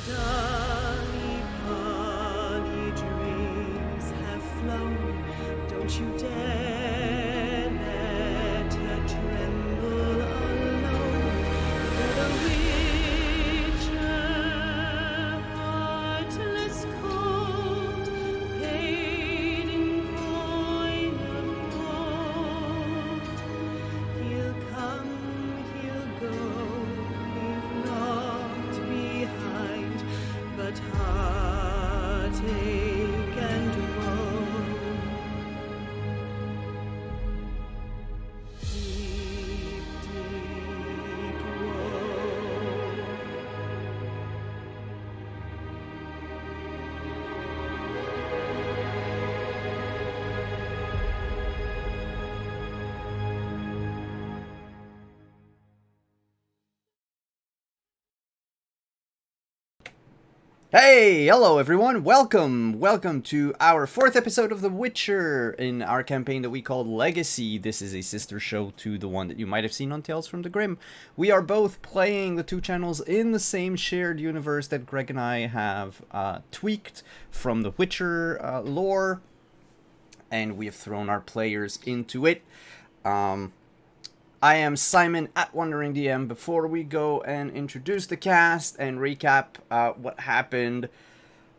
dolly, Polly dreams have flown. Don't you dare let her tremble alone. For the witcher, heartless cold, paid in coin of gold. He'll come, he'll go, leave naught behind but heartache and woe. Deep, deep woe. Hey, hello everyone, welcome to our 4th episode of The Witcher in our campaign that we called Legacy. This is a sister show to the one that you might have seen on Tales from the Grim. We are both playing the two channels in the same shared universe that Greg and I have tweaked from The Witcher lore, and we have thrown our players into it. I am Simon at Wandering DM. Before we go and introduce the cast and recap what happened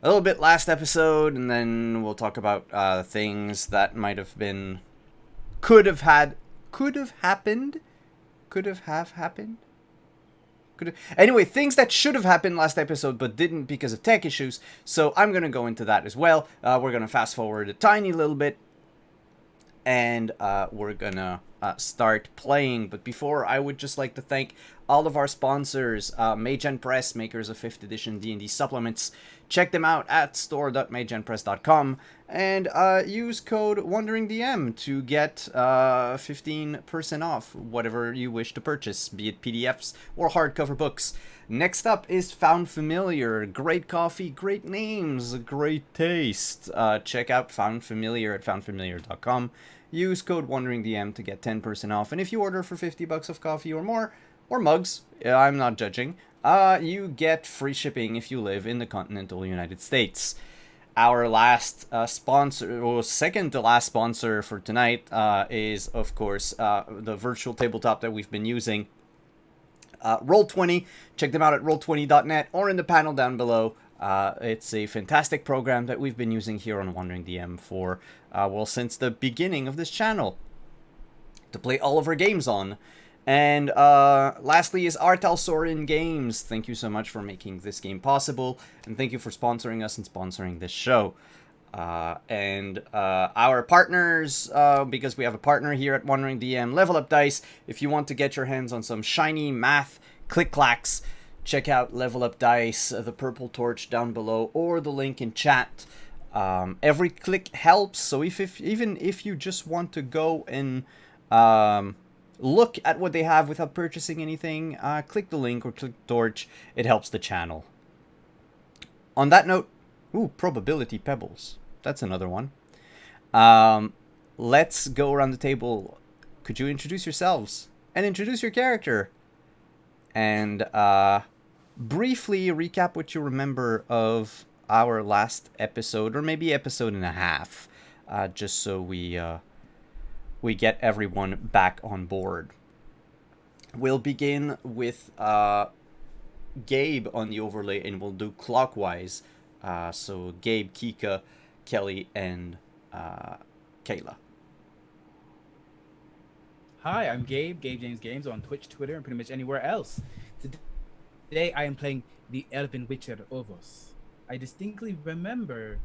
a little bit last episode, and then we'll talk about things that might have been, could have happened. Anyway, things that should have happened last episode but didn't because of tech issues. So I'm gonna go into that as well. We're gonna fast forward a tiny little bit, and we're gonna start playing. But before, I would just like to thank all of our sponsors, Magen Press, makers of 5th edition D&D supplements. Check them out at store.magenpress.com and use code WanderingDM to get 15% off whatever you wish to purchase, be it PDFs or hardcover books. Next up is Found Familiar. Great coffee, great names, great taste. Check out Found Familiar at foundfamiliar.com. Use code WanderingDM to get 10% off. And if you order for $50 of coffee or more, or mugs, I'm not judging, you get free shipping if you live in the continental United States. Our last sponsor, or second to last sponsor for tonight, is, of course, the virtual tabletop that we've been using, Roll20. Check them out at roll20.net or in the panel down below. It's a fantastic program that we've been using here on Wandering DM for, well, since the beginning of this channel, to play all of our games on. And lastly is Artal Sorin Games. Thank you so much for making this game possible, and thank you for sponsoring us and sponsoring this show. And our partners, because we have a partner here at Wandering DM, Level Up Dice. If you want to get your hands on some shiny math click-clacks, check out Level Up Dice, the purple torch down below, or the link in chat. Every click helps, so even if you just want to go and look at what they have without purchasing anything, click the link or click the torch. It helps the channel. On that note, probability pebbles. That's another one. Let's go around the table. Could you introduce yourselves and introduce your character? And briefly recap what you remember of our last episode, or maybe episode and a half, just so we get everyone back on board. We'll begin with Gabe on the overlay, and we'll do clockwise. So Gabe, Kika, Kelly, and Kayla. Hi, I'm Gabe James Games on Twitch, Twitter, and pretty much anywhere else. Today I am playing the Elven Witcher Ovos. I distinctly remember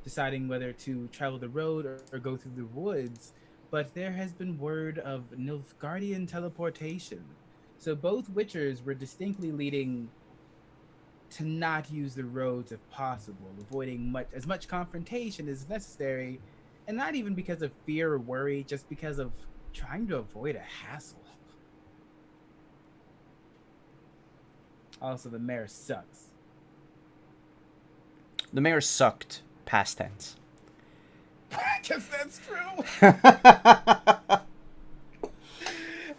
deciding whether to travel the road or go through the woods, but there has been word of Nilfgaardian teleportation. So both Witchers were distinctly leading to not use the roads if possible, avoiding as much confrontation as necessary, and not even because of fear or worry, just because of trying to avoid a hassle. Also, the mayor sucks. The mayor sucked. Past tense. I guess that's true.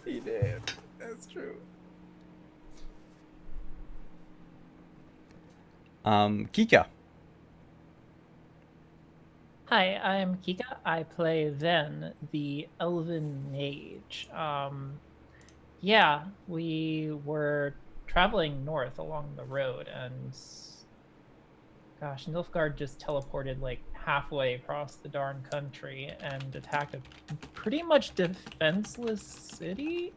He did. That's true. Kika. Hi, I'm Kika. I play Ven, the Elven Mage. Yeah, we were traveling north along the road, and gosh, Nilfgaard just teleported like halfway across the darn country and attacked a pretty much defenseless city.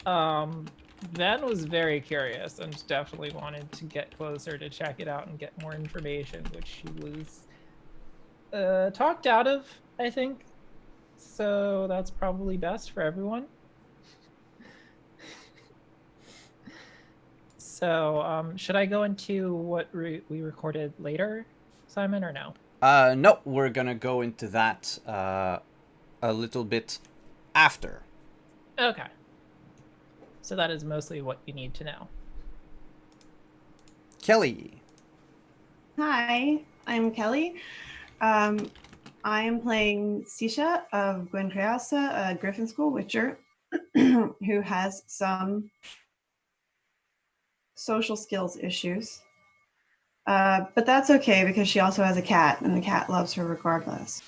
Ven was very curious and definitely wanted to get closer to check it out and get more information, which she was talked out of, I think. So that's probably best for everyone. So, should I go into what we recorded later, Simon, or no? No, we're gonna go into that a little bit after. Okay. So that is mostly what you need to know. Kelly. Hi, I'm Kelly. I am playing Sisha of Gwen Creasa, a Griffin School Witcher, who has some social skills issues. But that's okay because she also has a cat, and the cat loves her regardless.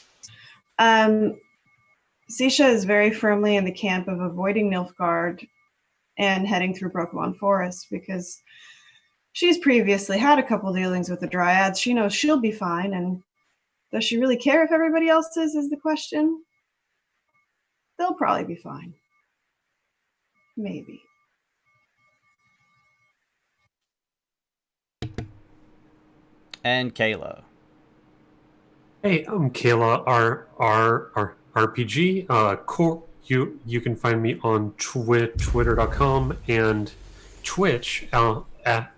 Sisha is very firmly in the camp of avoiding Nilfgaard and heading through Brokemon Forest because she's previously had a couple dealings with the Dryads. She knows she'll be fine, and does she really care if everybody else is the question? They'll probably be fine. Maybe. And Kayla. Hey, I'm Kayla, RPG. You can find me on twitter.com and Twitch at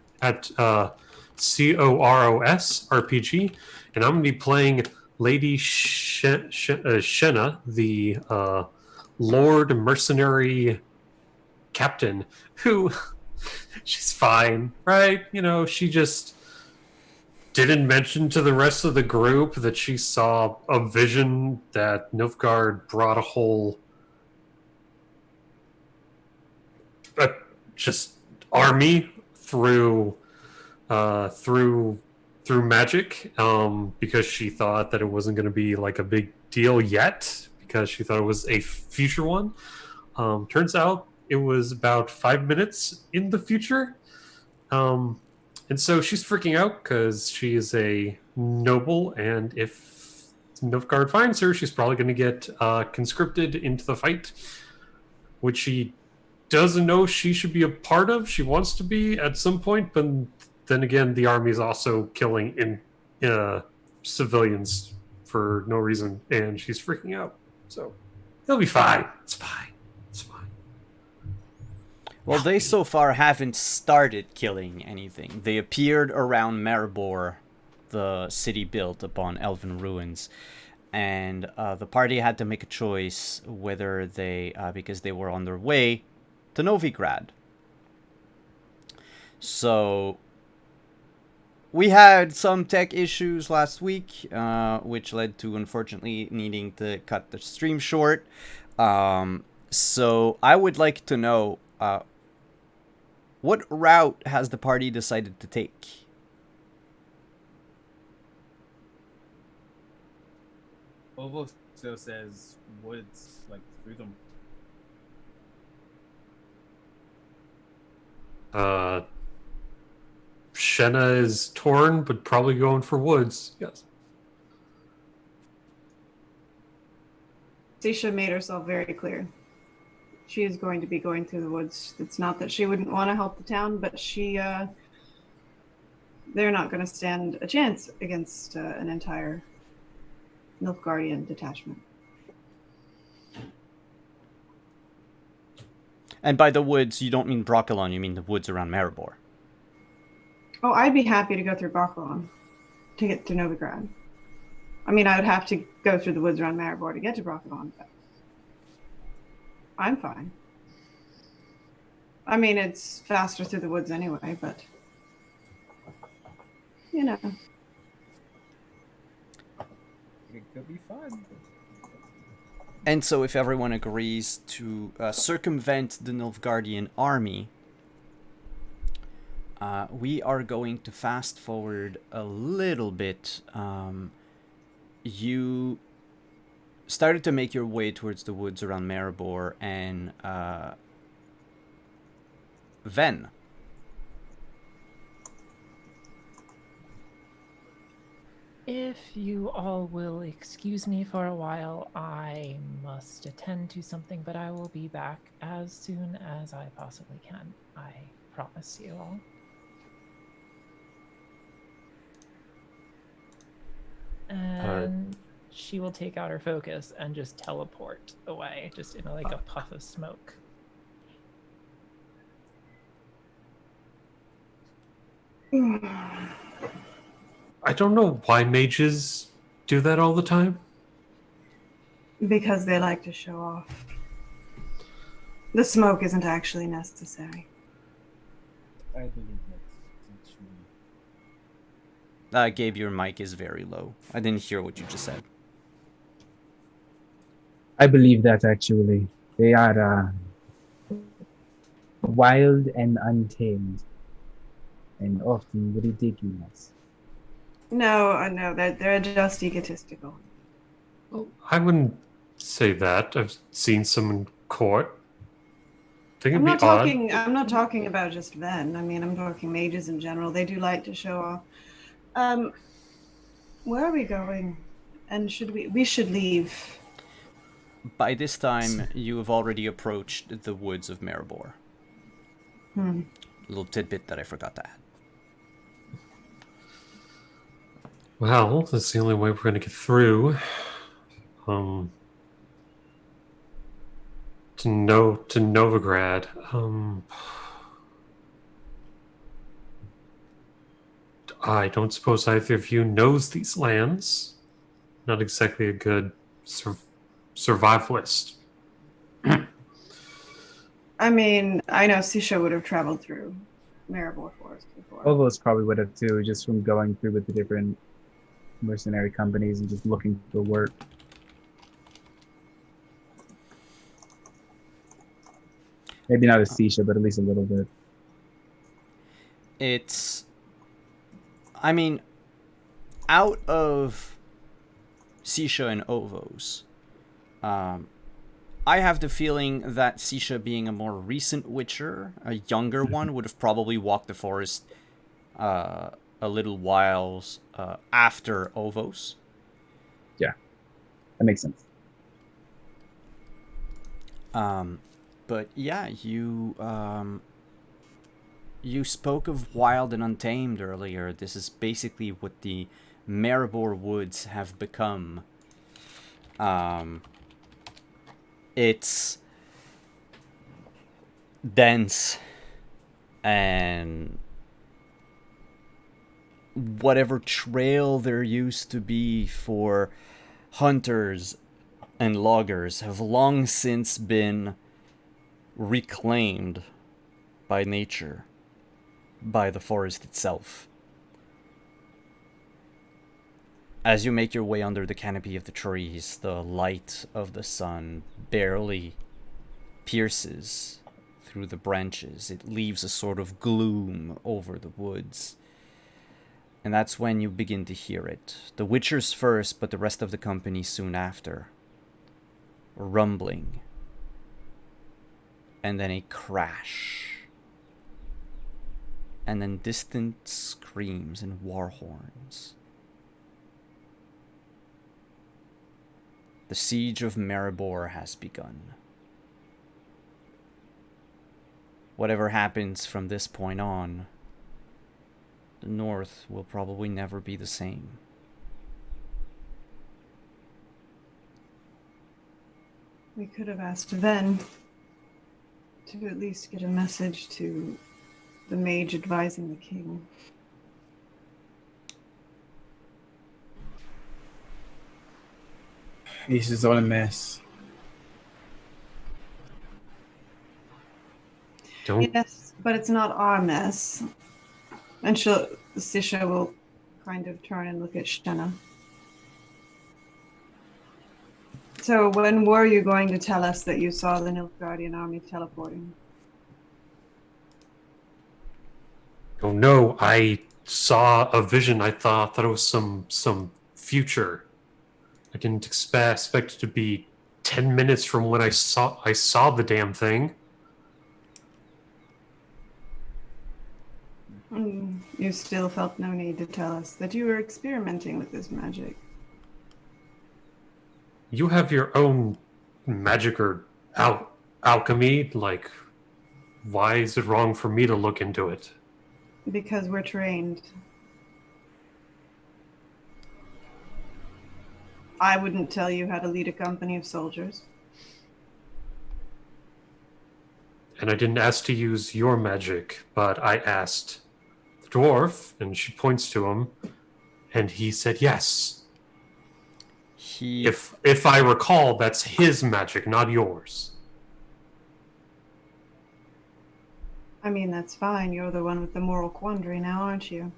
COROS RPG, and I'm going to be playing Lady Shenna, the Lord Mercenary Captain, who she's fine, right? You know, she just didn't mention to the rest of the group that she saw a vision that Nilfgaard brought a whole just army through magic, because she thought that it wasn't going to be like a big deal yet, because she thought it was a future one. Turns out it was about 5 minutes in the future. And so she's freaking out because she is a noble, and if Nilfgaard finds her, she's probably going to get conscripted into the fight, which she doesn't know she should be a part of. She wants to be at some point, but then again, the army is also killing civilians for no reason, and she's freaking out. So it'll be fine. It's fine. It's fine. Well, they so far haven't started killing anything. They appeared around Maribor, the city built upon elven ruins, and the party had to make a choice whether they, because they were on their way to Novigrad. So we had some tech issues last week, which led to unfortunately needing to cut the stream short. So I would like to know, what route has the party decided to take? Ovo still says woods, like through them. Shenna is torn, but probably going for woods. Yes. Sisha made herself very clear. She is going to be going through the woods. It's not that she wouldn't want to help the town, but they're not going to stand a chance against an entire Nilfgaardian detachment. And by the woods, you don't mean Brokilon, you mean the woods around Maribor. Oh, I'd be happy to go through Brokilon to get to Novigrad. I mean, I would have to go through the woods around Maribor to get to Brokilon, but I'm fine. I mean, it's faster through the woods anyway, but you know. It could be fun. And so if everyone agrees to circumvent the Nilfgaardian army, we are going to fast forward a little bit. You started to make your way towards the woods around Maribor, and Ven. If you all will excuse me for a while, I must attend to something, but I will be back as soon as I possibly can. I promise you all. And she will take out her focus and just teleport away, just in like a puff of smoke. I don't know why mages do that all the time. Because they like to show off. The smoke isn't actually necessary. I believe that's true. Gabe, your mic is very low. I didn't hear what you just said. I believe that actually. They are wild and untamed, and often ridiculous. No, they're just egotistical. Well, I wouldn't say that. I've seen some in court. I think it'd be odd. I'm not talking about just Ven. I mean, I'm talking mages in general. They do like to show off. Where are we going? And we should leave. By this time, you have already approached the woods of Maribor. Little tidbit that I forgot to add. Well, that's the only way we're going to get through. To Novigrad. I don't suppose either of you knows these lands. Not exactly a good survivalist. I mean, I know Sisha would have traveled through Maribor Forest before. All of us probably would have too, just from going through with the different mercenary companies and just looking for work. Maybe not a Sisha, but at least a little bit. I mean, out of Sisha and Ovos, I have the feeling that Sisha, being a more recent Witcher, a younger one, would have probably walked the forest a little whiles after Ovos. Yeah, that makes sense. But yeah, you spoke of wild and untamed earlier. This is basically what the Maribor Woods have become. It's dense, and whatever trail there used to be for hunters and loggers have long since been reclaimed by nature, by the forest itself. As you make your way under the canopy of the trees, the light of the sun barely pierces through the branches. It leaves a sort of gloom over the woods. And that's when you begin to hear it. The Witchers first, but the rest of the company soon after. Rumbling. And then a crash. And then distant screams and war horns. The siege of Maribor has begun. Whatever happens from this point on, the North will probably never be the same. We could have asked Ven to at least get a message to the mage advising the king. This is all a mess. Don't. Yes, but it's not our mess. And Sisha will kind of turn and look at Shenna. So when were you going to tell us that you saw the Nilfgaardian army teleporting? Oh no, I saw a vision. I thought it was some future. I didn't expect it to be 10 minutes from when I saw the damn thing. You still felt no need to tell us that you were experimenting with this magic. You have your own magic or alchemy. Like, why is it wrong for me to look into it? Because we're trained. I wouldn't tell you how to lead a company of soldiers. And I didn't ask to use your magic, but I asked the dwarf, and she points to him, and he said yes. He If I recall, that's his magic, not yours. I mean, that's fine. You're the one with the moral quandary now, aren't you?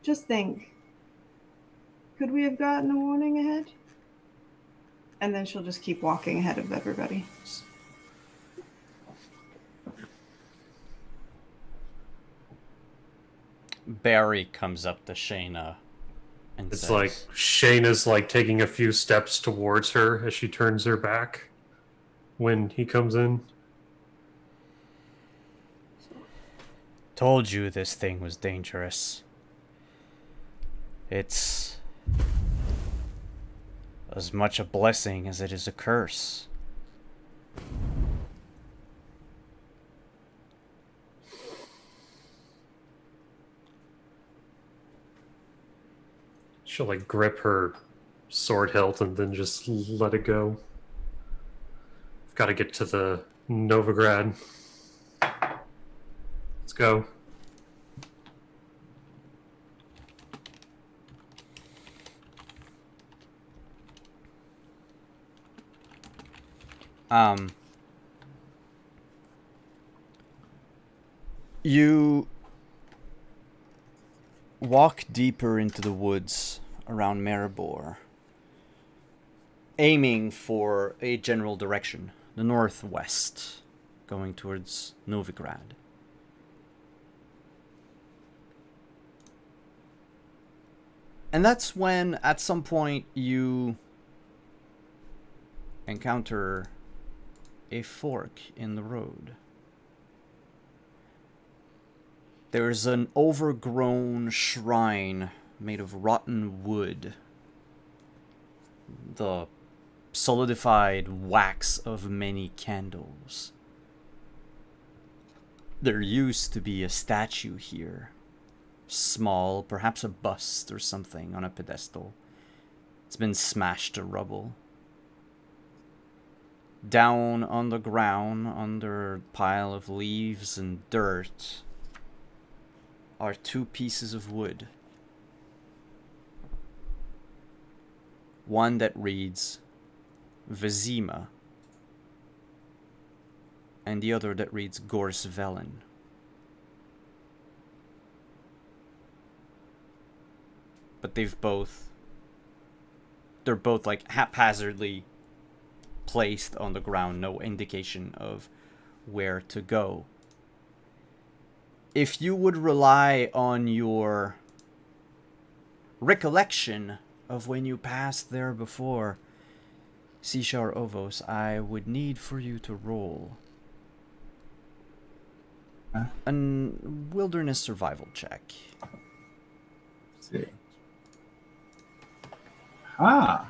Just think. Could we have gotten a warning ahead? And then she'll just keep walking ahead of everybody. Barry comes up to Shayna and It's says, like Shayna's like taking a few steps towards her as she turns her back when he comes in. "Told you this thing was dangerous. It's as much a blessing as it is a curse." She'll like grip her sword hilt and then just let it go. I've got to get to the Novigrad. Let's go. You walk deeper into the woods around Maribor, aiming for a general direction, the northwest, going towards Novigrad. And that's when, at some point, you encounter a fork in the road. There's an overgrown shrine made of rotten wood. The solidified wax of many candles. There used to be a statue here. Small, perhaps a bust or something on a pedestal. It's been smashed to rubble. Down on the ground, under a pile of leaves and dirt, are two pieces of wood. One that reads Vizima, and the other that reads Gors Velen. But they're both like haphazardly placed on the ground, no indication of where to go. If you would rely on your recollection of when you passed there before, Sishar Ovos, I would need for you to roll a wilderness survival check. Let's see. Ah,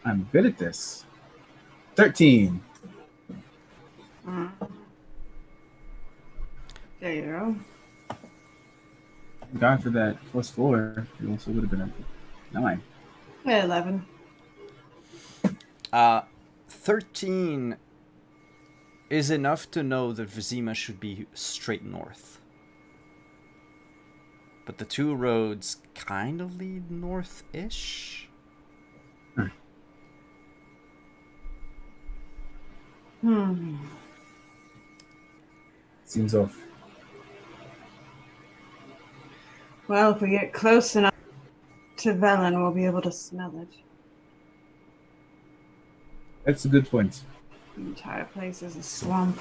I'm good at this. 13. There you go. God for that +4. It also would have been a 9. 11. 13 is enough to know that Vizima should be straight north. But the two roads kind of lead north-ish. Seems off. Well, if we get close enough to Velen, we'll be able to smell it. That's a good point. The entire place is a swamp.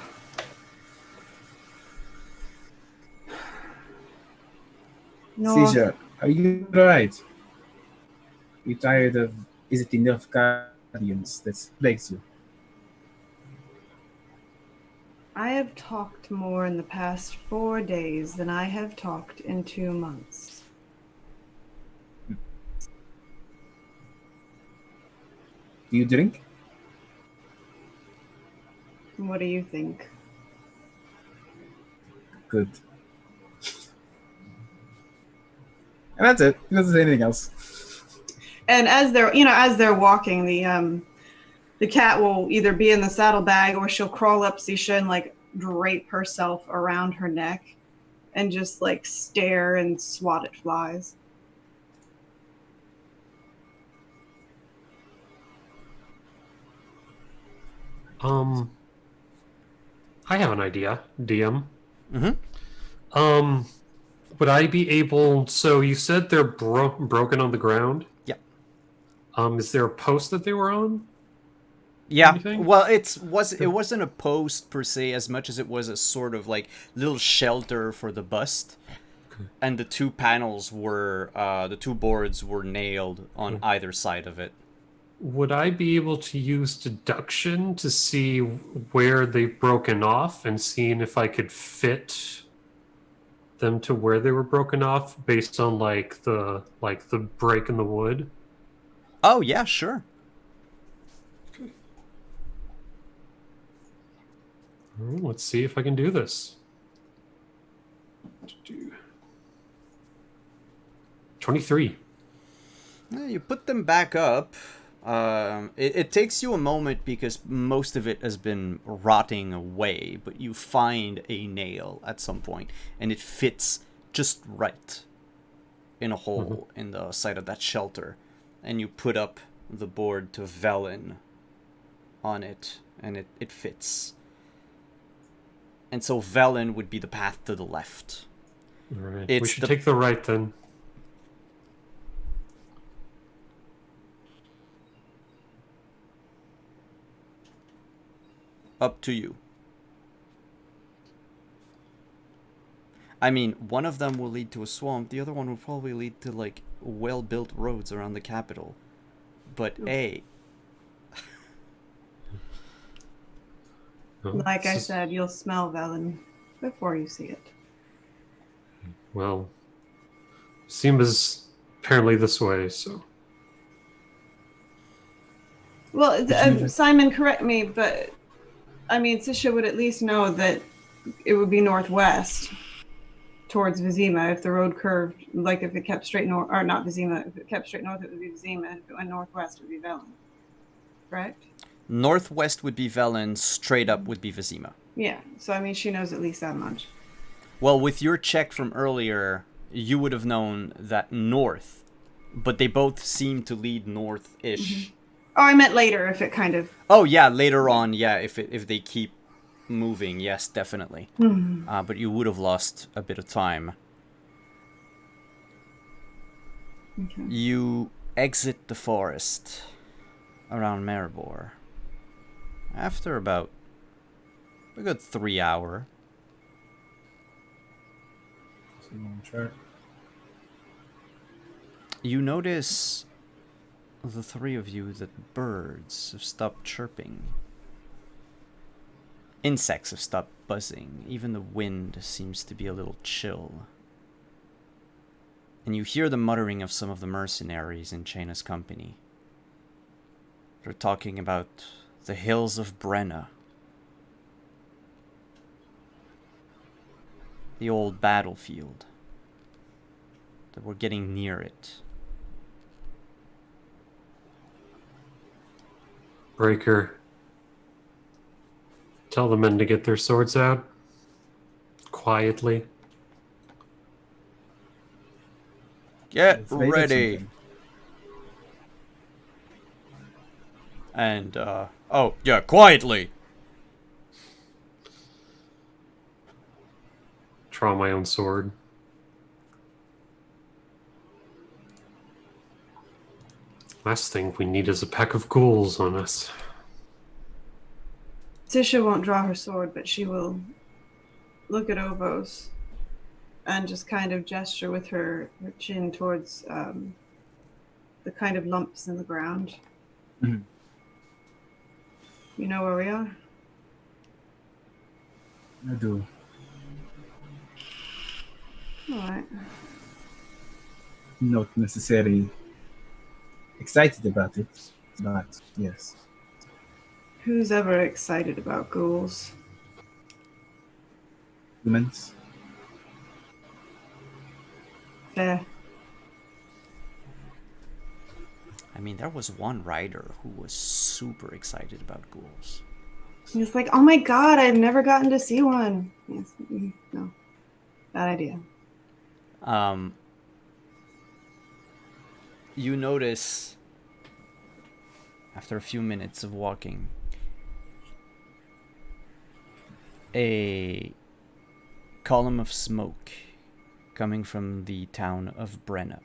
North. Caesar, are you alright? You tired of visiting Nilfgaardians that plagues you? I have talked more in the past 4 days than I have talked in 2 months. Do you drink? What do you think? Good. And that's it. He doesn't say anything else. And as they're walking, the cat will either be in the saddlebag or she'll crawl up Sisha and like drape herself around her neck and just like stare and swat at flies. I have an idea, DM. Mm-hmm. Would I be able? So you said they're broken on the ground. Yeah. Is there a post that they were on? Yeah. Anything? Well, it wasn't a post per se as much as it was a sort of like little shelter for the bust. Okay. And the two panels were the two boards were nailed on either side of it. Would I be able to use deduction to see where they've broken off and seeing if I could fit them to where they were broken off based on like the break in the wood? Oh yeah, sure. Okay. All right, let's see if I can do this. 23. Yeah, you put them back up. It takes you a moment because most of it has been rotting away, but you find a nail at some point, and it fits just right in a hole in the side of that shelter. And you put up the board to Velen on it, and it fits. And so Velen would be the path to the left. All right. It's We should the- take the right then. Up to you. I mean, one of them will lead to a swamp, the other one will probably lead to, like, well-built roads around the capital. But, hey, Oh, Like I this is- said, you'll smell Velen before you see it. Well, Simba's apparently this way, so. Well, Simon, correct me, but I mean, Sisha would at least know that it would be northwest towards Vizima if the road curved, like if it kept straight north, or not Vizima, if it kept straight north, it would be Vizima. If it went northwest, it would be Velen. Correct? northwest would be Velen, straight up would be Vizima. Yeah. So, I mean, she knows at least that much. Well, with your check from earlier, you would have known that north, but they both seem to lead north-ish. Oh, I meant later if it kind of. Oh yeah, later on, yeah, if they keep moving, yes, definitely. But you would have lost a bit of time. Okay. You exit the forest around Maribor after about a good 3 hour. You notice, the three of you, that birds have stopped chirping. Insects have stopped buzzing. Even the wind seems to be a little chill. And you hear the muttering of some of the mercenaries in Chaina's company. They're talking about the hills of Brenna. The old battlefield. That we're getting near it. Breaker. Tell the men to get their swords out. Quietly. Get Afraid of ready. something. And, oh, yeah, quietly. Draw my own sword. Last thing we need is a pack of ghouls on us. Sisha won't draw her sword, but she will look at Ovos and just kind of gesture with her chin towards the kind of lumps in the ground. Mhm. You know where we are? I do. All right. Not necessarily excited about it, but yes. Who's ever excited about ghouls? Humans. Fair. I mean, there was one rider who was super excited about ghouls. He's like, oh my god, I've never gotten to see one. Yes, no, bad idea. You notice, after a few minutes of walking, a column of smoke coming from the town of Brenna.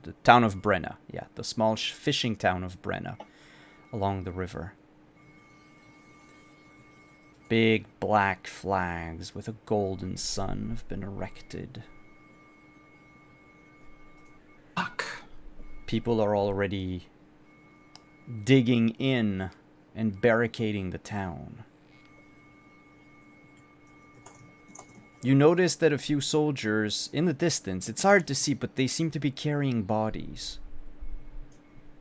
The town of Brenna, yeah, the small fishing town of Brenna along the river. Big black flags with a golden sun have been erected. Fuck. People are already digging in and barricading the town. You notice that a few soldiers in the distance, it's hard to see, but they seem to be carrying bodies.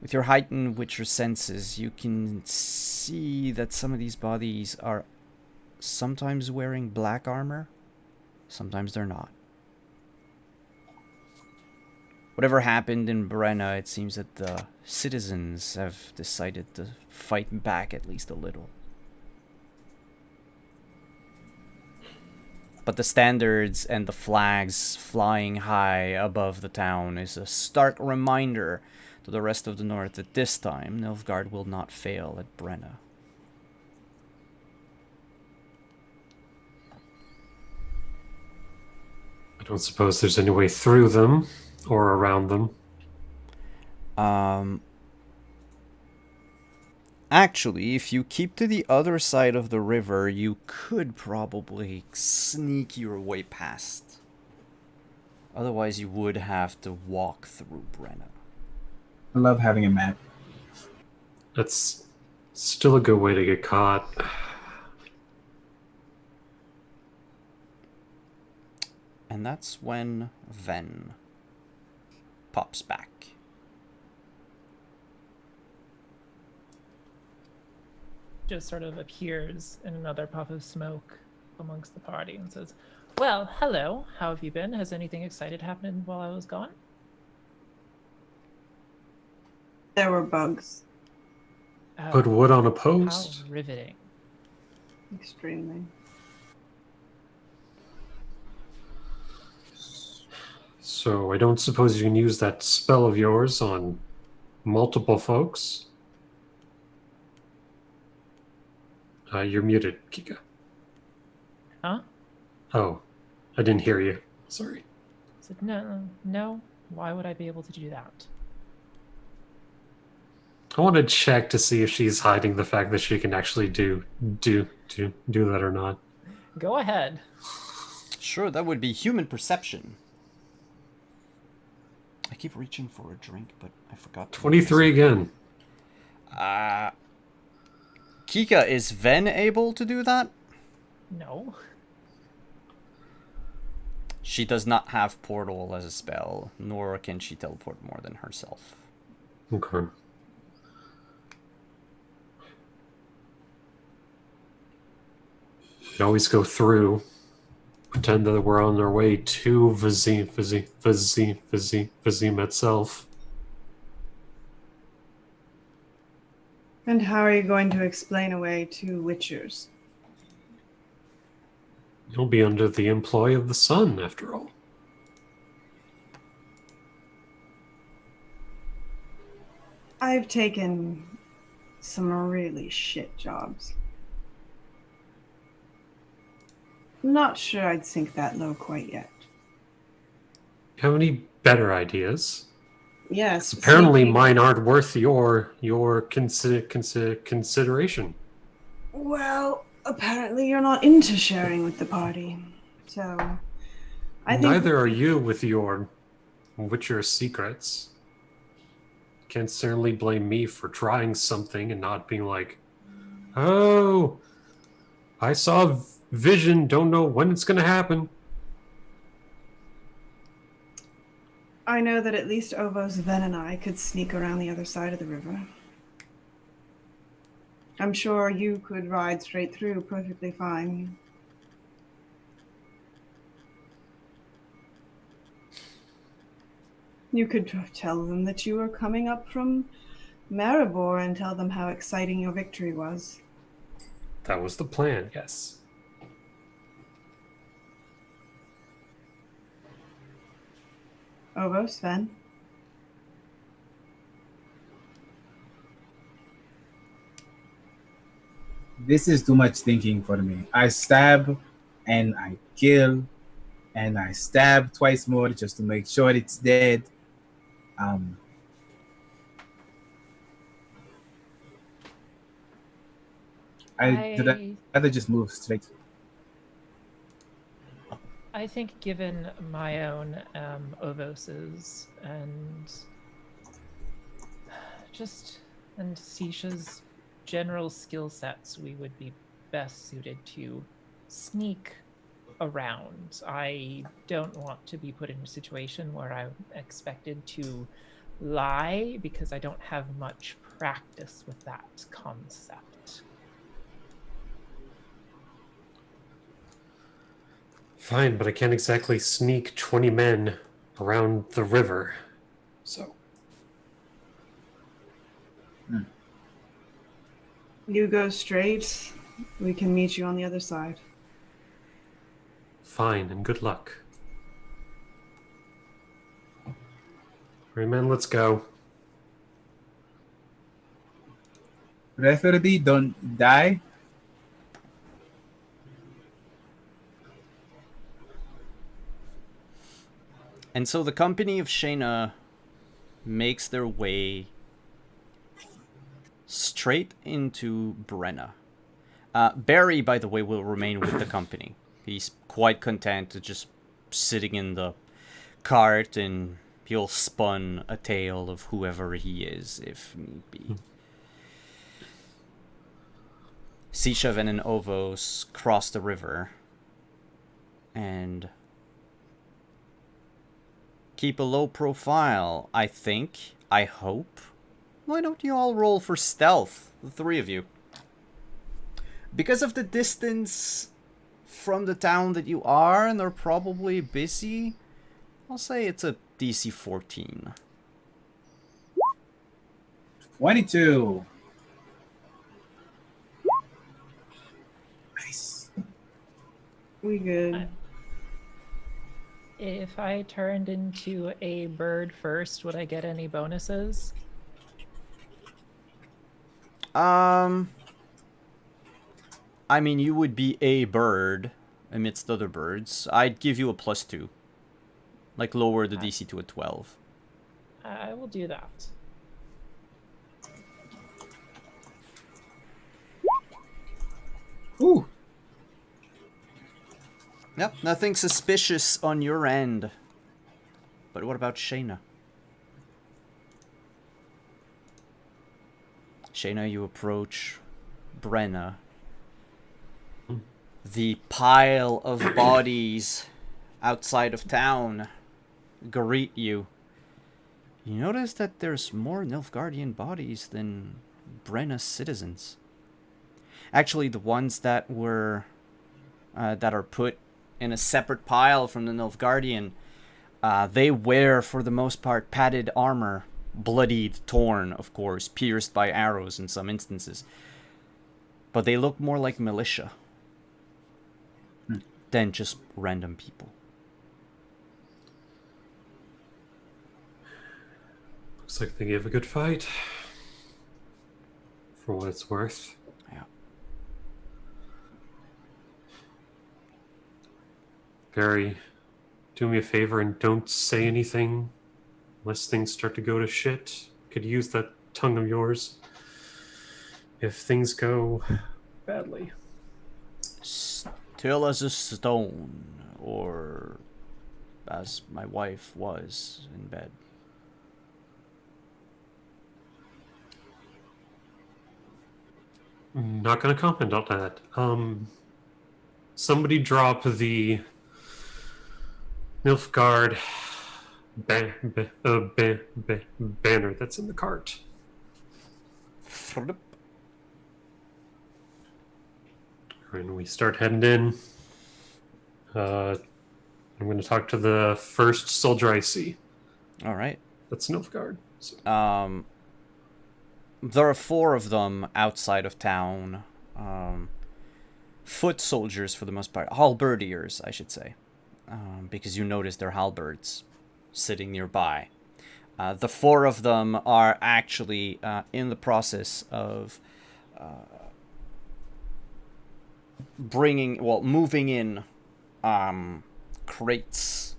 With your heightened Witcher senses, you can see that some of these bodies are sometimes wearing black armor, sometimes they're not. Whatever happened in Brenna, it seems that the citizens have decided to fight back at least a little. But the standards and the flags flying high above the town is a stark reminder to the rest of the north that this time Nilfgaard will not fail at Brenna. I don't suppose there's any way through them or around them. Actually, if you keep to the other side of the river, you could probably sneak your way past. Otherwise, you would have to walk through Brenna. I love having a map. That's still a good way to get caught. And that's when Ven pops back. Just sort of appears in another puff of smoke amongst the party and says, well, hello, how have you been? Has anything exciting happened while I was gone? There were bugs. Oh, Put wood on a how post. riveting. Extremely. So I don't suppose you can use that spell of yours on multiple folks? You're muted, Kika. Huh? Oh, I didn't hear you. Sorry. I said, no. Why would I be able to do that? I want to check to see if she's hiding the fact that she can actually do that or not. Go ahead. Sure, that would be human perception. I keep reaching for a drink, but I forgot. 23 again. Kika, is Ven able to do that? No. She does not have portal as a spell, nor can she teleport more than herself. Okay. We can always go through. Pretend that we're on our way to Vizim itself. And how are you going to explain away 2 witchers? You'll be under the employ of the sun, after all. I've taken some really shit jobs. I'm not sure I'd sink that low quite yet. Have any better ideas? Yes. Apparently, sinking- mine aren't worth your consideration. Well, apparently you're not into sharing with the party. So, I think Neither are you with your Witcher secrets. Can't certainly blame me for trying something and not being like, oh, I saw a vision, don't know when it's going to happen. I know that at least Ovos, Ven, and I could sneak around the other side of the river. I'm sure you could ride straight through perfectly fine. You could tell them that you were coming up from Maribor and tell them how exciting your victory was. That was the plan, yes. Ovos, Ven. This is too much thinking for me. I stab and I kill and I stab twice more just to make sure it's dead. I'd rather just move straight. I think given my own Ovos's and Sisha's general skill sets, we would be best suited to sneak around. I don't want to be put in a situation where I'm expected to lie because I don't have much practice with that concept. Fine, but I can't exactly sneak 20 men around the river. So. You go straight. We can meet you on the other side. Fine, and good luck. Alright, men, let's go. Preferably don't die. And so the company of Shayna makes their way straight into Brenna. Barry, by the way, will remain with the company. He's quite content to just sitting in the cart, and he'll spun a tale of whoever he is, if need be. Sishaven and Ovos cross the river and keep a low profile, I think. I hope. Why don't you all roll for stealth, the three of you? Because of the distance from the town that you are, and they're probably busy, I'll say it's a DC 14. 22. Nice. We good. If I turned into a bird first, would I get any bonuses? I mean, you would be a bird amidst other birds. I'd give you a +2. Like, lower the DC to a 12. I will do that. Ooh. Yep, nothing suspicious on your end. But what about Shayna? Shayna, you approach Brenna. The pile of bodies outside of town greet you. You notice that there's more Nilfgaardian bodies than Brenna citizens. Actually, the ones that were that are put in a separate pile from the Nilfgaardian, they wear, for the most part, padded armor, bloodied, torn, of course, pierced by arrows in some instances. But they look more like militia than just random people. Looks like they gave a good fight. For what it's worth. Yeah. Barry, do me a favor and don't say anything unless things start to go to shit. Could use that tongue of yours if things go badly. Still as a stone, or as my wife was in bed. Not going to comment on that. Somebody drop the Nilfgaard banner that's in the cart. And we start heading in. I'm going to talk to the first soldier I see. All right. That's Nilfgaard. So. There are 4 of them outside of town. Foot soldiers for the most part. Halberdiers, I should say. Because you notice their halberds sitting nearby. The 4 of them are actually in the process of moving in crates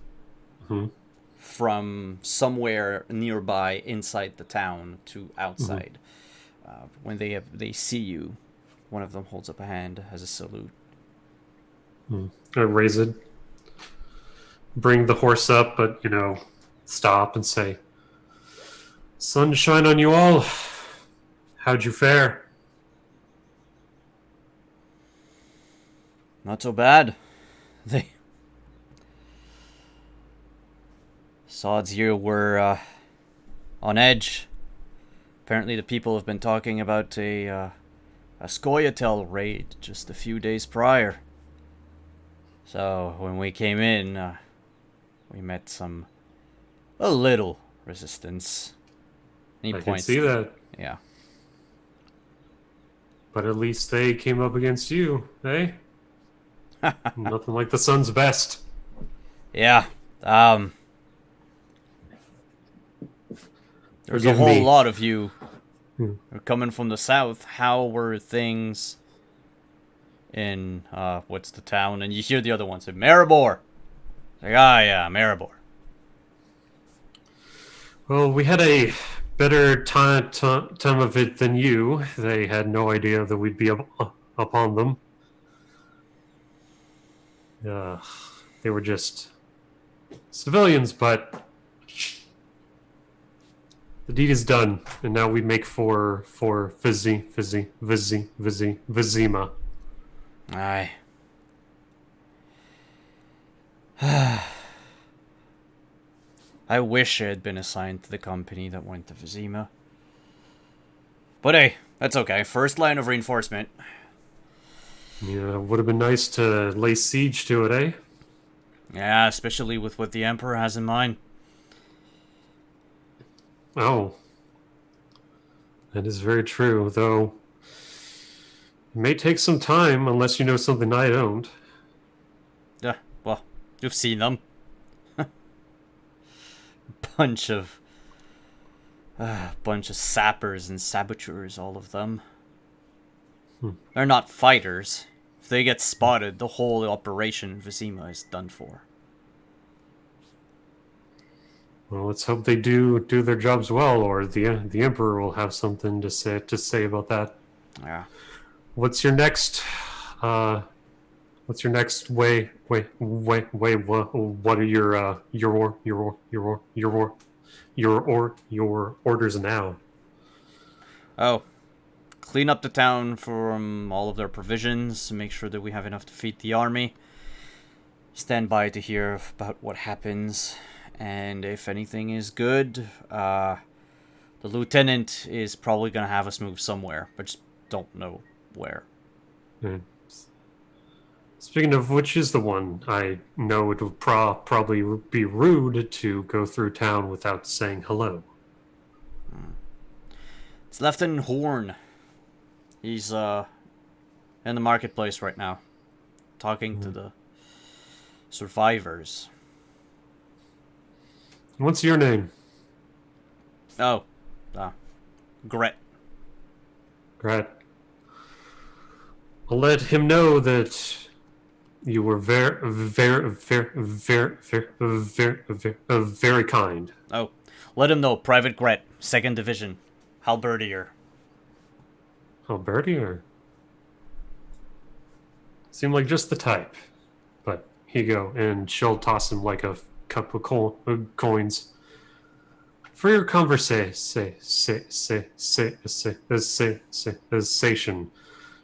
from somewhere nearby inside the town to outside. When they see you, one of them holds up a hand as a salute. I raise it, bring the horse up, but stop and say, "Sun to shine on you all. How'd you fare?" Not so bad. They Sods here were on edge. Apparently the people have been talking about a Scoia'tael raid just a few days prior. So when we came in, we met a little resistance. I can see that. Yeah. But at least they came up against you, eh? Nothing like the Sun's best. Yeah. There's a Forgive whole me. lot of you coming from the south. How were things in, what's the town? And you hear the other one say, Maribor. Like, yeah, Maribor. Well, we had a better time of it than you. They had no idea that we'd be upon them. They were just civilians, but the deed is done, and now we make for Vizima. Aye. I wish I had been assigned to the company that went to Vizima. But hey, that's okay. First line of reinforcement. Yeah, would have been nice to lay siege to it, eh? Yeah, especially with what the Emperor has in mind. Oh. That is very true, though it may take some time unless you know something I don't. Yeah, well, you've seen them. bunch of sappers and saboteurs, all of them. They're not fighters. If they get spotted, the whole operation in Vizima is done for. Well, let's hope they do their jobs well, or the Emperor will have something to say about that. Yeah. What's your next way? What are your orders now? Oh, clean up the town from all of their provisions, make sure that we have enough to feed the army. Stand by to hear about what happens, and if anything is good, the lieutenant is probably gonna have us move somewhere, but just don't know where. Speaking of which is the one, I know it would probably be rude to go through town without saying hello. It's Lieutenant Horn. He's in the marketplace right now, talking to the survivors. What's your name? Oh, Gret. Gret. I'll let him know that you were very kind. Oh, let him know. Private Gret, 2nd Division, Halberdier. Halberdier? Seemed like just the type. But here you go, and she'll toss him like a cup of coins. For your conversation,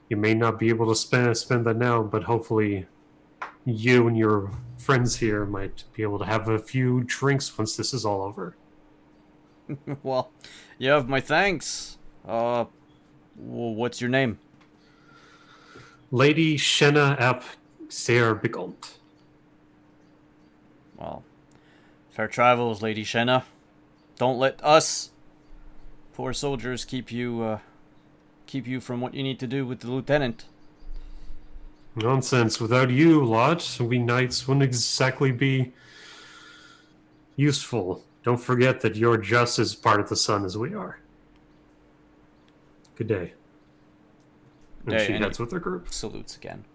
you may not be able to spend that now, but hopefully you and your friends here might be able to have a few drinks once this is all over. Well, you have my thanks. What's your name? Lady Shenna ap Bigont. Well, fair travels, Lady Shenna. Don't let us poor soldiers keep you from what you need to do with the lieutenant. Nonsense. Without you lot, we knights wouldn't exactly be useful. Don't forget that you're just as part of the sun as we are. Good day. And Day, she and heads with her group. Salutes again.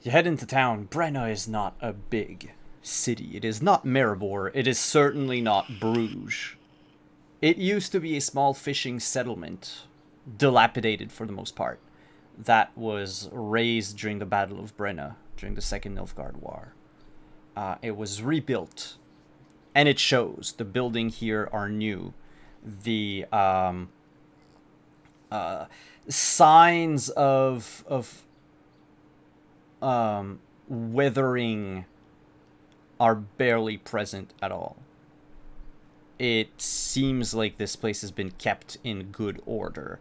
You head into town. Brenna is not a big city. It is not Maribor. It is certainly not Bruges. It used to be a small fishing settlement, dilapidated for the most part, that was razed during the Battle of Brenna, during the Second Nilfgaard War. It was rebuilt, and it shows. The buildings here are new. The signs of weathering are barely present at all. It seems like this place has been kept in good order.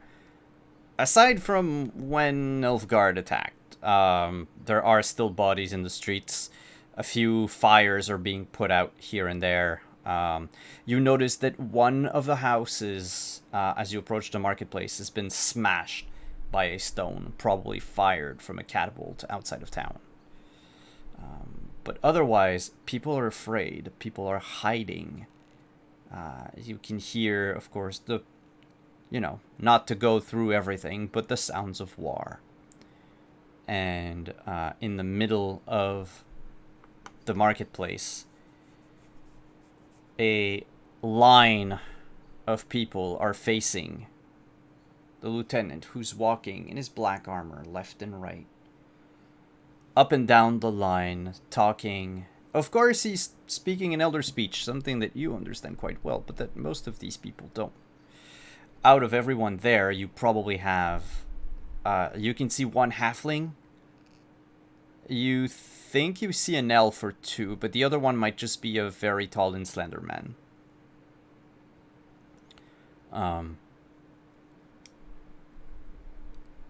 Aside from when Nilfgaard attacked, there are still bodies in the streets. A few fires are being put out here and there. You notice that one of the houses, as you approach the marketplace, has been smashed by a stone, probably fired from a catapult outside of town. But otherwise, people are afraid. People are hiding. You can hear, of course, not to go through everything, but the sounds of war. And in the middle of the marketplace, a line of people are facing the lieutenant, who's walking in his black armor left and right, up and down the line, talking. Of course, he's speaking in Elder speech, something that you understand quite well, but that most of these people don't. Out of everyone there, you probably have... you can see one halfling. You think you see an elf or two, but the other one might just be a very tall and slender man.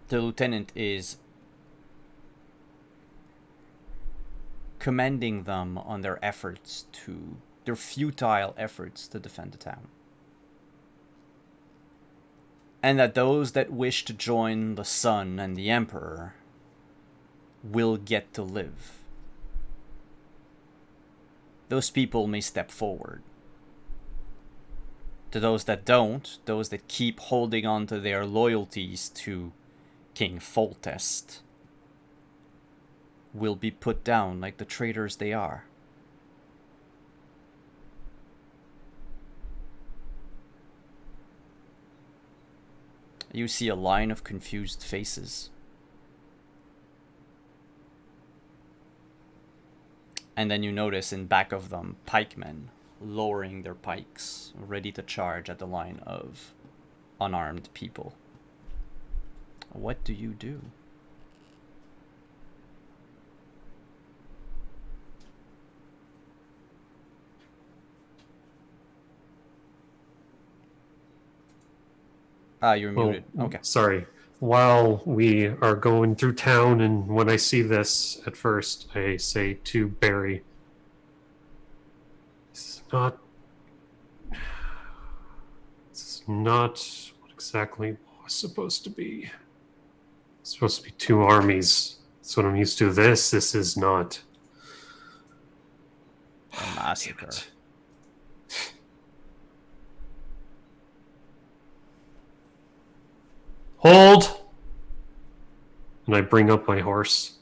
The lieutenant is commending them on their futile efforts to defend the town. And that those that wish to join the Sun and the Emperor will get to live. Those people may step forward. To those that don't, those that keep holding on to their loyalties to King Foltest, will be put down like the traitors they are. You see a line of confused faces. And then you notice in back of them, pikemen lowering their pikes, ready to charge at the line of unarmed people. What do you do? You're muted. Okay. Sorry. While we are going through town, and when I see this at first, I say to Barry, This is not what exactly was supposed to be. It's supposed to be two armies. That's what I'm used to. This is not. A massacre. Hold! And I bring up my horse.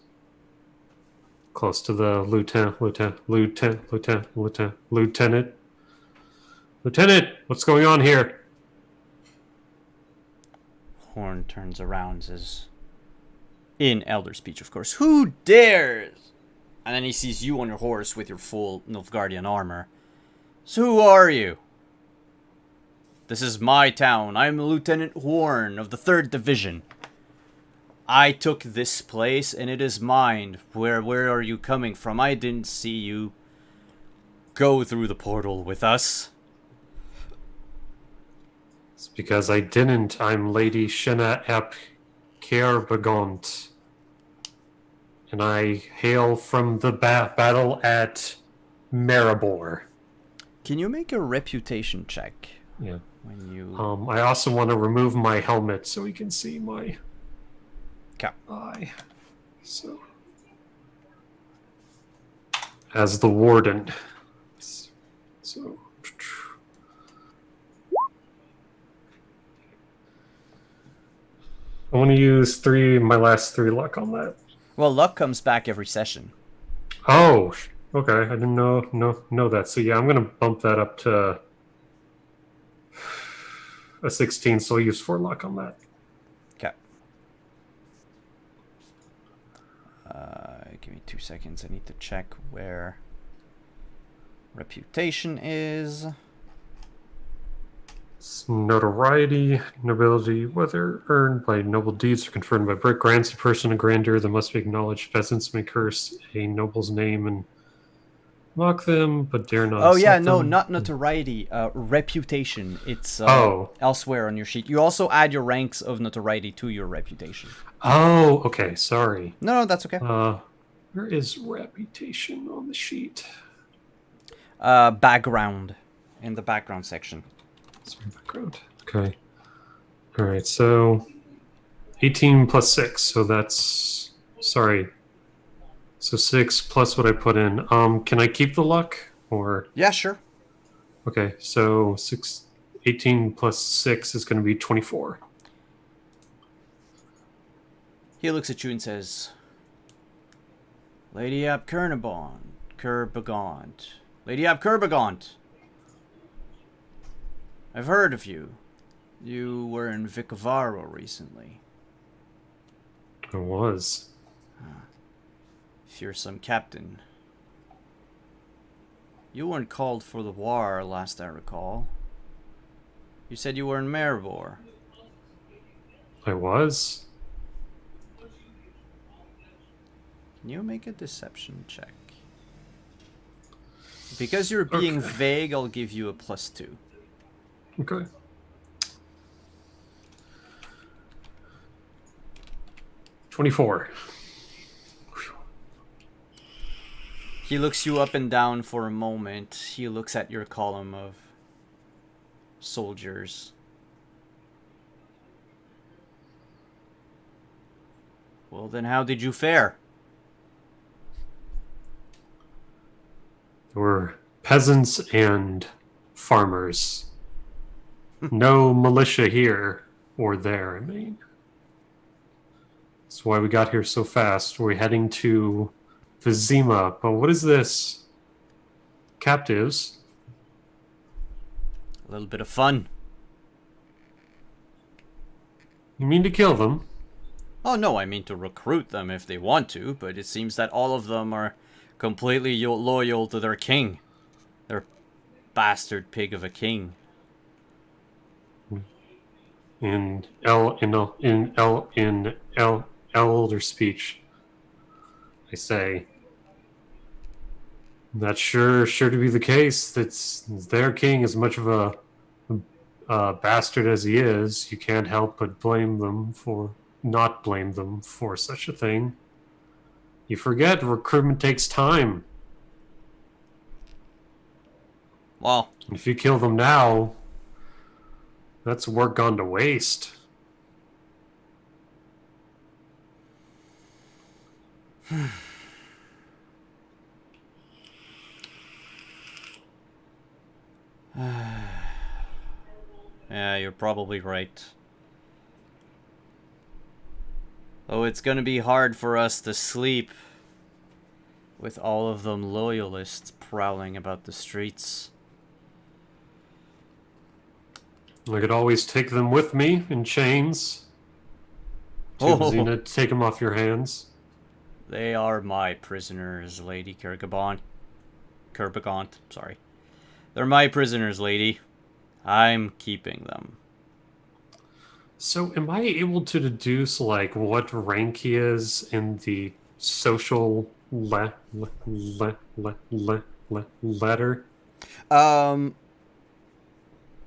Close to the lieutenant. Lieutenant, what's going on here? Horn turns around, says, in Elder speech, of course, "Who dares?" And then he sees you on your horse with your full Nilfgaardian armor. So who are you? This is my town. I'm Lieutenant Horn of the 3rd Division. I took this place and it is mine. Where are you coming from? I didn't see you go through the portal with us. It's because I didn't. I'm Lady Shenna ep Kerbagont. And I hail from the battle at Maribor. Can you make a reputation check? Yeah. When you... I also want to remove my helmet so we can see my eye. So, as the warden. So, I want to use my last 3 luck on that. Well, luck comes back every session. Oh, okay. I didn't know that. So yeah, I'm gonna bump that up to a 16. So I'll use 4 luck on that. Okay. Give me 2 seconds. I need to check where reputation is. Notoriety, nobility, whether earned by noble deeds or conferred by birth, grants a person a grandeur that must be acknowledged. Peasants may curse a noble's name and mock them, but dare not. Oh yeah, insult no, them. not notoriety. Reputation. It's Oh. elsewhere on your sheet. You also add your ranks of notoriety to your reputation. Oh, okay. Sorry. No, that's okay. Where is reputation on the sheet? Background, in the background section. Sorry, background. Okay. All right. So 18 plus 6. So that's sorry. So 6 plus what I put in. Can I keep the luck or? Yeah, sure. Okay. So 18 plus 6 is going to be 24. He looks at you and says, Lady Ap Kerbagont. Lady Ap Kerbagont. I've heard of you. You were in Vicovaro recently. I was. Fearsome captain. You weren't called for the war, last I recall. You said you were in Maribor. I was. Can you make a deception check? Because you're being vague, I'll give you a +2. Okay. $24. He looks you up and down for a moment. He looks at your column of soldiers. Well, then how did you fare? There were peasants and farmers. No militia here or there, I mean. That's why we got here so fast. We're heading to Vizima. But what is this? Captives? A little bit of fun. You mean to kill them? Oh no, I mean to recruit them if they want to, but it seems that all of them are completely loyal to their king. Their bastard pig of a king. In elder speech, I say. That's sure to be the case. That's their king, as much of a bastard as he is. You can't help but not blame them for such a thing. You forget recruitment takes time. Well, And if you kill them now, that's work gone to waste. yeah, you're probably right. Oh, it's gonna be hard for us to sleep with all of them loyalists prowling about the streets. I could always take them with me in chains. To Xena, take them off your hands. They are my prisoners, Lady Kerbagant, sorry. They're my prisoners, lady. I'm keeping them. So, am I able to deduce like what rank he is in the social letter?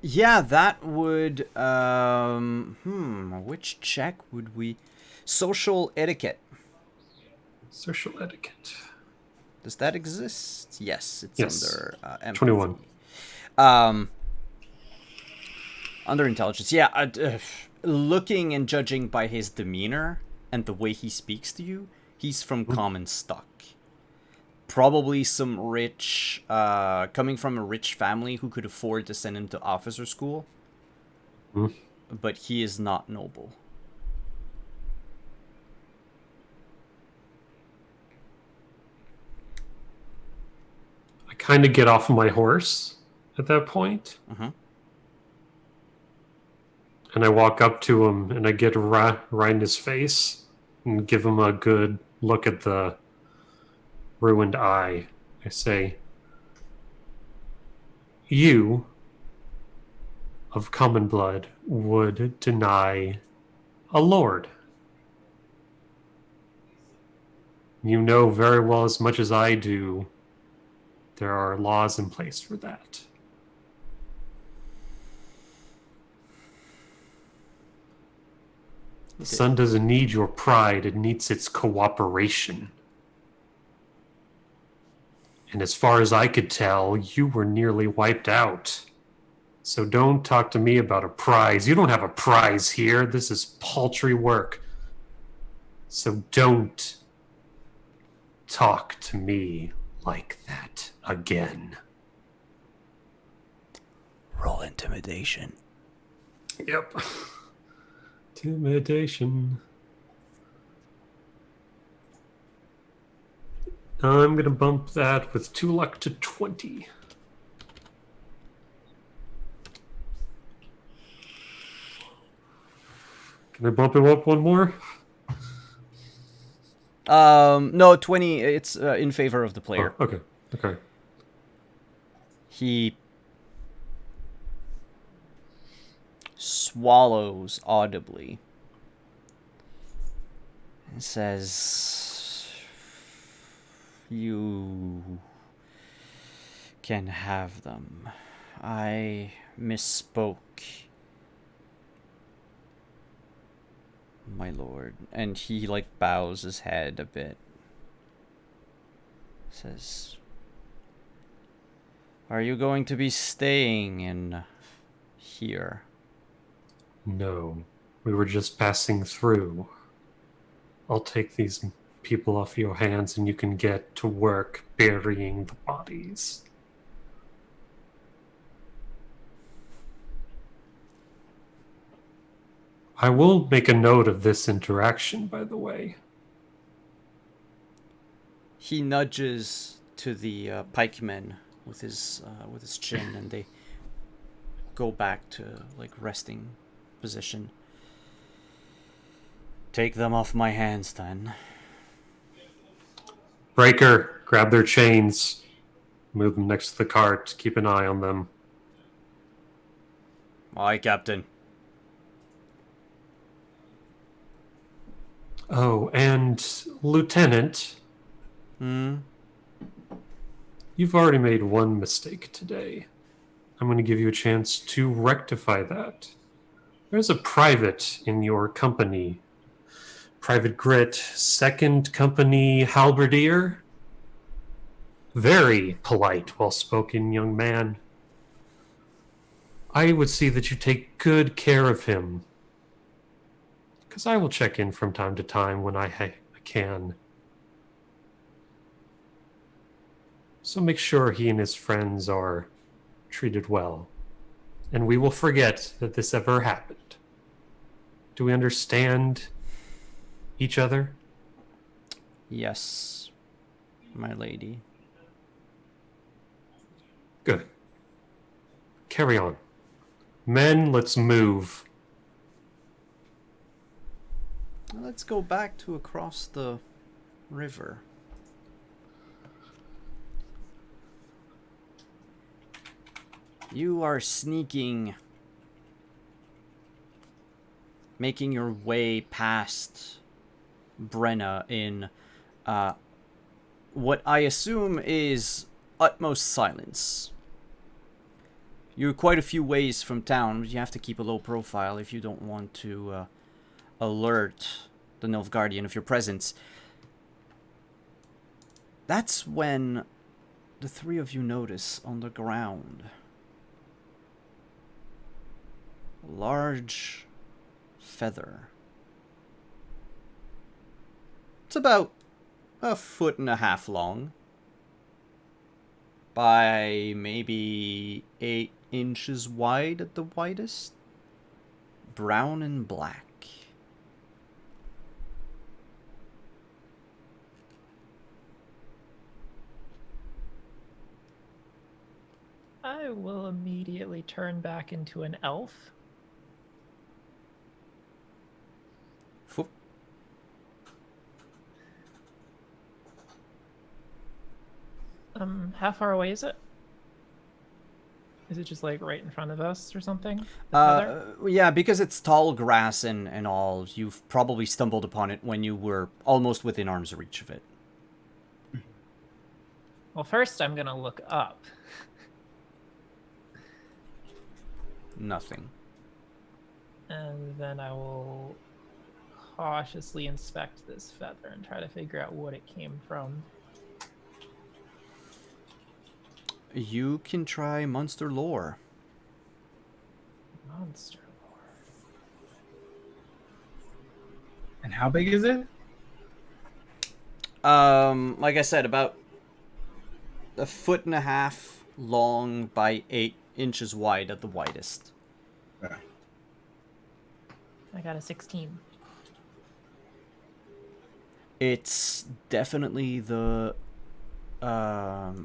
Yeah, that would which check would we social etiquette. Social etiquette. Does that exist? Yes, it's Yes. under empathy. 21. Under intelligence. Yeah, looking and judging by his demeanor and the way he speaks to you, he's from common stock. Probably some rich, coming from a rich family who could afford to send him to officer school. But he is not noble. I kind of get off my horse at that point. And I walk up to him and I get right in his face and give him a good look at the ruined eye. I say, you of common blood would deny a lord. You know very well as much as I do, there are laws in place for that. The sun doesn't need your pride, it needs its cooperation. And as far as I could tell, you were nearly wiped out. So don't talk to me about a prize. You don't have a prize here. This is paltry work. So don't talk to me like that again. Roll intimidation. Yep. Intimidation. I'm going to bump that with 2 luck to 20. Can I bump him up one more? No, 20, it's in favor of the player. Oh, okay. He swallows audibly and says, "You can have them. I misspoke, my lord." And he bows his head a bit. Says, "Are you going to be staying in here?" No, we were just passing through. I'll take these people off your hands and you can get to work burying the bodies. I will make a note of this interaction, by the way. He nudges to the pikemen with his chin, and they go back to resting position. "Take them off my hands, then." Breaker, grab their chains. Move them next to the cart. Keep an eye on them. Aye, Captain. Oh, and Lieutenant, you've already made one mistake today. I'm going to give you a chance to rectify that. There's a private in your company. Private Grit, 2nd Company Halberdier. Very polite, well-spoken young man. I would see that you take good care of him. Because I will check in from time to time when I can. So make sure he and his friends are treated well. And we will forget that this ever happened. Do we understand each other? Yes, my lady. Good. Carry on. Men, let's move. Let's go back to across the river. You are sneaking, making your way past Brenna in what I assume is utmost silence. You're quite a few ways from town, but you have to keep a low profile if you don't want to alert the Nilfgaardian of your presence. That's when the three of you notice on the ground a large feather. It's about 1.5 feet long by maybe 8 inches wide at the widest. Brown and black. I will immediately turn back into an elf. Whoop. How far away is it? Is it just like right in front of us or something? The feather? Yeah, because it's tall grass and all, you've probably stumbled upon it when you were almost within arm's reach of it. Well, first I'm gonna look up. Nothing. And then I will cautiously inspect this feather and try to figure out what it came from. You can try monster lore. Monster lore. And how big is it? Like I said, about 1.5 feet long by 8 inches wide at the widest. I got a 16. It's definitely the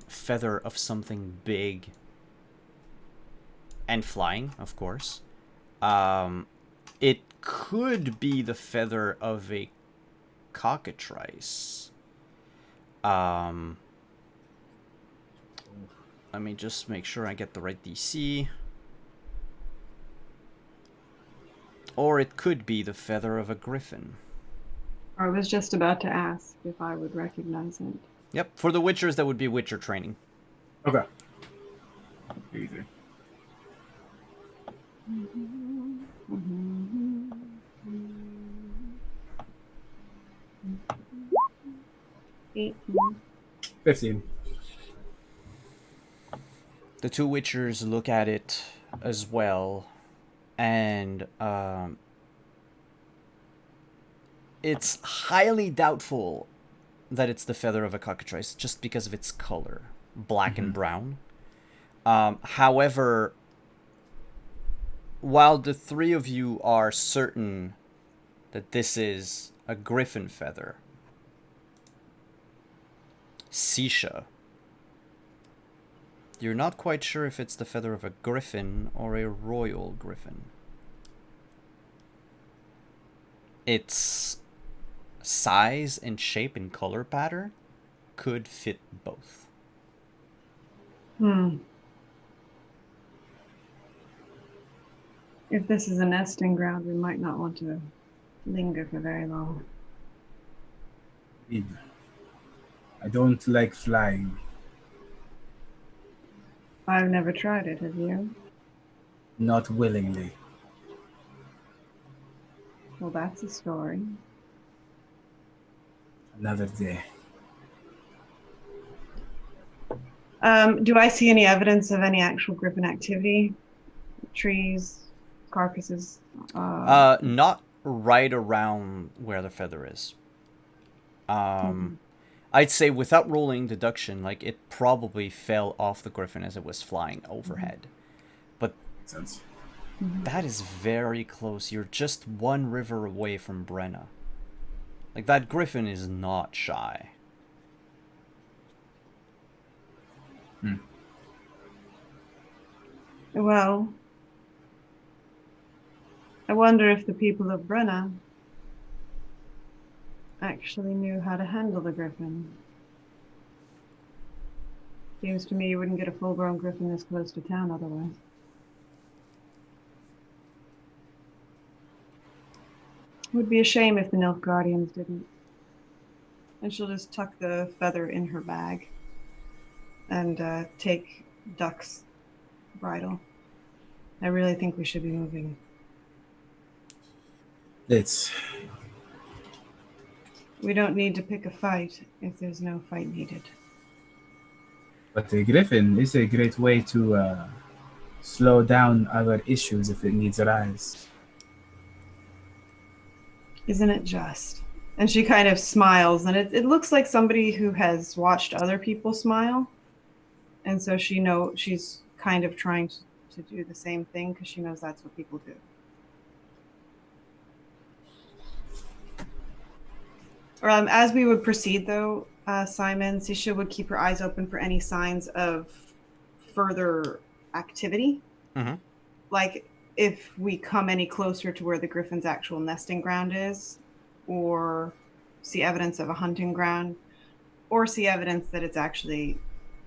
feather of something big and flying, of course. It could be the feather of a cockatrice. Let me just make sure I get the right DC. Or it could be the feather of a griffin. I was just about to ask if I would recognize it. Yep, for the Witchers, that would be Witcher training. Okay. Easy. Eight. 15. The two Witchers look at it as well, and it's highly doubtful that it's the feather of a cockatrice, just because of its color, black and brown. However, while the three of you are certain that this is a griffin feather, Sisha, you're not quite sure if it's the feather of a griffin or a royal griffin. Its size and shape and color pattern could fit both. If this is a nesting ground, we might not want to linger for very long. I don't like flying. I've never tried it, have you? Not willingly. Well, that's a story. Another day. Do I see any evidence of any actual griffin activity? Trees, carcasses? Not right around where the feather is. I'd say without rolling deduction, like it probably fell off the griffin as it was flying overhead. But Makes sense. that is very close. You're just one river away from Brenna. Like, that griffin is not shy. Well, I wonder if the people of Brenna actually knew how to handle the griffin. Seems to me you wouldn't get a full-grown griffin this close to town otherwise. It would be a shame if the Nilfgaardians didn't. And she'll just tuck the feather in her bag and take Duck's bridle. I really think we should be moving. We don't need to pick a fight if there's no fight needed. But the griffin is a great way to slow down other issues if it needs arise. Isn't it just? And she kind of smiles, and it looks like somebody who has watched other people smile. And so she's kind of trying to do the same thing because she knows that's what people do. As we would proceed, though, Simon, Sisha would keep her eyes open for any signs of further activity. Mm-hmm. Like if we come any closer to where the griffin's actual nesting ground is, or see evidence of a hunting ground, or see evidence that it's actually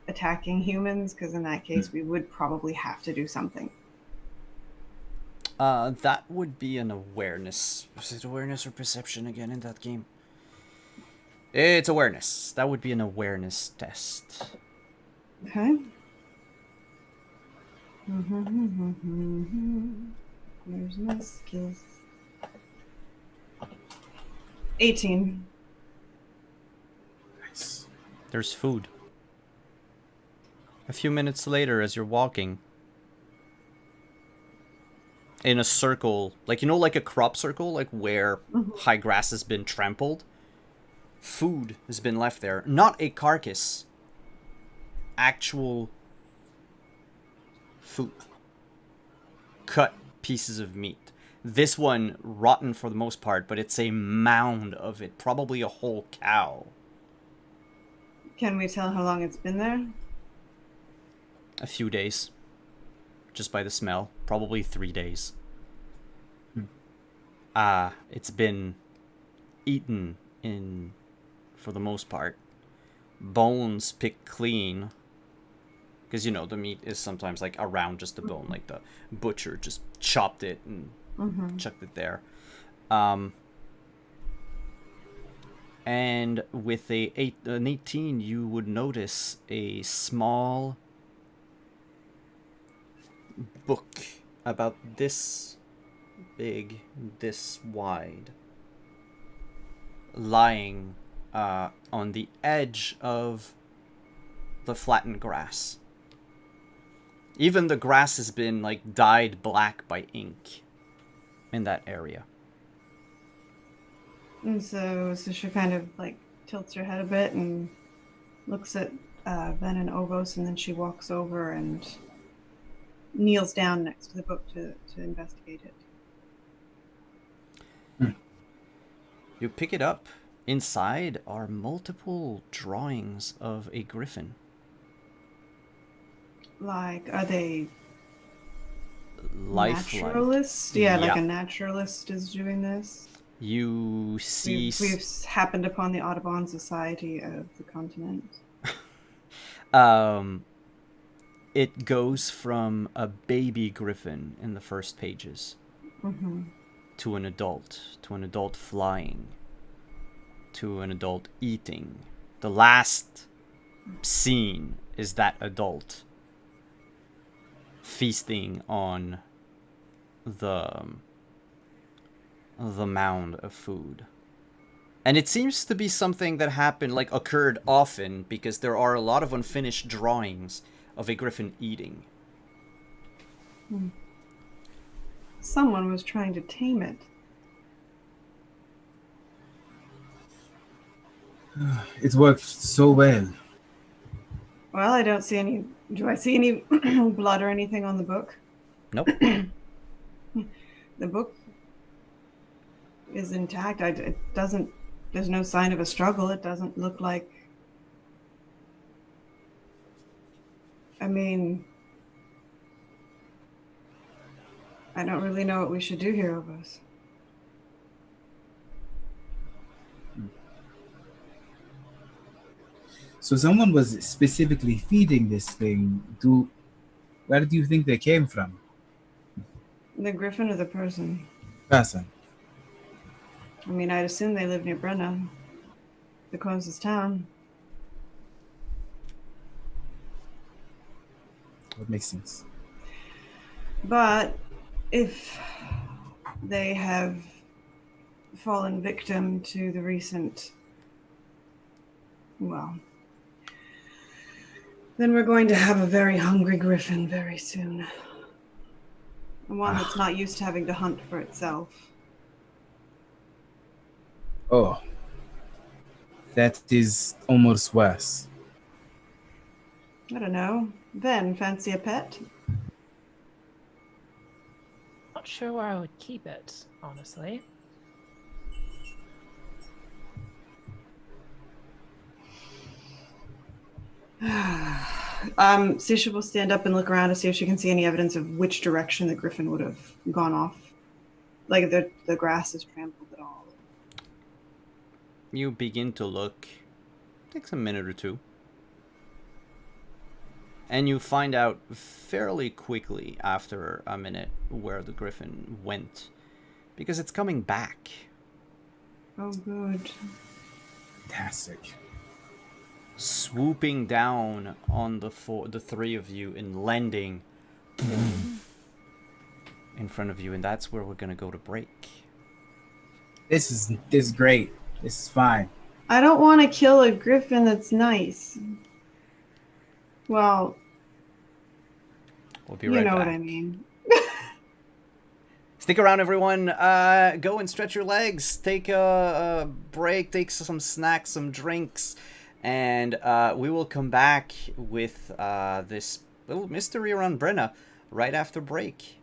attacking humans, because in that case, we would probably have to do something. That would be an awareness. Was it awareness or perception again in that game? It's awareness. That would be an awareness test. Okay. Where's my skills? 18. Nice. There's food. A few minutes later, as you're walking in a circle, like, you know, like a crop circle, like where high grass has been trampled, food has been left there. Not a carcass. Actual food. Cut pieces of meat. This one, rotten for the most part, but it's a mound of it. Probably a whole cow. Can we tell how long it's been there? A few days. Just by the smell. Probably 3 days. It's been eaten in, for the most part. Bones picked clean. Because, you know, the meat is sometimes, like, around just the bone. Like, the butcher just chopped it and chucked it there. And with an 18, you would notice a small book about this big, this wide, lying on the edge of the flattened grass. Even the grass has been, like, dyed black by ink in that area. And so she kind of, like, tilts her head a bit and looks at Ben and Ovos, and then she walks over and kneels down next to the book to investigate it. You pick it up. Inside are multiple drawings of a griffin. Like, are they Lifelike. naturalists? Yeah, like Yeah. a naturalist is doing this. You see... We've happened upon the Audubon Society of the continent. It goes from a baby griffin in the first pages to an adult flying, to an adult eating. The last scene is that adult feasting on the mound of food. And it seems to be something that happened, like, occurred often, because there are a lot of unfinished drawings of a griffin eating. Someone was trying to tame it. It worked so well. Well, I don't see any. Do I see any blood or anything on the book? Nope. The book is intact. It doesn't. There's no sign of a struggle. It doesn't look like. I mean, I don't really know what we should do here, Ovos. So someone was specifically feeding this thing. Where do you think they came from? The griffin or the person? Person. I mean, I'd assume they live near Brenna, the closest town. That makes sense. But if they have fallen victim to the recent, well, then we're going to have a very hungry griffin very soon. And one that's not used to having to hunt for itself. Oh. That is almost worse. I don't know. Then, fancy a pet? Not sure where I would keep it, honestly. Sisha will stand up and look around to see if she can see any evidence of which direction the griffin would have gone off. Like if the grass is trampled at all. You begin to look. Takes a minute or two. And you find out fairly quickly after a minute where the griffin went. Because it's coming back. Oh, good. Fantastic. Swooping down on the three of you and landing in front of you. And that's where we're going to go to break. This is great. This is fine. I don't want to kill a griffin that's nice. Well, We'll be you right know back. what I mean. Stick around, everyone. Go and stretch your legs. Take a break. Take some snacks, some drinks. And we will come back with this little mystery around Brenna right after break.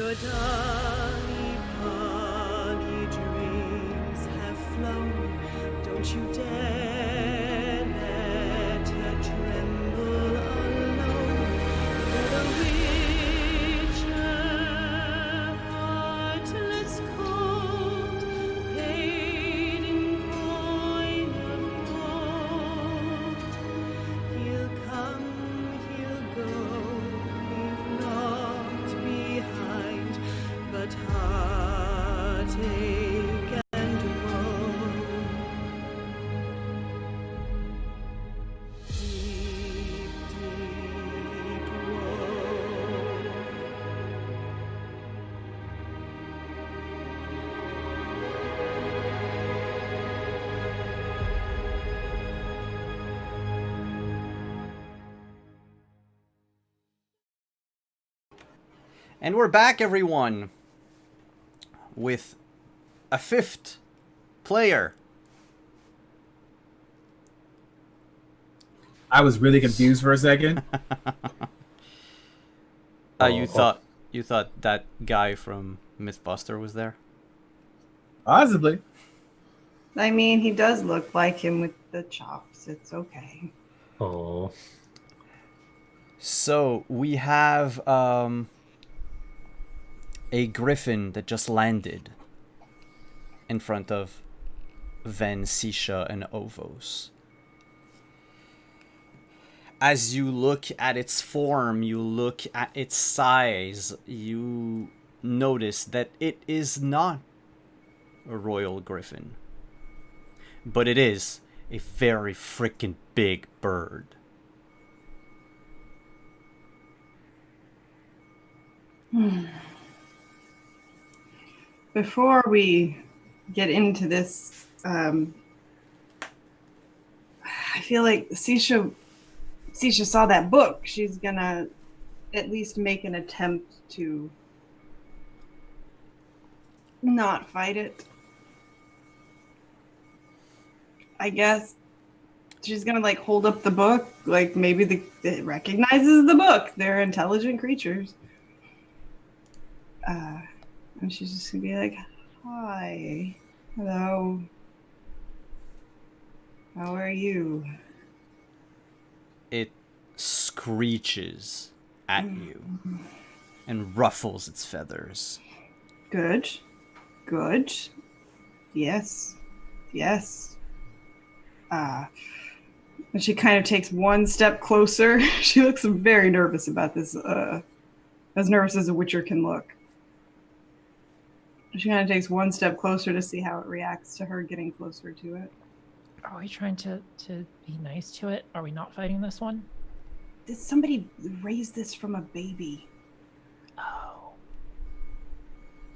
Your dolly polly dreams have flown. Don't you dare let her tremble alone. For the witcher, heartless cold, paid in coin of gold. He'll come, he'll go, leave naught behind but heartache and woe. Deep, deep woe. And we're back, everyone, with a fifth player. I was really confused for a second. You thought that guy from Mythbuster was there? Possibly. I mean, he does look like him with the chops. It's okay. Oh, So we have a griffin that just landed in front of Ven, Sisha, and Ovos. As you look at its form, you look at its size, you notice that it is not a royal griffin, but it is a very freaking big bird. Before we get into this, I feel like Sisha saw that book. She's gonna at least make an attempt to not fight it. I guess she's gonna like hold up the book, like maybe it recognizes the book. They're intelligent creatures. And she's just gonna be like, "Hi, hello, how are you?" It screeches at you and ruffles its feathers. Good, good, yes, yes. And she kind of takes one step closer. She looks very nervous about this. As nervous as a witcher can look. She kind of takes one step closer to see how it reacts to her getting closer to it. Are we trying to be nice to it? Are we not fighting this one? Did somebody raise this from a baby? Oh.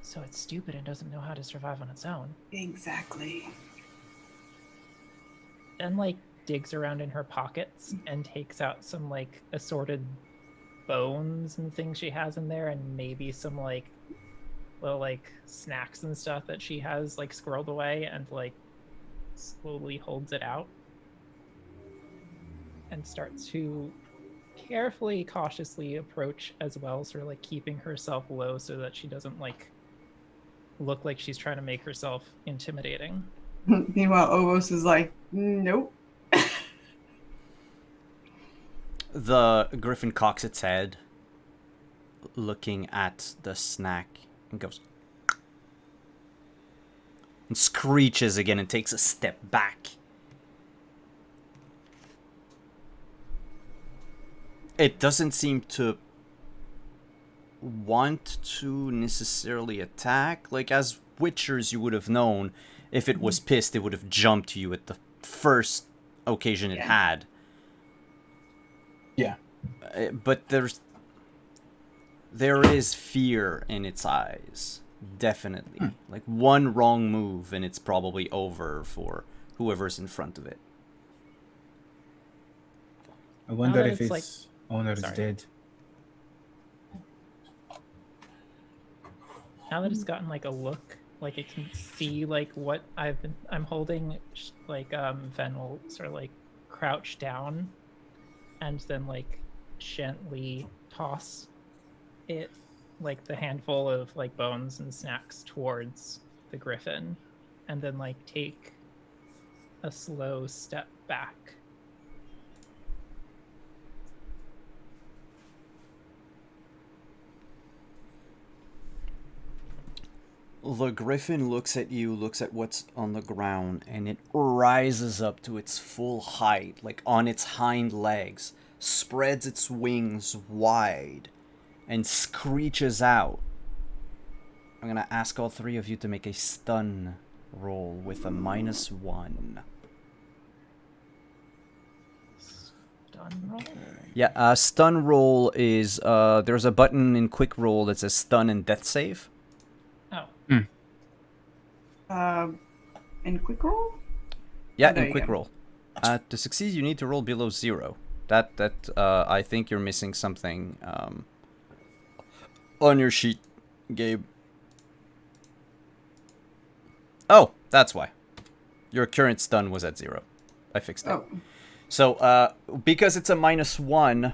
So it's stupid and doesn't know how to survive on its own. Exactly. Then, like, digs around in her pockets and takes out some, like, assorted bones and things she has in there, and maybe some, like, little, like, snacks and stuff that she has, like, squirreled away, and, like, slowly holds it out and starts to carefully, cautiously approach as well, sort of like keeping herself low so that she doesn't, like, look like she's trying to make herself intimidating. Meanwhile, Ovos is like, nope. The griffin cocks its head, looking at the snack, and goes and screeches again and takes a step back. It doesn't seem to want to necessarily attack. Like, as witchers, you would have known if it was pissed, it would have jumped to you at the first occasion it had. Yeah. But there is fear in its eyes, definitely. Like, one wrong move and it's probably over for whoever's in front of it. I wonder that if it's its owner is Sorry. dead. Now that it's gotten like a look, like it can see like what I'm holding, like Ven will sort of like crouch down and then like gently toss it like the handful of like bones and snacks towards the griffin, and then like take a slow step back. The griffin looks at you, looks at what's on the ground, and it rises up to its full height, like on its hind legs, spreads its wings wide, and screeches out. I'm gonna ask all three of you to make a stun roll with a -1. Stun roll. Yeah, stun roll is, there's a button in quick roll that says stun and death save. Oh, In quick roll? Yeah, There in you quick go. roll. To succeed, you need to roll below 0. That I think you're missing something on your sheet, Gabe. Oh, that's why. Your current stun was at 0. I fixed it. Oh. So, because it's a -1,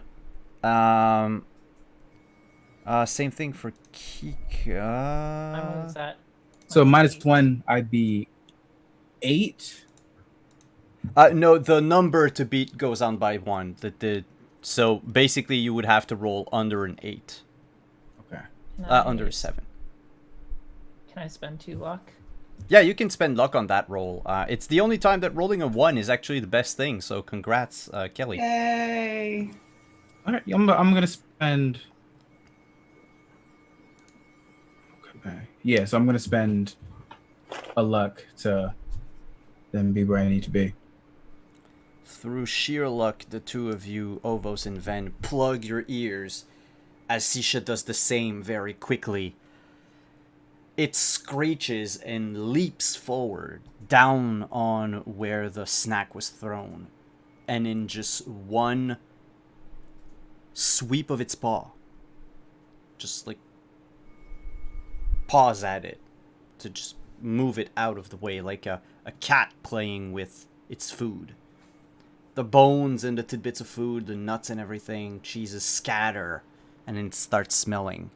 same thing for Kika. I was at. So let's see. -1, I'd be 8. No, the number to beat goes on by 1. So basically you would have to roll under an 8. Okay. Can I- Under a 7. Can I spend 2 luck? Yeah, you can spend luck on that roll. It's the only time that rolling a 1 is actually the best thing, so congrats, Kelly. Yay. All right. I'm gonna spend. Okay. Yeah. So I'm gonna spend a luck to then be where I need to be. Through sheer luck, the two of you, Ovos and Ven, plug your ears as Sisha does the same very quickly. It screeches and leaps forward, down on where the snack was thrown. And in just one sweep of its paw, just like paws at it to just move it out of the way, like a cat playing with its food. The bones and the tidbits of food, the nuts and everything, cheeses scatter, and then it starts smelling.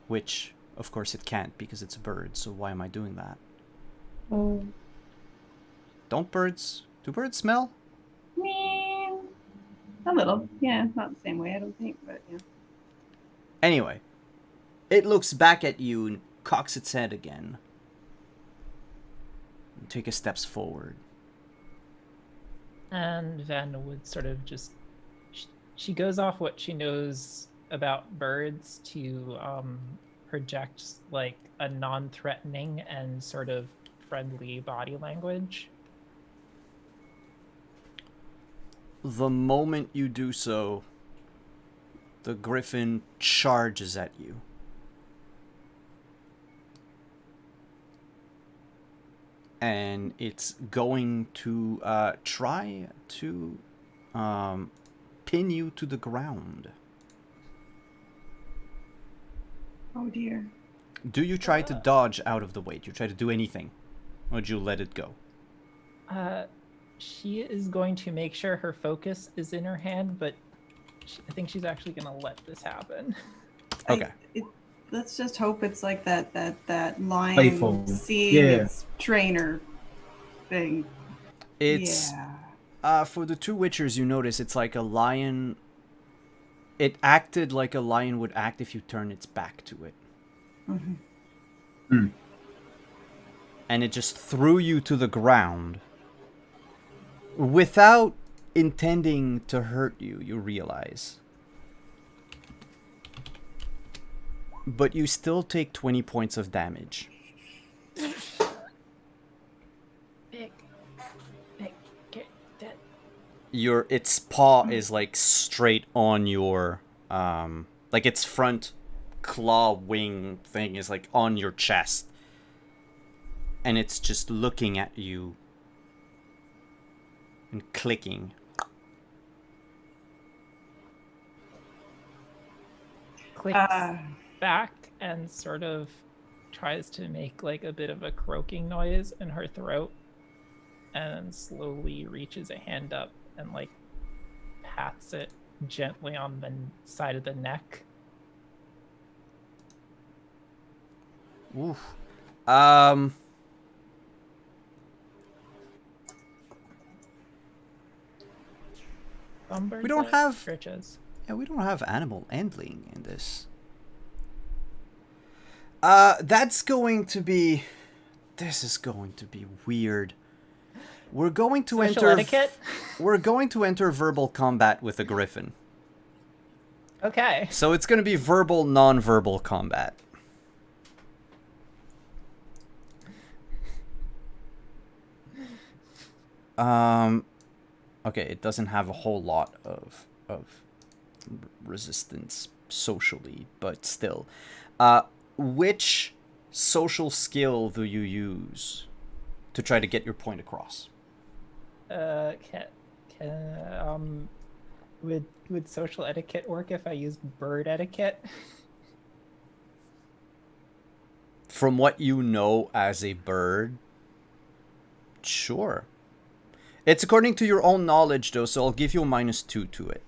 Which, of course, it can't because it's a bird, so why am I doing that? Oh. Do birds smell? Meow. A little. Yeah, not the same way, I don't think, but yeah. Anyway, it looks back at you and cocks its head again. And take a steps forward. And Van would sort of just. She goes off what she knows about birds to project like a non-threatening and sort of friendly body language. The moment you do so, the griffin charges at you. And it's going to try to pin you to the ground. Oh dear. Do you try to dodge out of the way? Do you try to do anything? Or do you let it go? She is going to make sure her focus is in her hand, but I think she's actually going to let this happen. Okay. Let's just hope it's like that lion Playful. seeing Yeah. its trainer thing. It's Yeah. for the two witchers, you notice it's like a lion. It acted like a lion would act if you turn its back to it. Mhm. And it just threw you to the ground without intending to hurt you, you realize. But you still take 20 points of damage. Big, get that. Its paw is like straight on your like its front claw wing thing is like on your chest, and it's just looking at you and clicking. Clicks Uh, back and sort of tries to make like a bit of a croaking noise in her throat, and slowly reaches a hand up and like pats it gently on the side of the neck Oof. Um. Some don't birds have- riches. Yeah, we don't have animal handling in this. That's going to be. This is going to be weird. We're going to Social enter. etiquette. We're going to enter verbal combat with a griffin. Okay. So it's going to be verbal, non-verbal combat. Okay, it doesn't have a whole lot of resistance socially, but still. Which social skill do you use to try to get your point across? Would social etiquette work if I used bird etiquette? From what you know as a bird, sure. It's according to your own knowledge, though, so I'll give you a -2 to it.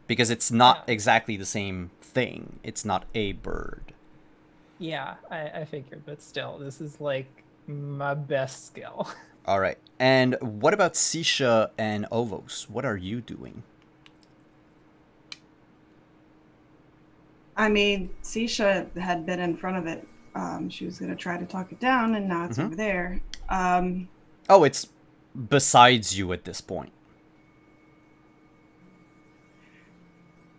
Because it's not Yeah. exactly the same thing. It's not a bird. Yeah, I figured, but still, this is like my best skill. All right. And what about Sisha and Ovos? What are you doing? I mean, Sisha had been in front of it. She was going to try to talk it down, and now it's over there. Oh, it's besides you at this point.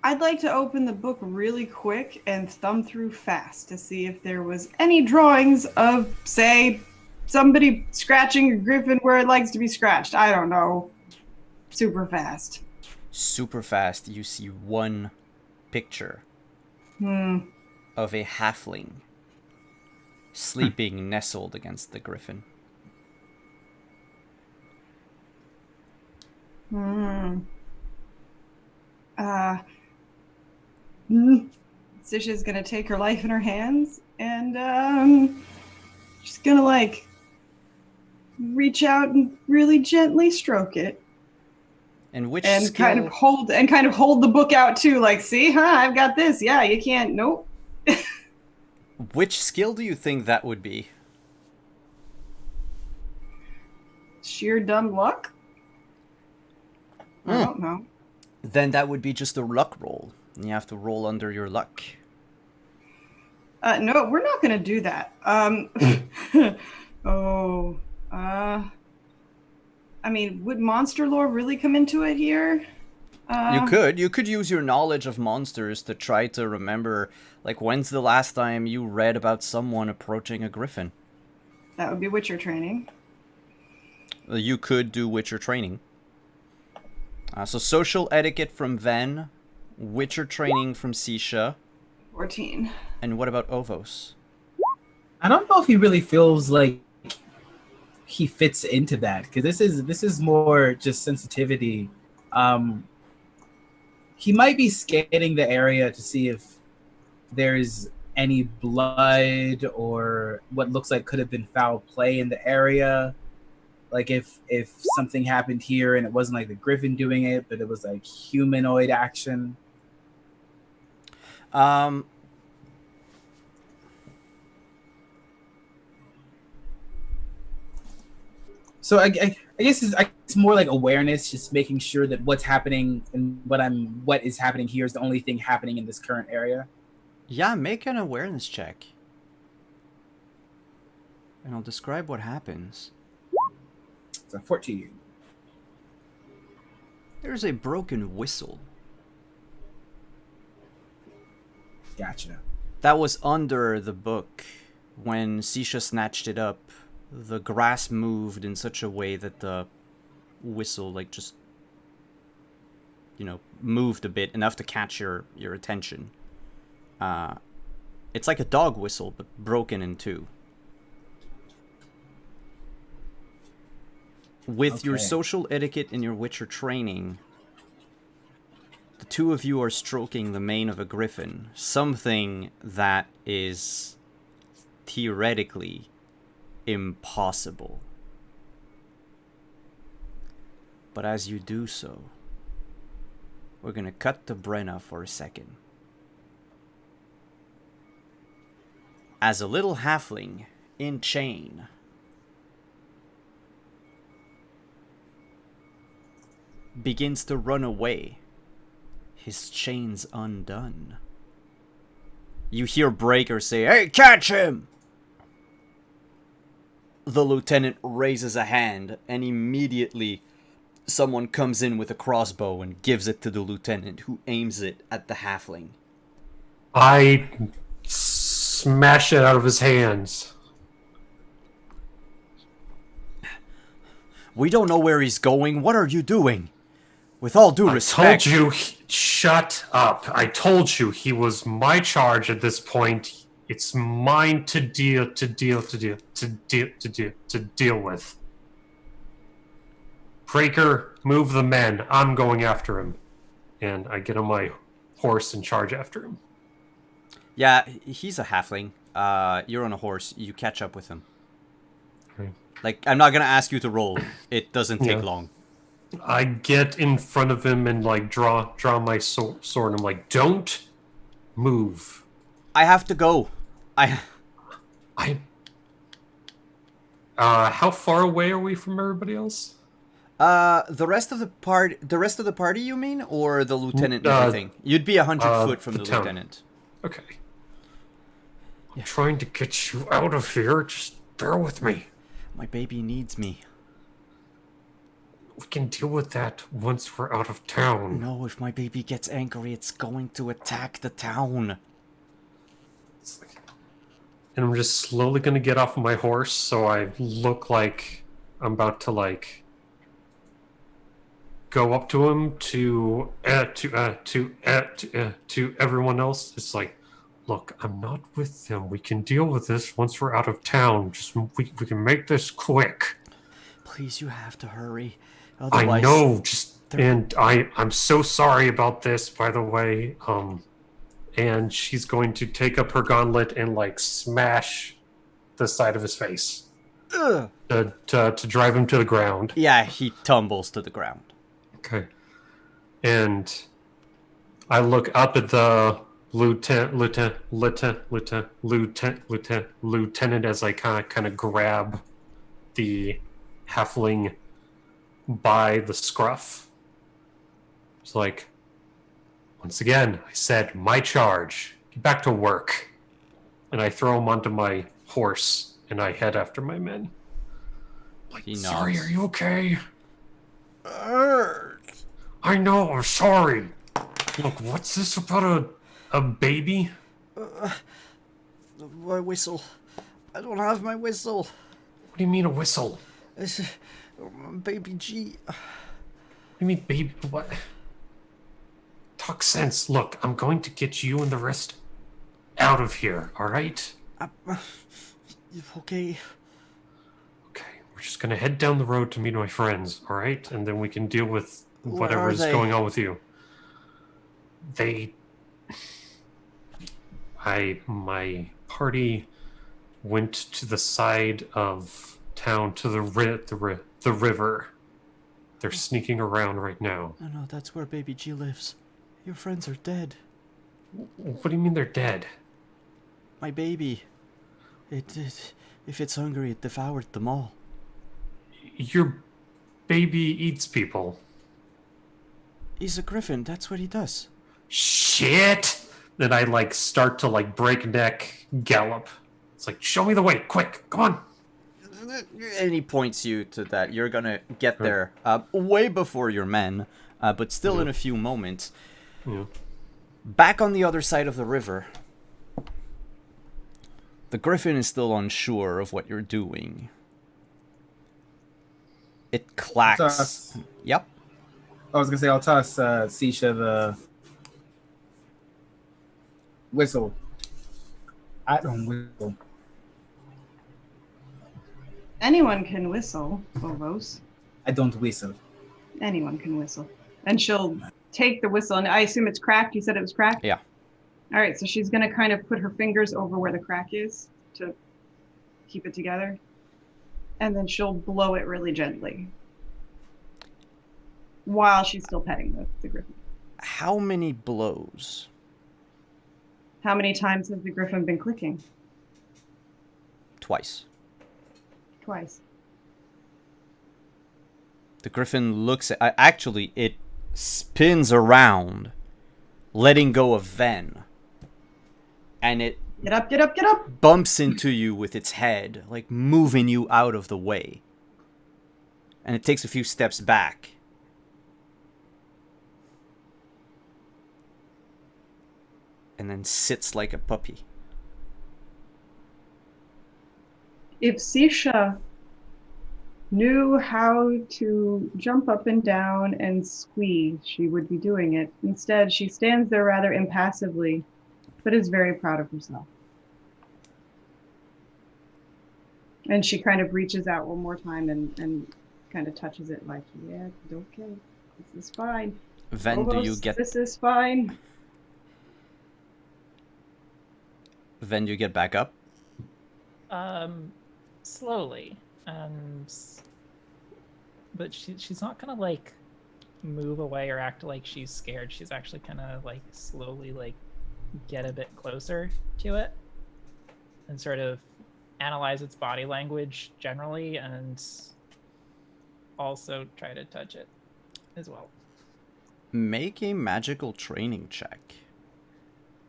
I'd like to open the book really quick and thumb through fast to see if there was any drawings of, say, somebody scratching a griffin where it likes to be scratched. I don't know. Super fast. Super fast, you see one picture of a halfling sleeping nestled against the griffin. Sisha's gonna take her life in her hands and she's gonna like reach out and really gently stroke it. And which And skill... kind of hold the book out too, like, see, I've got this. Yeah, you can't. Nope. Which skill do you think that would be? Sheer dumb luck. I don't know. Then that would be just a luck roll. And you have to roll under your luck. No, we're not gonna do that. I mean, would monster lore really come into it here? You could use your knowledge of monsters to try to remember, like, when's the last time you read about someone approaching a griffin? That would be Witcher training. You could do Witcher training. So social etiquette from Ven, Witcher training from Sisha, 14. and what about Ovos? I don't know if he really feels like he fits into that, because this is more just sensitivity. He might be scanning the area to see if there's any blood or what looks like could have been foul play in the area. Like if something happened here and it wasn't like the griffin doing it, but it was like humanoid action. So I guess it's more like awareness, just making sure that what's happening and what is happening here is the only thing happening in this current area. Yeah, make an awareness check. And I'll describe what happens. It's a 14. There's a broken whistle. Gotcha. That was under the book. When Sisha snatched it up, the grass moved in such a way that the whistle, like, just, you know, moved a bit, enough to catch your attention. It's like a dog whistle, but broken in two. With your Okay. social etiquette and your Witcher training, the two of you are stroking the mane of a griffin, something that is theoretically impossible. But as you do so, we're gonna cut to Brenna for a second. as a little halfling in chain begins to run away, his chains undone. You hear Breaker say, "Hey, catch him!" The lieutenant raises a hand, and immediately someone comes in with a crossbow and gives it to the lieutenant, who aims it at the halfling. I smash it out of his hands. We don't know where he's going. What are you doing? With all due respect... I told you, shut up. I told you he was my charge at this point. It's mine to deal with. Breaker, move the men. I'm going after him. And I get on my horse and charge after him. Yeah, he's a halfling. You're on a horse. You catch up with him. Okay. Like, I'm not gonna ask you to roll. It doesn't take long. I get in front of him and like draw my sword. And I'm like, don't move. I have to go. How far away are we from everybody else? The rest of the party, you mean, or the lieutenant and everything? You'd be 100 foot from the town. lieutenant. Okay. I'm trying to get you out of here. Just bear with me. My baby needs me. We can deal with that once we're out of town. No, if my baby gets angry, it's going to attack the town. And I'm just slowly going to get off of my horse, so I look like I'm about to like go up to him to everyone else. It's like, look, I'm not with them. We can deal with this once we're out of town. Just we can make this quick. Please, you have to hurry. I know. And I'm so sorry about this, by the way. And she's going to take up her gauntlet and like smash the side of his face to drive him to the ground. Yeah, he tumbles to the ground. Okay. And I look up at the lieutenant as I kind of grab the halfling by the scruff. It's like, once again, I said, my charge. Get back to work. And I throw him onto my horse, and I head after my men. Like, sorry, are you okay? I know, I'm sorry. Look, what's this about a baby? My whistle. I don't have my whistle. What do you mean a whistle? It's, baby G. What do you mean baby? What? Talk sense. Look, I'm going to get you and the rest out of here, alright? Okay. Okay, we're just gonna head down the road to meet my friends, alright? And then we can deal with whatever's going on with you. My party went to the side of town to the river. They're sneaking around right now. No, that's where baby G lives. Your friends are dead. What do you mean they're dead? My baby. If it's hungry, it devoured them all. Your baby eats people. He's a griffin. That's what he does. Shit! Then I like start to like breakneck gallop. It's like, show me the way, quick, come on. And he points you to that. You're gonna get there way before your men, but still in a few moments. Yeah. Back on the other side of the river, the griffin is still unsure of what you're doing. It clacks. Yep. I was gonna say I'll toss Sisha the whistle. I don't whistle. Anyone can whistle, Phobos. I don't whistle. Anyone can whistle. And she'll take the whistle, and I assume it's cracked. You said it was cracked? Yeah. All right, so she's going to kind of put her fingers over where the crack is to keep it together. And then she'll blow it really gently while she's still petting the griffin. How many blows? How many times has the griffin been clicking? twice. Twice. The griffin looks at... actually, it spins around, letting go of Ven. And it Get up, get up, get up! bumps into you with its head, like moving you out of the way. And it takes a few steps back. And then sits like a puppy. If Sisha knew how to jump up and down and squeeze, she would be doing it. Instead, she stands there rather impassively, but is very proud of herself. And she kind of reaches out one more time and kind of touches it like, yeah, it's okay. This is fine. Ven, do you Almost, get... This is fine. Ven, do you get back up? Slowly, and but she's not gonna like move away or act like she's scared. She's actually kind of like slowly like get a bit closer to it and sort of analyze its body language generally, and also try to touch it as well. Make a magical training check.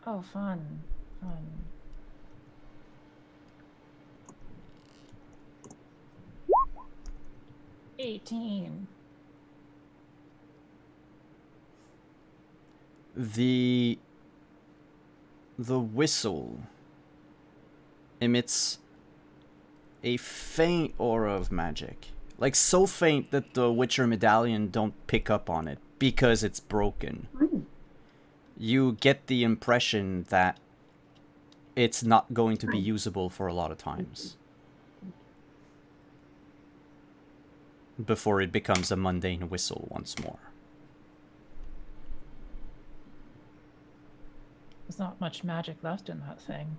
Oh, fun. 18. The whistle emits a faint aura of magic. Like so faint that the Witcher medallion don't pick up on it because it's broken. You get the impression that it's not going to be usable for a lot of times before it becomes a mundane whistle once more. There's not much magic left in that thing.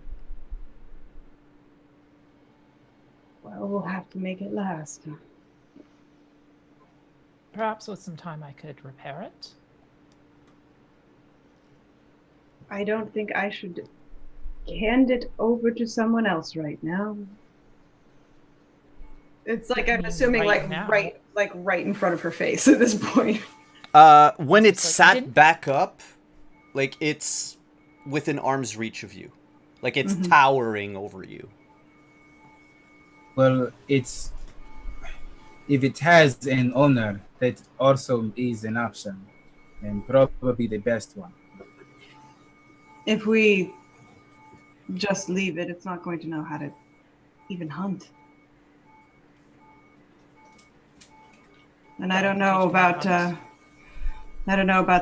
Well, we'll have to make it last. Perhaps with some time I could repair it. I don't think I should hand it over to someone else right now. It's like I'm assuming Right now? right in front of her face at this point. When it's It's like, sat didn't- back up, like it's within arm's reach of you. Like it's Mhm. towering over you. Well, if it has an owner, that also is an option, and probably the best one. If we just leave it, it's not going to know how to even hunt. And I don't know about the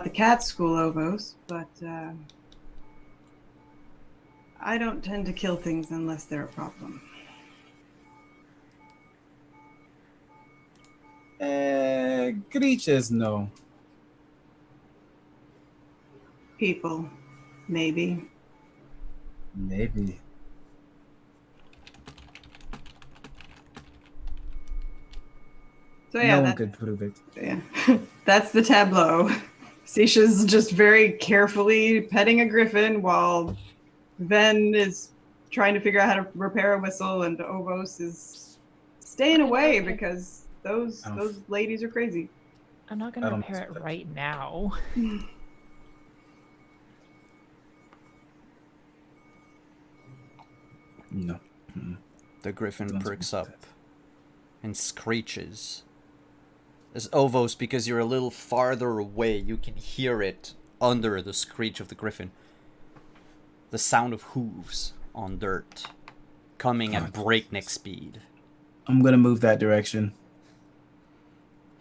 cat school, Ovos, but I don't tend to kill things unless they're a problem. Creatures, no. People, maybe. Maybe. So yeah, No one could prove it. yeah. That's the tableau. Sisha's just very carefully petting a griffin while Ven is trying to figure out how to repair a whistle, and Ovos is staying away because those ladies are crazy. I'm not I gonna don't repair it expect- right now. No. The griffin Don't perks support up and screeches. As Ovos, because you're a little farther away, you can hear it under the screech of the griffin. The sound of hooves on dirt, coming at breakneck speed. I'm gonna move that direction.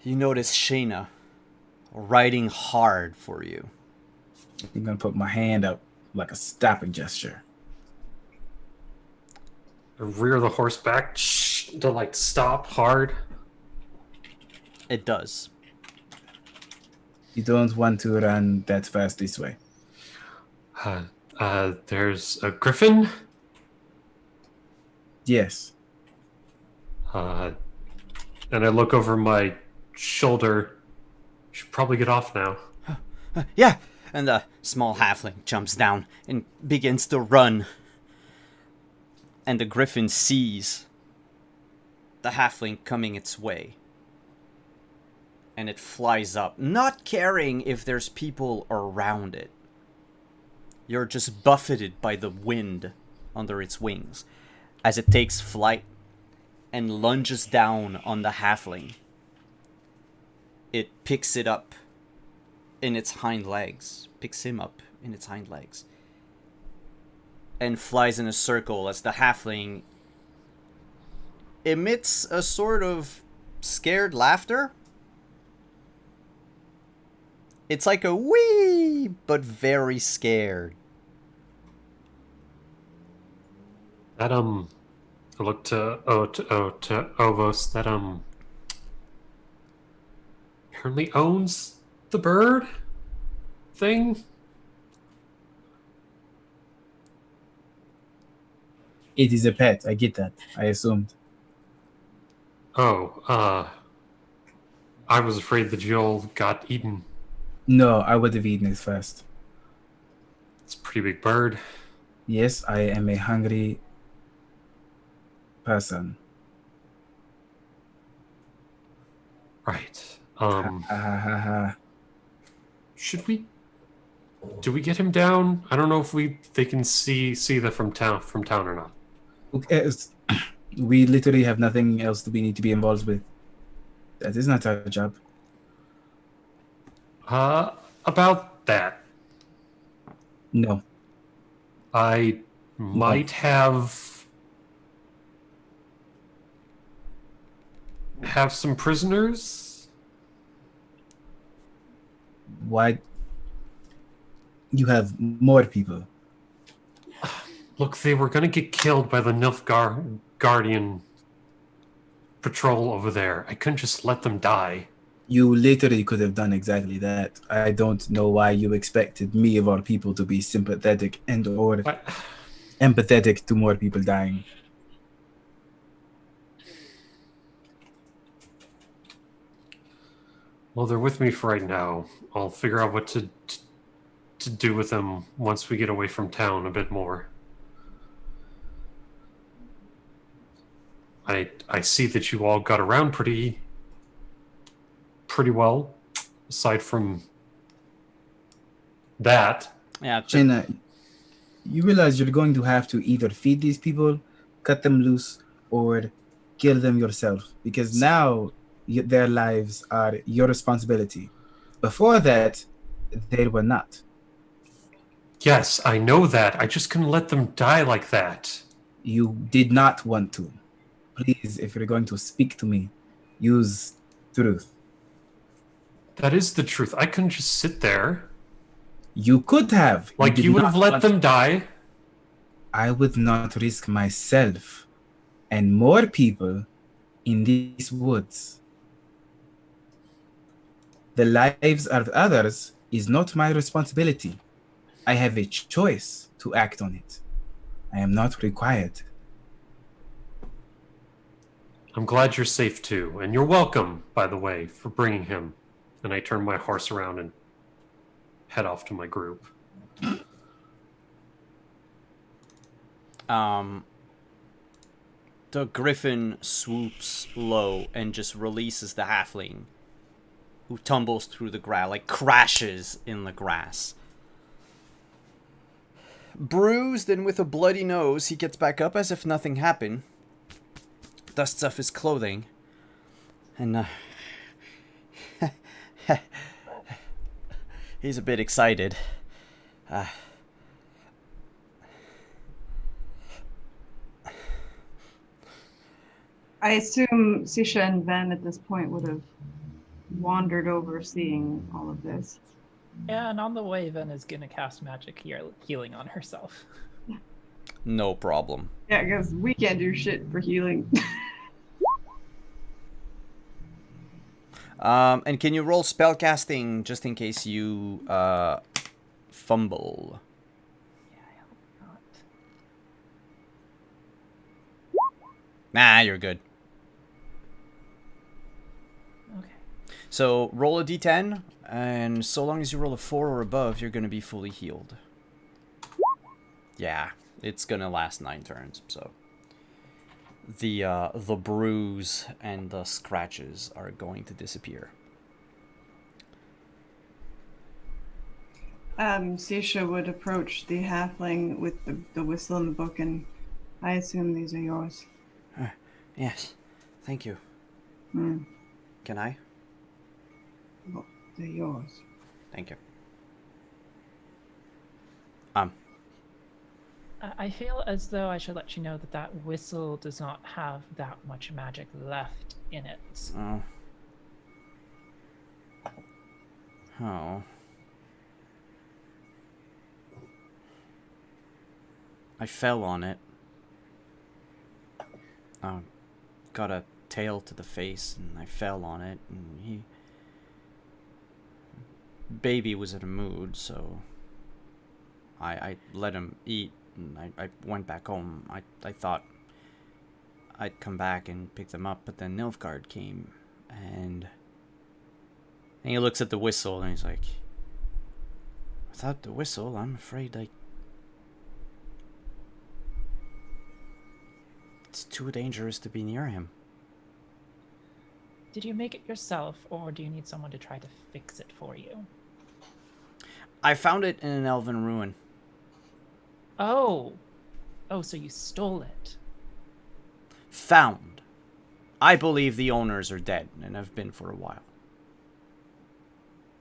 You notice Shayna riding hard for you. I'm gonna put my hand up like a stopping gesture. Rear the horse back to like stop hard. It does. You don't want to run that fast this way. There's a griffin. Yes. And I look over my shoulder. Should probably get off now. Yeah! And the small halfling jumps down and begins to run. and the griffin sees the halfling coming its way. And it flies up, not caring if there's people around it. You're just buffeted by the wind under its wings as it takes flight and lunges down on the halfling. It picks it up in its hind legs, picks him up in its hind legs, and flies in a circle as the halfling emits a sort of scared laughter. It's like a wee, but very scared. That I look to Ovos. That apparently owns the bird thing. It is a pet. I get that. I assumed. Oh, I was afraid that Joel got eaten. No, I would have eaten it first. It's a pretty big bird. Yes, I am a hungry person. Right. Ha ha ha ha. Should we? Do we get him down? I don't know if they can see the from town or not. Okay, we literally have nothing else that we need to be involved with. That is not our job. About that, No. I might have some prisoners. Why? You have more people. Look, they were going to get killed by the Nilfgaardian patrol over there. I couldn't just let them die. You literally could have done exactly that. I don't know why you expected me of all people to be sympathetic and or But empathetic to more people dying. well, they're with me for right now. I'll figure out what to do with them once we get away from town a bit more. I see that you all got around pretty well, aside from that. Yeah, Jenna, you realize you're going to have to either feed these people, cut them loose, or kill them yourself, because now their lives are your responsibility. Before that, they were not. Yes, I know that. I just couldn't let them die like that. You did not want to. Please, if you're going to speak to me, use truth. That is the truth. I couldn't just sit there. You could have. Like, did you would not have let want- them die. I would not risk myself and more people in these woods. The lives of others is not my responsibility. I have a choice to act on it. I am not required. I'm glad you're safe too. And you're welcome, by the way, for bringing him. And I turn my horse around and head off to my group. The griffin swoops low and just releases the halfling, who tumbles through the grass, like crashes in the grass. Bruised and with a bloody nose, he gets back up as if nothing happened, dusts off his clothing, and he's a bit excited. I assume Sisha and Ven at this point would have wandered over seeing all of this. Yeah, and on the way, Ven is gonna cast magic healing on herself. No problem. Yeah, because we can't do shit for healing. And can you roll spellcasting just in case you fumble? Yeah, I hope not. Nah, you're good. Okay. So roll a d10, and so long as you roll a 4 or above, you're going to be fully healed. Yeah, it's going to last 9 turns, so the bruise and the scratches are going to disappear. Sisha would approach the halfling with the whistle and the book, and I assume these are yours. Yes, thank you. Hmm. Can I? Well, they're yours. Thank you. I feel as though I should let you know that that whistle does not have that much magic left in it. Oh. Oh. I fell on it. Got a tail to the face, and I fell on it, and Baby was in a mood, so I let him eat, and I went back home. I thought I'd come back and pick them up, but then Nilfgaard came, and he looks at the whistle, and he's like, without the whistle, I'm afraid it's too dangerous to be near him. Did you make it yourself, or do you need someone to try to fix it for you? I found it in an elven ruin. Oh, so you stole it. Found. I believe the owners are dead and have been for a while.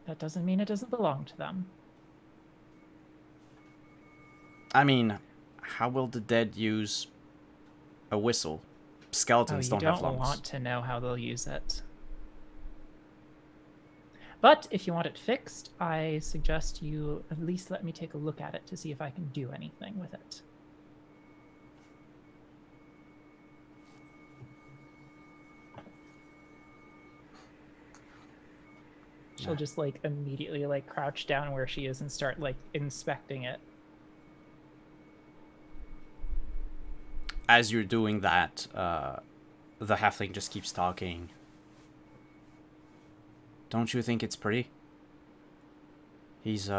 That doesn't mean it doesn't belong to them. I mean, how will the dead use a whistle? Skeletons You don't have don't lungs. want to know how they'll use it. But if you want it fixed, I suggest you at least let me take a look at it to see if I can do anything with it. She'll just like immediately like crouch down where she is and start like inspecting it. As you're doing that, the halfling just keeps talking. Don't you think it's pretty? He's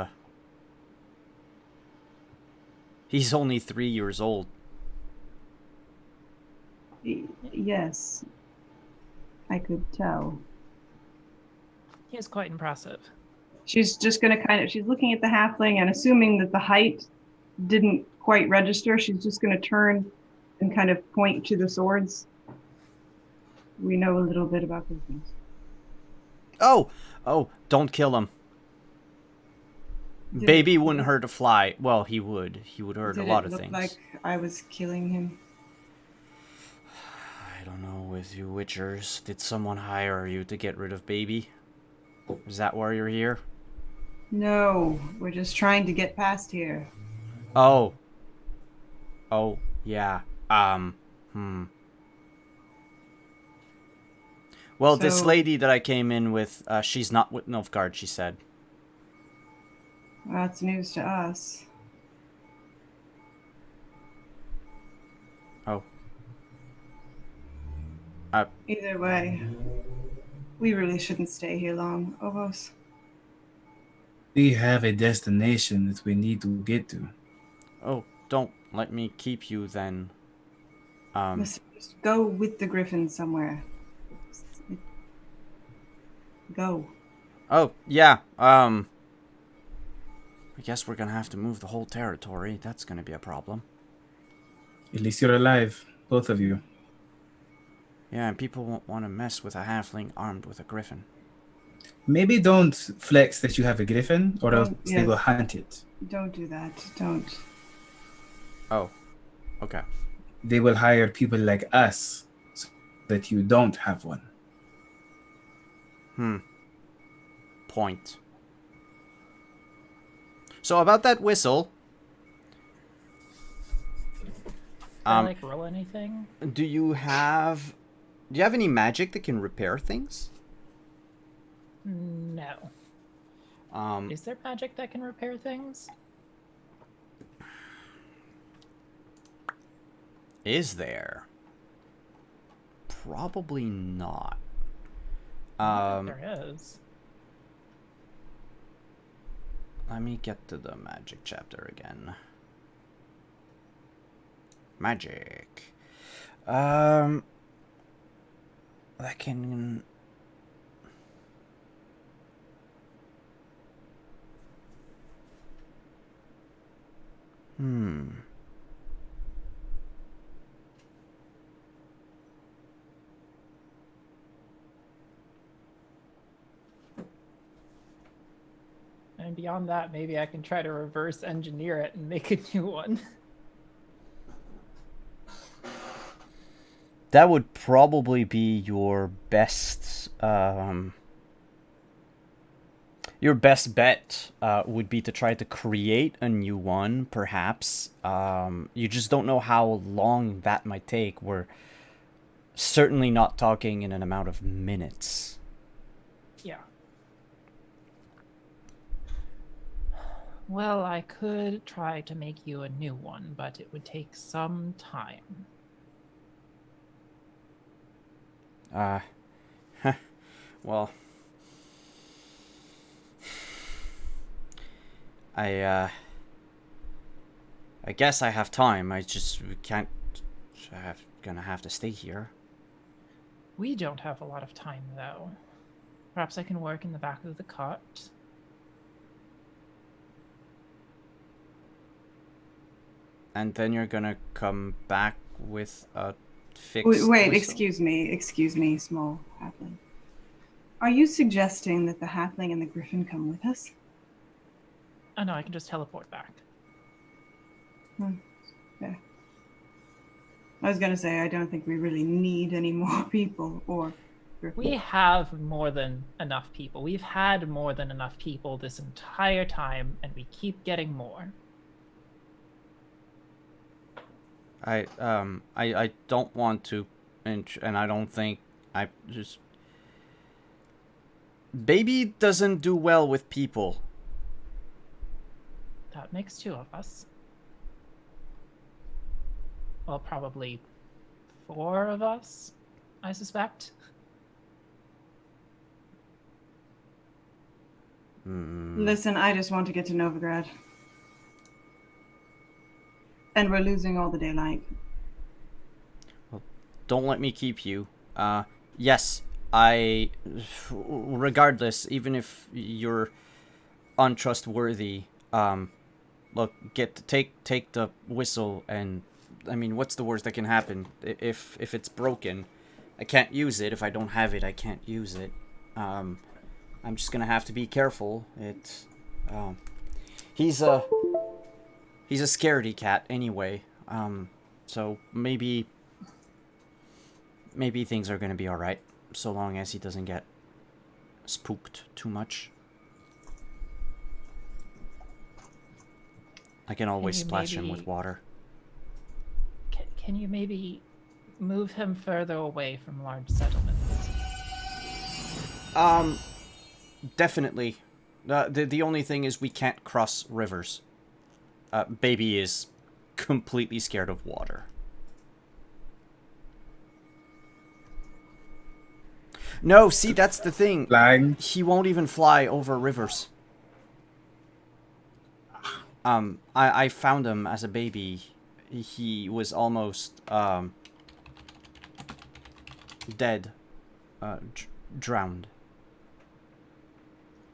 only 3 years old. Yes. I could tell. He is quite impressive. She's just going to she's looking at the halfling and assuming that the height didn't quite register, she's just going to turn and kind of point to the swords. We know a little bit about those things. Oh, don't kill him. Did Baby it- wouldn't hurt a fly. Well, he would. He would hurt Did a lot it of look things. like I was killing him? I don't know, with you witchers, did someone hire you to get rid of Baby? Is that why you're here? No, we're just trying to get past here. Oh, yeah. Well, this So- lady that I came in with, she's not with Nilfgaard, she said. That's news to us. Oh. Either way, we really shouldn't stay here long, Ovos. We have a destination that we need to get to. Oh, don't let me keep you then. Let's just go with the griffin somewhere. Go. Oh, yeah, I guess we're gonna have to move the whole territory. That's gonna be a problem. At least you're alive, both of you. Yeah, and people won't want to mess with a halfling armed with a griffin. Maybe don't flex that you have a griffin, or else they Yes. will hunt it. Don't do that. Don't. Oh, okay. They will hire people like us so that you don't have one. Point. So about that whistle, Can I like roll anything? do you have any magic that can repair things? No. Is there magic that can repair things? Is there? Probably not. There is. Let me get to the magic chapter again. Magic. That can. Hmm. And beyond that, maybe I can try to reverse engineer it and make a new one. That would probably be your best bet would be to try to create a new one, perhaps. You just don't know how long that might take. We're certainly not talking in an amount of minutes. Yeah. Well, I could try to make you a new one, but it would take some time. Well, I guess I have time. I just can't. Gonna have to stay here. We don't have a lot of time, though. Perhaps I can work in the back of the cart. And then you're gonna come back with a fixed. Wait, whistle? excuse me, small halfling. Are you suggesting that the halfling and the griffin come with us? Oh no, I can just teleport back. Yeah. I was gonna say I don't think we really need any more people or. We have more than enough people. We've had more than enough people this entire time, and we keep getting more. I don't want to, and I don't think I just. Baby doesn't do well with people. That makes two of us. Well, probably 4 of us, I suspect. Listen, I just want to get to Novigrad. And we're losing all the daylight. Well, don't let me keep you. Yes, regardless, even if you're untrustworthy, look, take the whistle, and I mean, what's the worst that can happen? If it's broken, I can't use it. If I don't have it, I can't use it. I'm just gonna have to be careful. He's a scaredy cat anyway. So maybe things are gonna be all right, so long as he doesn't get spooked too much. I can always splash him with water. Can you maybe move him further away from large settlements? Definitely. The only thing is we can't cross rivers. Baby is completely scared of water. No, see, that's the thing. Flying. He won't even fly over rivers. I found him as a baby. He was almost dead, drowned,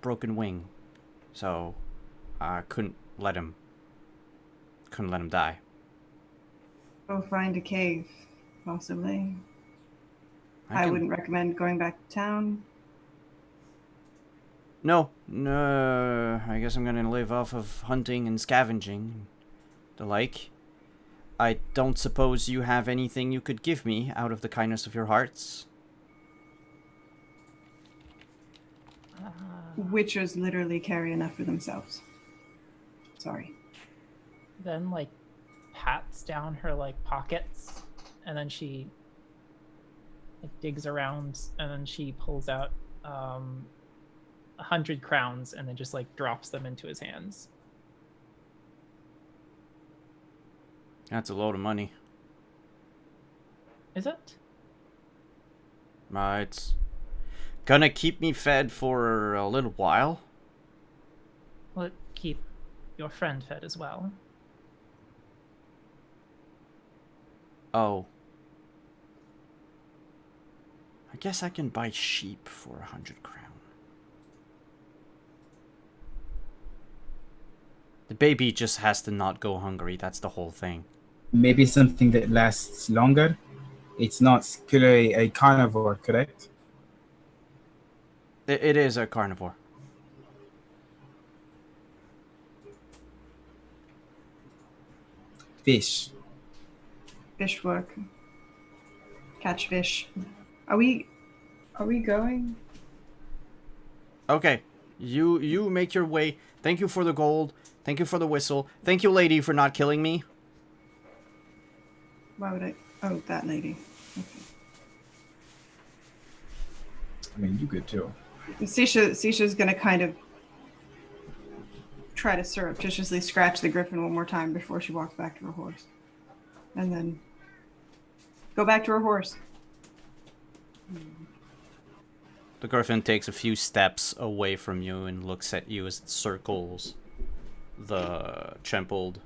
broken wing, so I couldn't let him die. Go find a cave, possibly. I wouldn't recommend going back to town. No, I guess I'm gonna live off of hunting and scavenging, the like. I don't suppose you have anything you could give me out of the kindness of your hearts? Witchers literally carry enough for themselves. Sorry. Then, like, pats down her, like, pockets, and then she, like, digs around, and then she pulls out 100 crowns, and then just, like, drops them into his hands. That's a load of money. Is it? It's gonna keep me fed for a little while. Will it keep your friend fed as well? Oh. I guess I can buy sheep for 100 crown. The baby just has to not go hungry. That's the whole thing. Maybe something that lasts longer. It's not clearly a carnivore, correct? It is a carnivore. Fish. Fish work. Catch fish. Are we going? Okay. You make your way. Thank you for the gold. Thank you for the whistle. Thank you, lady, for not killing me. Why would I? Oh, that lady. I mean, you could too. Sisha's gonna kind of try to surreptitiously scratch the griffin one more time before she walks back to her horse. And then go back to her horse. The griffin takes a few steps away from you and looks at you as it circles the trampled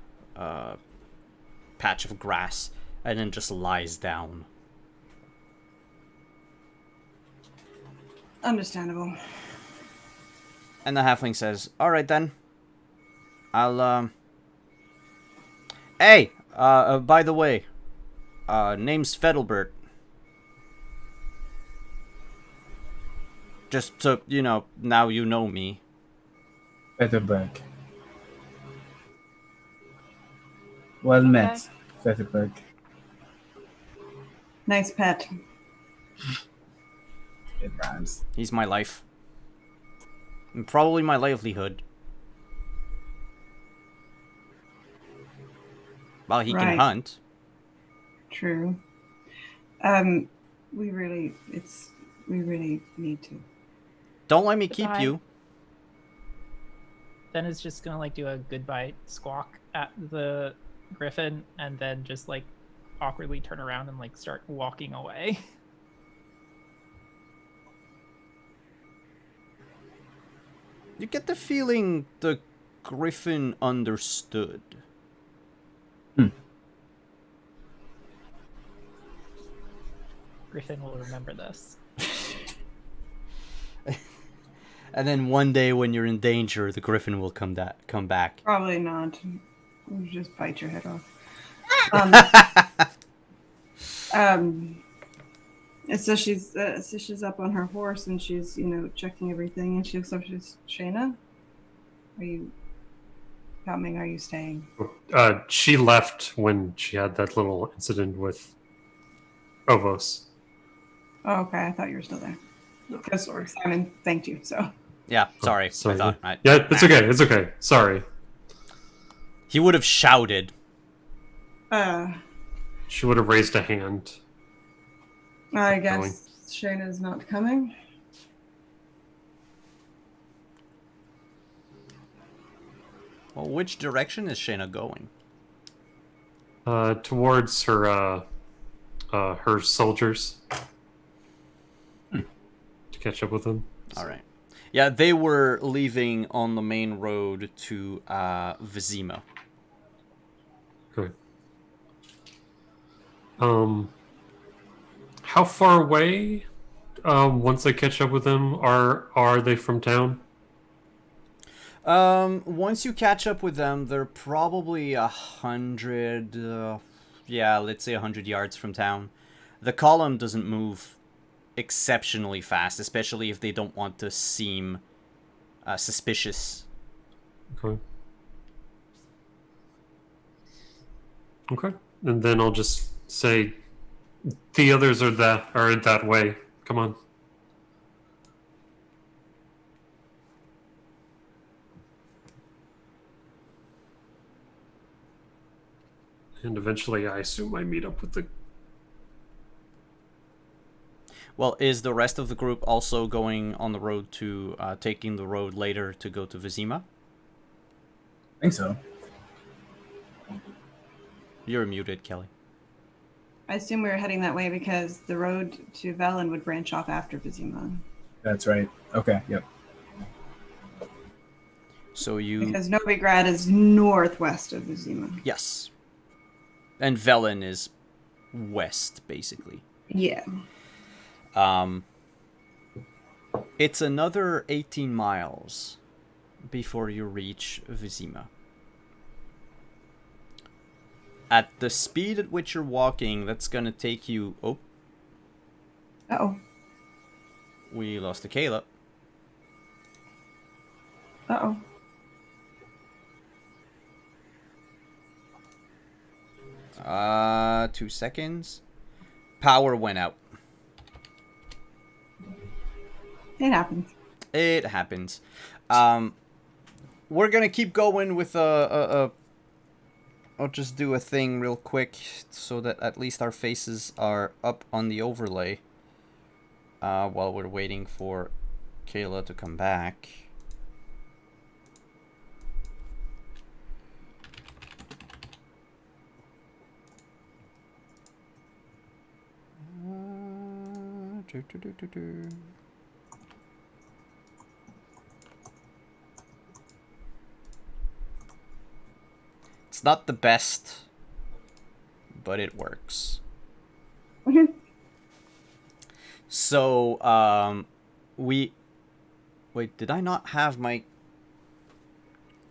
patch of grass and then just lies down. Understandable. And the halfling says, "Alright then. I'll, Hey! By the way, name's Fedelbert. Just so, you know, now you know me." Featherberg. Well met, Featherberg. Nice pet. It rhymes. He's my life. And probably my livelihood. Well, he can Right. hunt. True. We really need to. Don't let me keep Goodbye. you. Then is just gonna like do a goodbye squawk at the griffin and then just like awkwardly turn around and like start walking away. You get the feeling the griffin understood. Griffin will remember this. And then one day when you're in danger, the griffin will come back. Probably not. You just bite your head off. And so she's up on her horse and she's, checking everything, and she looks up. She's, Shayna, are you coming? Are you staying? She left when she had that little incident with Ovos. Oh, okay. I thought you were still there. Because Simon thanked you, so. Yeah, sorry. Sorry. I thought, Yeah, it's okay. It's okay. Sorry. He would have shouted. She would have raised a hand. I guess Shayna's not coming. Well, which direction is Shayna going? Towards her soldiers. To catch up with them. All right. Yeah, they were leaving on the main road to Vizima. Okay. How far away, once I catch up with them, are they from town? Once you catch up with them, they're probably 100, let's say 100 yards from town. The column doesn't move exceptionally fast, especially if they don't want to seem suspicious. Okay. Okay. And then I'll just say, the others are that way. Come on. And eventually, I assume I meet up with the. Well, is the rest of the group also going on the road to taking the road later to go to Vizima? I think so. You're muted, Kelly. I assume we were heading that way because the road to Velen would branch off after Vizima. That's right. Okay. Yep. So you... Because Novigrad is northwest of Vizima. Yes. And Velen is west, basically. Yeah. It's another 18 miles before you reach Vizima. At the speed at which you're walking, that's gonna take you... Oh, Uh-oh. we lost the Kayla. Uh-oh. 2 seconds. Power went out. It happens. It happens. We're gonna keep going with I'll just do a thing real quick so that at least our faces are up on the overlay while we're waiting for Kayla to come back. It's not the best, but it works. So, wait, did I not have my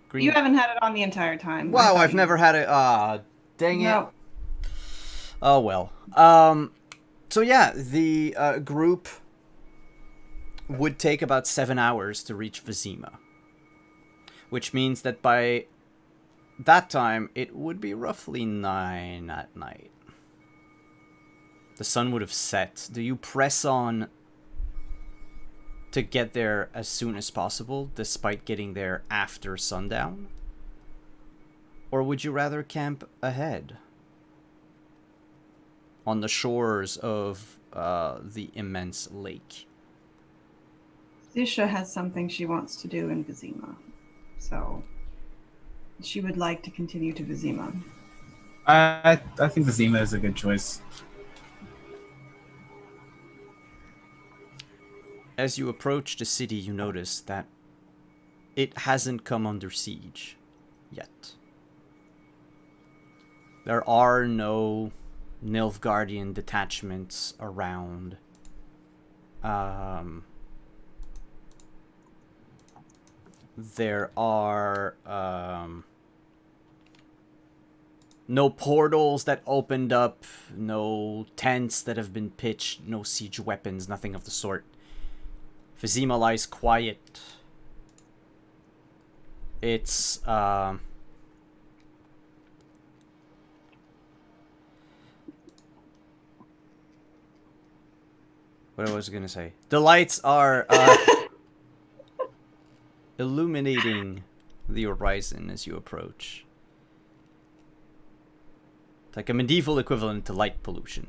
green? You haven't had it on the entire time. Wow, I've never had it. Dang it. No. Oh well. So yeah, the group would take about 7 hours to reach Vizima, which means that by that time it would be roughly 9 at night. The sun would have set. Do you press on to get there as soon as possible, despite getting there after sundown? Or would you rather camp ahead on the shores of the immense lake? Zisha has something she wants to do in Vizima, so she would like to continue to Vizima. I think the Zima is a good choice. As you approach the city, you notice that it hasn't come under siege yet. There are no Nilfgaardian detachments around. There are no portals that opened up, no tents that have been pitched, no siege weapons, nothing of the sort. Vizima lies quiet. It's what I was gonna say. The lights are illuminating the horizon as you approach. It's like a medieval equivalent to light pollution.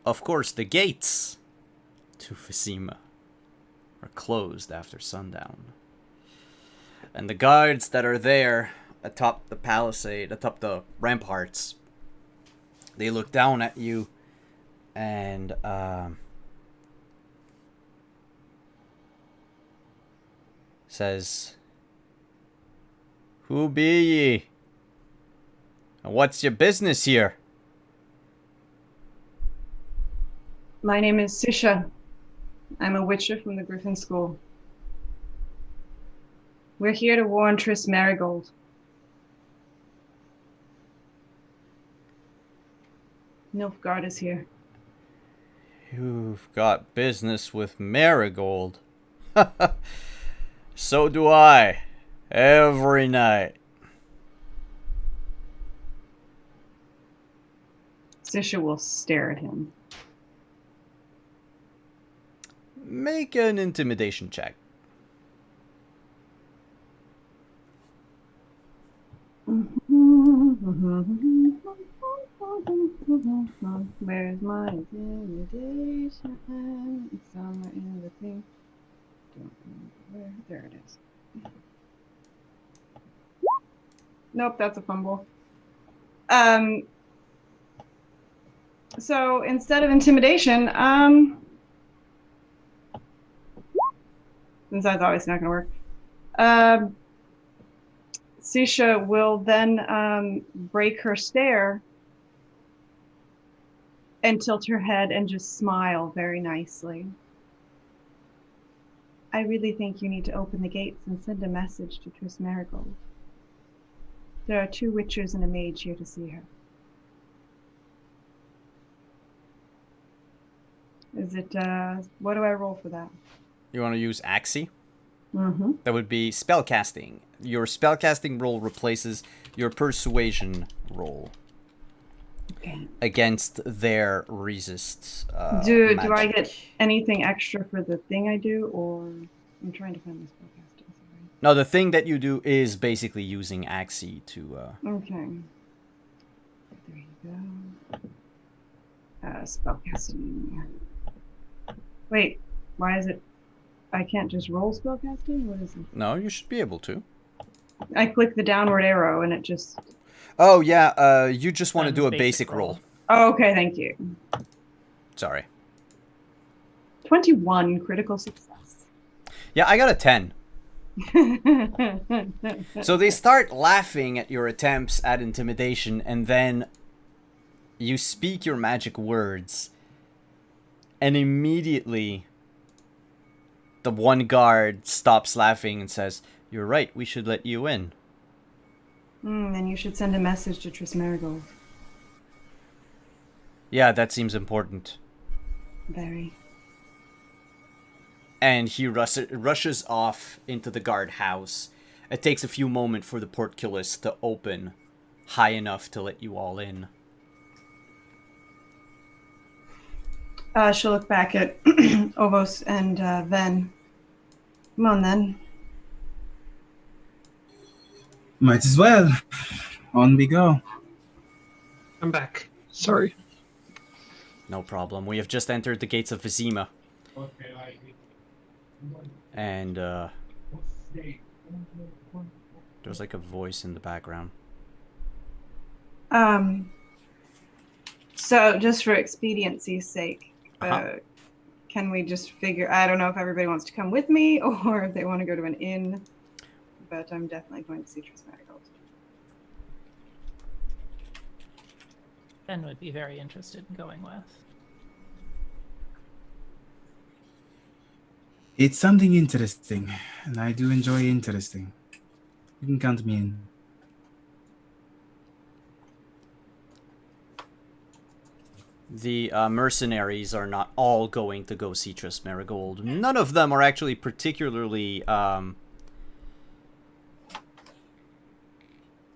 Of course, the gates to Vizima are closed after sundown. And the guards that are there atop the palisade, atop the ramparts, they look down at you and says, "Who be ye? And what's your business here?" My name is Zisha. I'm a witcher from the Griffin School. We're here to warn Triss Marigold. Nilfgaard is here. You've got business with Marigold. So do I. Every night. Zisha will stare at him. Make an intimidation check. Where's my intimidation? It's somewhere in the thing. Don't remember where. There it is. Nope, that's a fumble. So instead of intimidation, since that's obviously not going to work, Zisha will then break her stare and tilt her head and just smile very nicely. I really think you need to open the gates and send a message to Triss Marigold. There are 2 witchers and a mage here to see her. Is it, what do I roll for that? You want to use Axie? Mm-hmm. That would be spellcasting. Your spellcasting roll replaces your persuasion roll Okay. against their resist. Do I magic. get anything extra for the thing I do, or I'm trying to find this spellcasting. No, the thing that you do is basically using Axie to. Okay. There you go. Spellcasting. Wait, why is it? I can't just roll spellcasting? What is it? No, you should be able to. I click the downward arrow and it just. Oh yeah, you just want to Then do a basic basic roll. roll. Oh, okay, thank you. Sorry. 21 critical success. Yeah, I got a 10. So they start laughing at your attempts at intimidation, and then you speak your magic words, and immediately the one guard stops laughing and says, "You're right, we should let you in." Then you should send a message to Triss Marigold. Yeah, that seems important. Very. And he rushes off into the guard house. It takes a few moments for the portcullis to open high enough to let you all in. She'll look back at Ovos and Ven. Come on, then. Might as well. On we go. I'm back. Sorry. No problem. We have just entered the gates of Vizima. And there's like a voice in the background. So just for expediency's sake, Uh-huh. can we just figure? I don't know if everybody wants to come with me or if they want to go to an inn, but I'm definitely going to see Triss Marigold. Ben would be very interested in going with. It's something interesting, and I do enjoy interesting. You can count me in. The mercenaries are not all going to go see Triss Marigold. None of them are actually particularly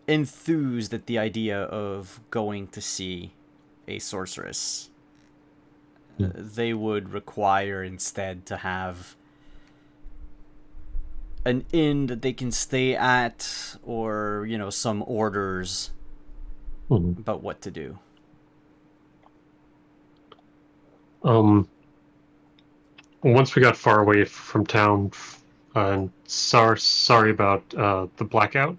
enthused at the idea of going to see a sorceress. They would require instead to have an inn that they can stay at, or, you know, some orders about what to do. Once we got far away from town, and sorry about the blackout.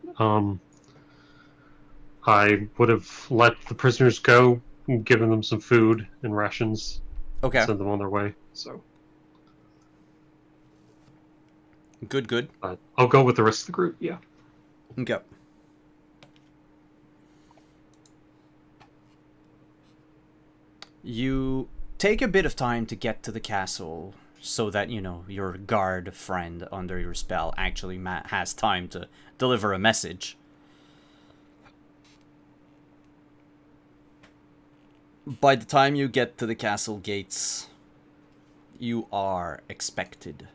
I would have let the prisoners go, and given them some food and rations, Okay. send them on their way. So, Good. but I'll go with the rest of the group. Yeah. Okay. You take a bit of time to get to the castle so that, you know, your guard friend under your spell actually has time to deliver a message. By the time you get to the castle gates, you are expected.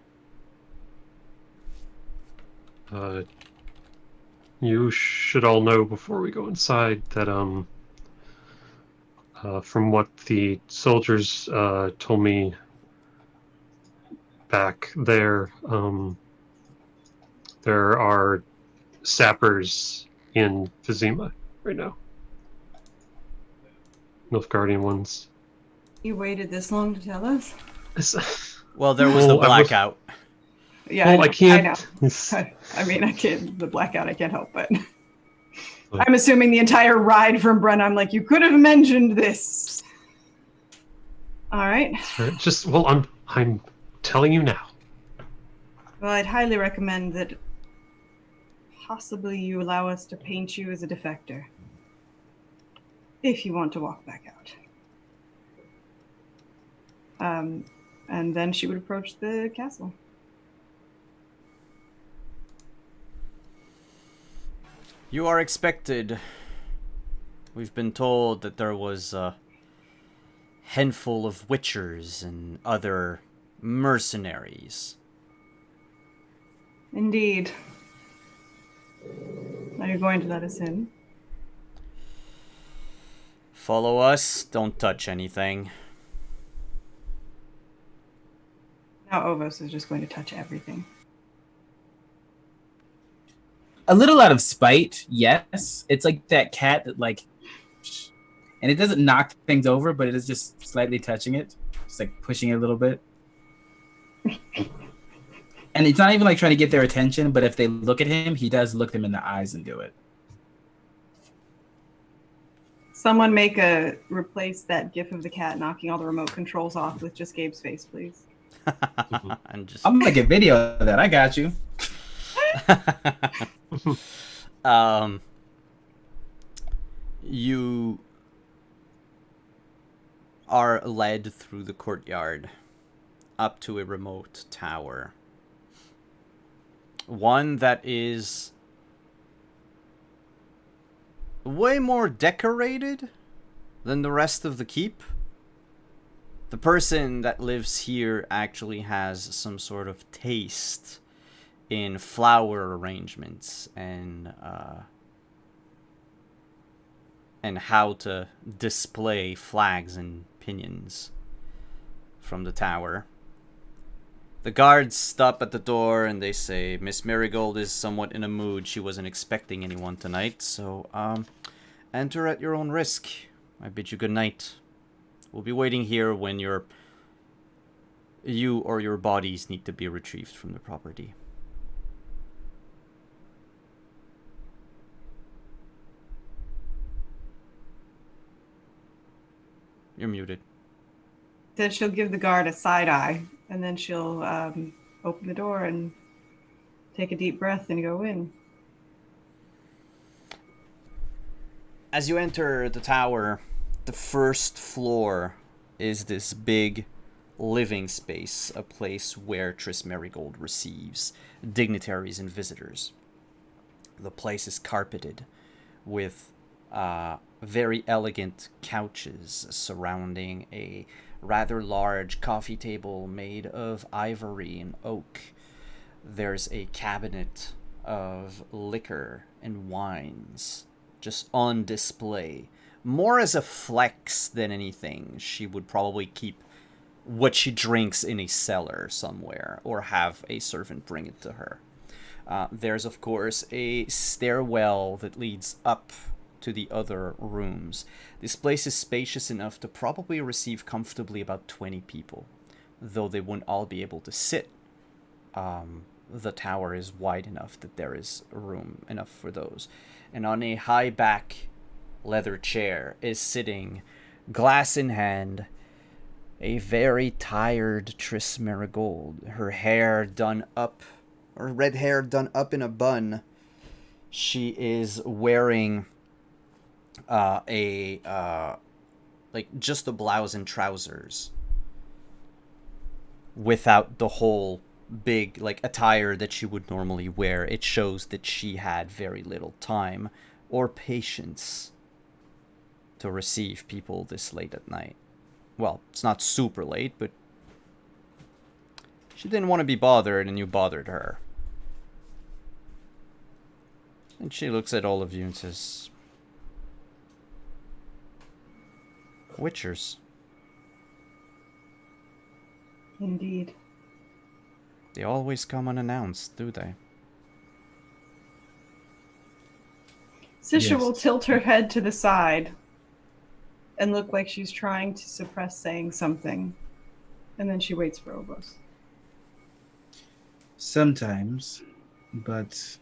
You should all know before we go inside that from what the soldiers told me back there, there are sappers in Vizima right now. Nilfgaardian ones. You waited this long to tell us? Well, there was the blackout. Yeah, I can't. I know. I mean, I can't. The blackout, I can't help but. I'm assuming the entire ride from Brun, I'm like, you could have mentioned this. All right. Just I'm telling you now. Well, I'd highly recommend that possibly you allow us to paint you as a defector. If you want to walk back out. And then she would approach the castle. You are expected. We've been told that there was a handful of witchers and other mercenaries. Indeed. Are you going to let us in? Follow us, don't touch anything. Now Ovos is just going to touch everything. A little out of spite, yes. It's like that cat that like, and it doesn't knock things over, but it is just slightly touching it, just like pushing it a little bit. And it's not even like trying to get their attention, but if they look at him, he does look them in the eyes and do it. Someone replace that gif of the cat knocking all the remote controls off with just Gabe's face, please. And just I'm gonna make a video of that. I got you. You are led through the courtyard up to a remote tower. One that is way more decorated than the rest of the keep. The person that lives here actually has some sort of taste in flower arrangements and how to display flags and pinions from the tower. The guards stop at the door and they say, Miss Marigold is somewhat in a mood. She wasn't expecting anyone tonight, so enter at your own risk. I bid you good night. We'll be waiting here when you or your bodies need to be retrieved from the property. You're muted. Then she'll give the guard a side eye, and then she'll open the door and take a deep breath and go in. As you enter the tower, the first floor is this big living space, a place where Triss Merigold receives dignitaries and visitors. The place is carpeted with very elegant couches surrounding a rather large coffee table made of ivory and oak. There's a cabinet of liquor and wines just on display. More as a flex than anything. She would probably keep what she drinks in a cellar somewhere or have a servant bring it to her. There's, of course, a stairwell that leads up to the other rooms. This place is spacious enough to probably receive comfortably about 20 people, though they wouldn't all be able to sit. The tower is wide enough that there is room enough for those. And on a high back leather chair is sitting, glass in hand, a very tired Triss Merigold. Her hair done up, her red hair done up in a bun. She is wearing just a blouse and trousers without the whole big attire that she would normally wear. It shows that she had very little time or patience to receive people this late at night. Well, it's not super late, but she didn't want to be bothered, and you bothered her. And she looks at all of you and says, Witchers. Indeed. They always come unannounced, do they? Sisha Yes. will tilt her head to the side and look like she's trying to suppress saying something. And then she waits for Ovos. Sometimes, but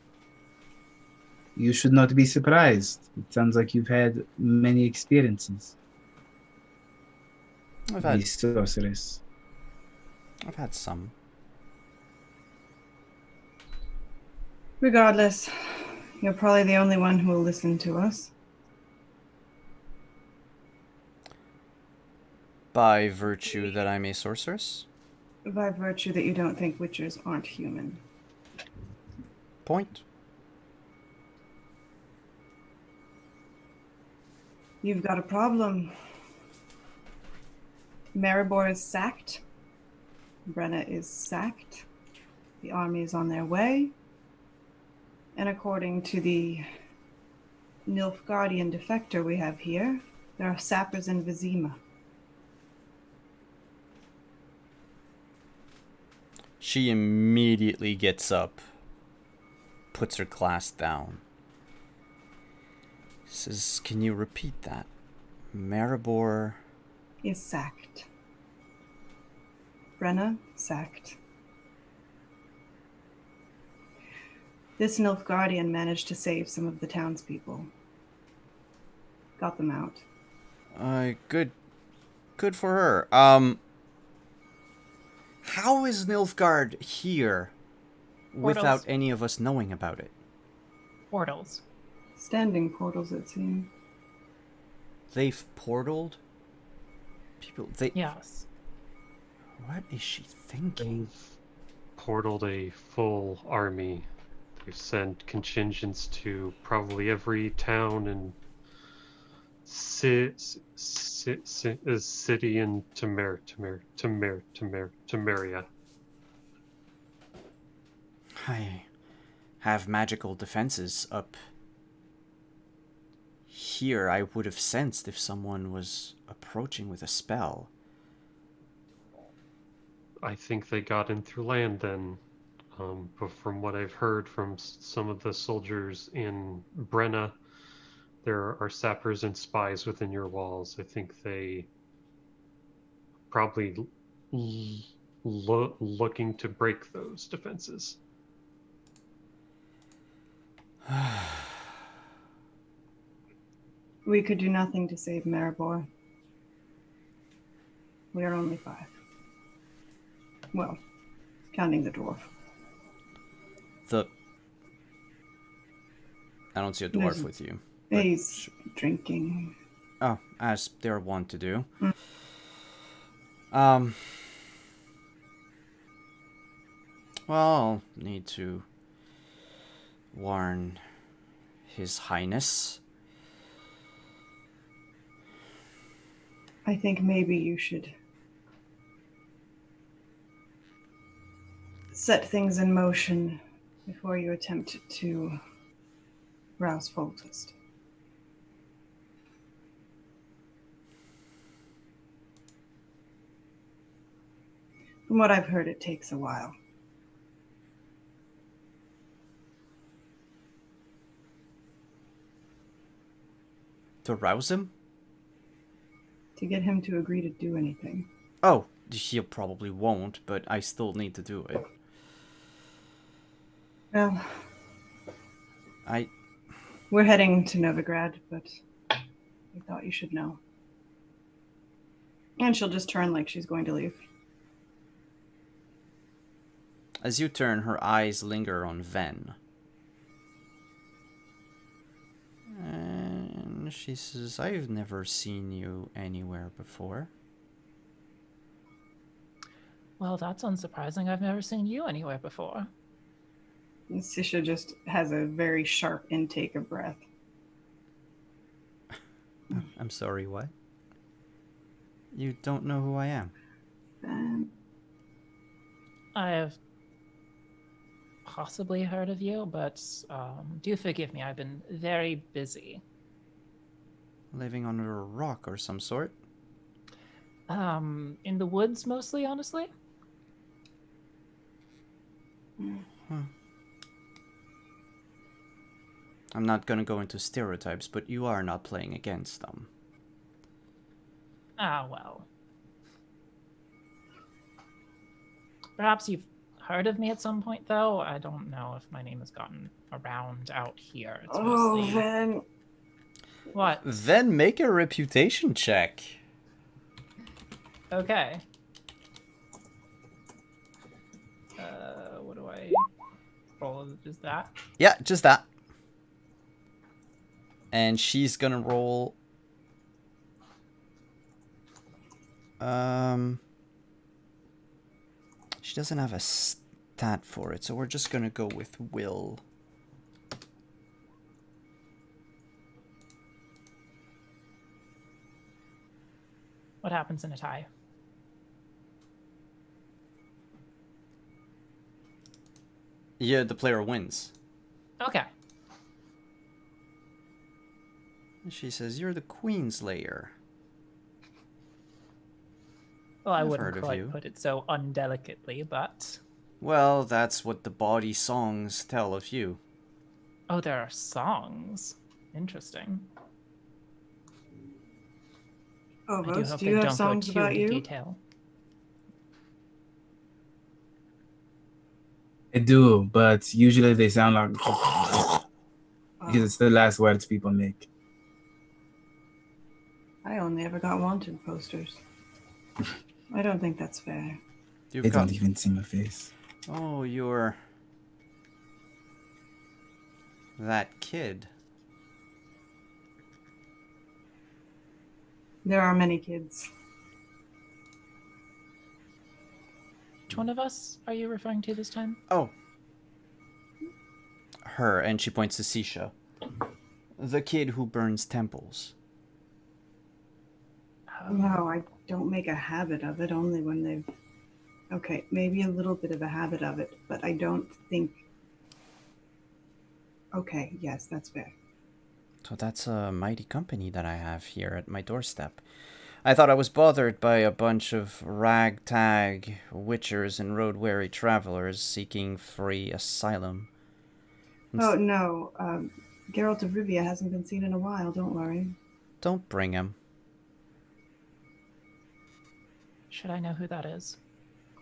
you should not be surprised. It sounds like you've had many experiences. I've The sorceress. had some. Regardless, you're probably the only one who will listen to us. By virtue that I'm a sorceress? By virtue that you don't think witchers aren't human. Point. You've got a problem. Maribor is sacked. Brenna is sacked. The army is on their way. And according to the Nilfgaardian defector we have here, there are sappers in Vizima. She immediately gets up, puts her glass down. Says, can you repeat that? Maribor Is sacked. Brenna, sacked. This Nilfgaardian managed to save some of the townspeople. Got them out. Good for her. How is Nilfgaard here without Portals. any of us knowing about it? Portals. Standing portals, it seems. They've portaled? They... Yes. What is she thinking? They've portaled a full army. They've sent contingents to probably every town and city in Temeria. I have magical defenses up here. I would have sensed if someone was approaching with a spell. I think they got in through land then. But from what I've heard from some of the soldiers in Brenna, there are sappers and spies within your walls. I think they probably looking to break those defenses. We could do nothing to save Maribor. We are only 5. Well, counting the dwarf. I don't see a There's- dwarf with you. but He's drinking. Oh, as they're wont to do. Mm. Well, I'll need to warn His Highness. I think maybe you should set things in motion before you attempt to rouse Foltest. From what I've heard, it takes a while. To rouse him? To get him to agree to do anything. Oh, he probably won't, but I still need to do it. Well, I... we're heading to Novigrad, but I thought you should know. And she'll just turn like she's going to leave. As you turn, her eyes linger on Ven. And she says, I've never seen you anywhere before. Well, that's unsurprising. I've never seen you anywhere before. And Sisha just has a very sharp intake of breath. I'm sorry, what? You don't know who I am? I have possibly heard of you, but do forgive me. I've been very busy. Living under a rock or some sort? In the woods mostly, honestly. I'm not gonna go into stereotypes, but you are not playing against them. Ah, well. Perhaps you've heard of me at some point, though. I don't know if my name has gotten around out here. It's mostly... Ven. What? Then make a reputation check. Okay. What do I roll? Just that? Yeah, just that. And she's gonna roll She doesn't have a stat for it, so we're just gonna go with will. What happens in a tie? Yeah, the player wins. Okay. She says, "You're the Queenslayer." Well, I I've wouldn't heard of quite you. put it so undelicately, but Well, that's what the bawdy songs tell of you. oh, there are songs. Interesting. Oh, I do Vos, hope do they you have don't go songs too about into you? detail. I do, but usually they sound like Oh, because it's the last words people make. I only ever got wanted posters. I don't think that's fair. You've They got. don't even see my face. Oh, you're that kid. There are many kids. Which one of us are you referring to this time? Oh. Her, and she points to Sisha. The kid who burns temples. No, I don't make a habit of it, only when they've... Okay, maybe a little bit of a habit of it, but I don't think... Okay, yes, that's fair. So that's a mighty company that I have here at my doorstep. I thought I was bothered by a bunch of ragtag witchers and road-weary travelers seeking free asylum. Oh, no. Geralt of Rivia hasn't been seen in a while, don't worry. Don't bring him. Should I know who that is?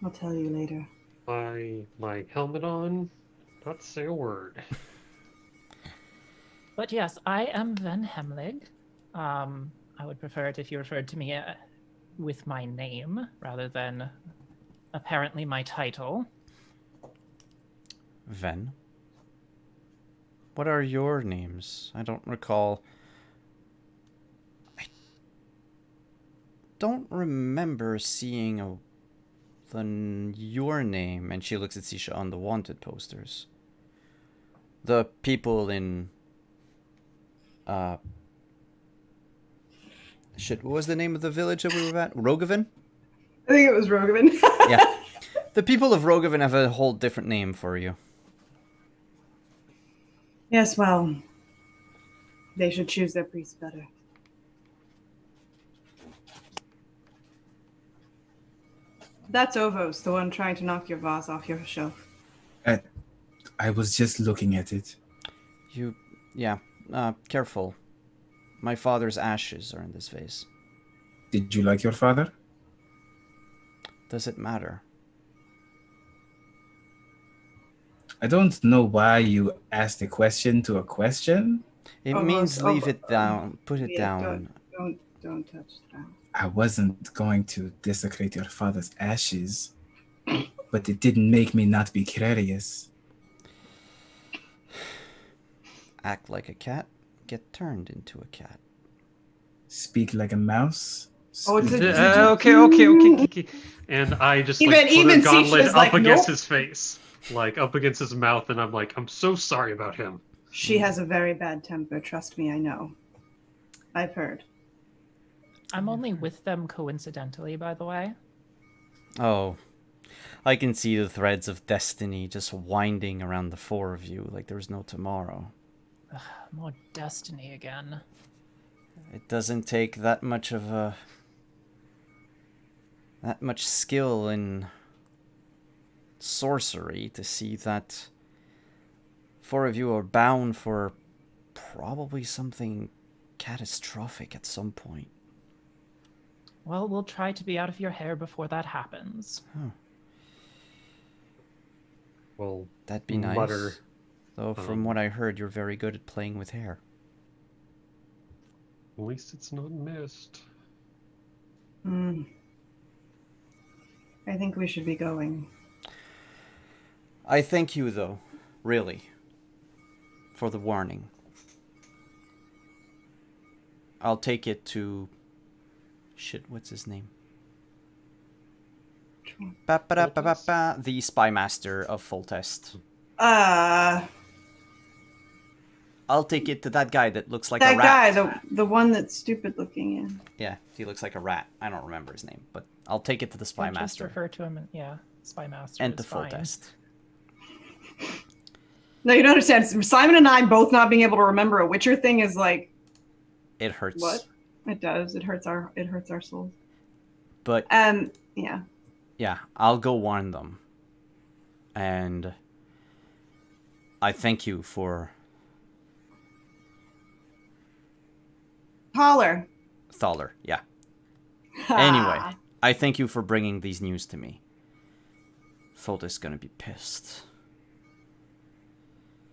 I'll tell you later. My helmet on, not say a word. But yes, I am Ven Hemlig. I would prefer it if you referred to me with my name rather than apparently my title. Ven. What are your names? I don't recall. I don't remember seeing your name. And she looks at Sisha on the wanted posters. The people in... Shit, what was the name of the village that we were at? Rogovan? I think it was Rogovan. Yeah. The people of Rogovan have a whole different name for you. Yes, well, they should choose their priest better. That's Ovos, the one trying to knock your vase off your shelf. I was just looking at it. Yeah, careful. My father's ashes are in this vase. Did you like your father? Does it matter? I don't know why you asked a question to a question. It Oh, means oh, leave it down. Put it Yeah, down. don't touch that. I wasn't going to desecrate your father's ashes, but it didn't make me not be curious. Act like a cat, get turned into a cat. Speak like a mouse. Oh, it's speak a- like a- Okay. And I just like Even put a gauntlet Sisha's up like, against nope. his face, like up against his mouth, and I'm like, I'm so sorry about him. She has a very bad temper, trust me, I know. I've heard. I'm only with them coincidentally, by the way. Oh, I can see the threads of destiny just winding around the four of you like there's no tomorrow. More destiny again. It doesn't take that much skill in sorcery to see that four of you are bound for probably something catastrophic at some point. Well, we'll try to be out of your hair before that happens. Well, That'd be nice. mutter. Though from what I heard, you're very good at playing with hair. At least it's not mist. I think we should be going. I thank you, though, really, for the warning. I'll take it to... Shit, what's his name? Which one? Ba-ba-da-ba-ba-ba, the spy master of Foltest. I'll take it to that guy that looks like a That rat. guy, the one that's stupid looking. Yeah. Yeah, he looks like a rat. I don't remember his name, but I'll take it to the spy Or just master refer to him, spy master. and is to fine. Foltest. No, you don't understand. Simon and I both not being able to remember a Witcher thing is like It hurts. what? It does. It hurts our souls. But Yeah. yeah, I'll go warn them. And I thank you for Holler. Thaler. Yeah. Anyway, I thank you for bringing these news to me. Foltest is gonna be pissed.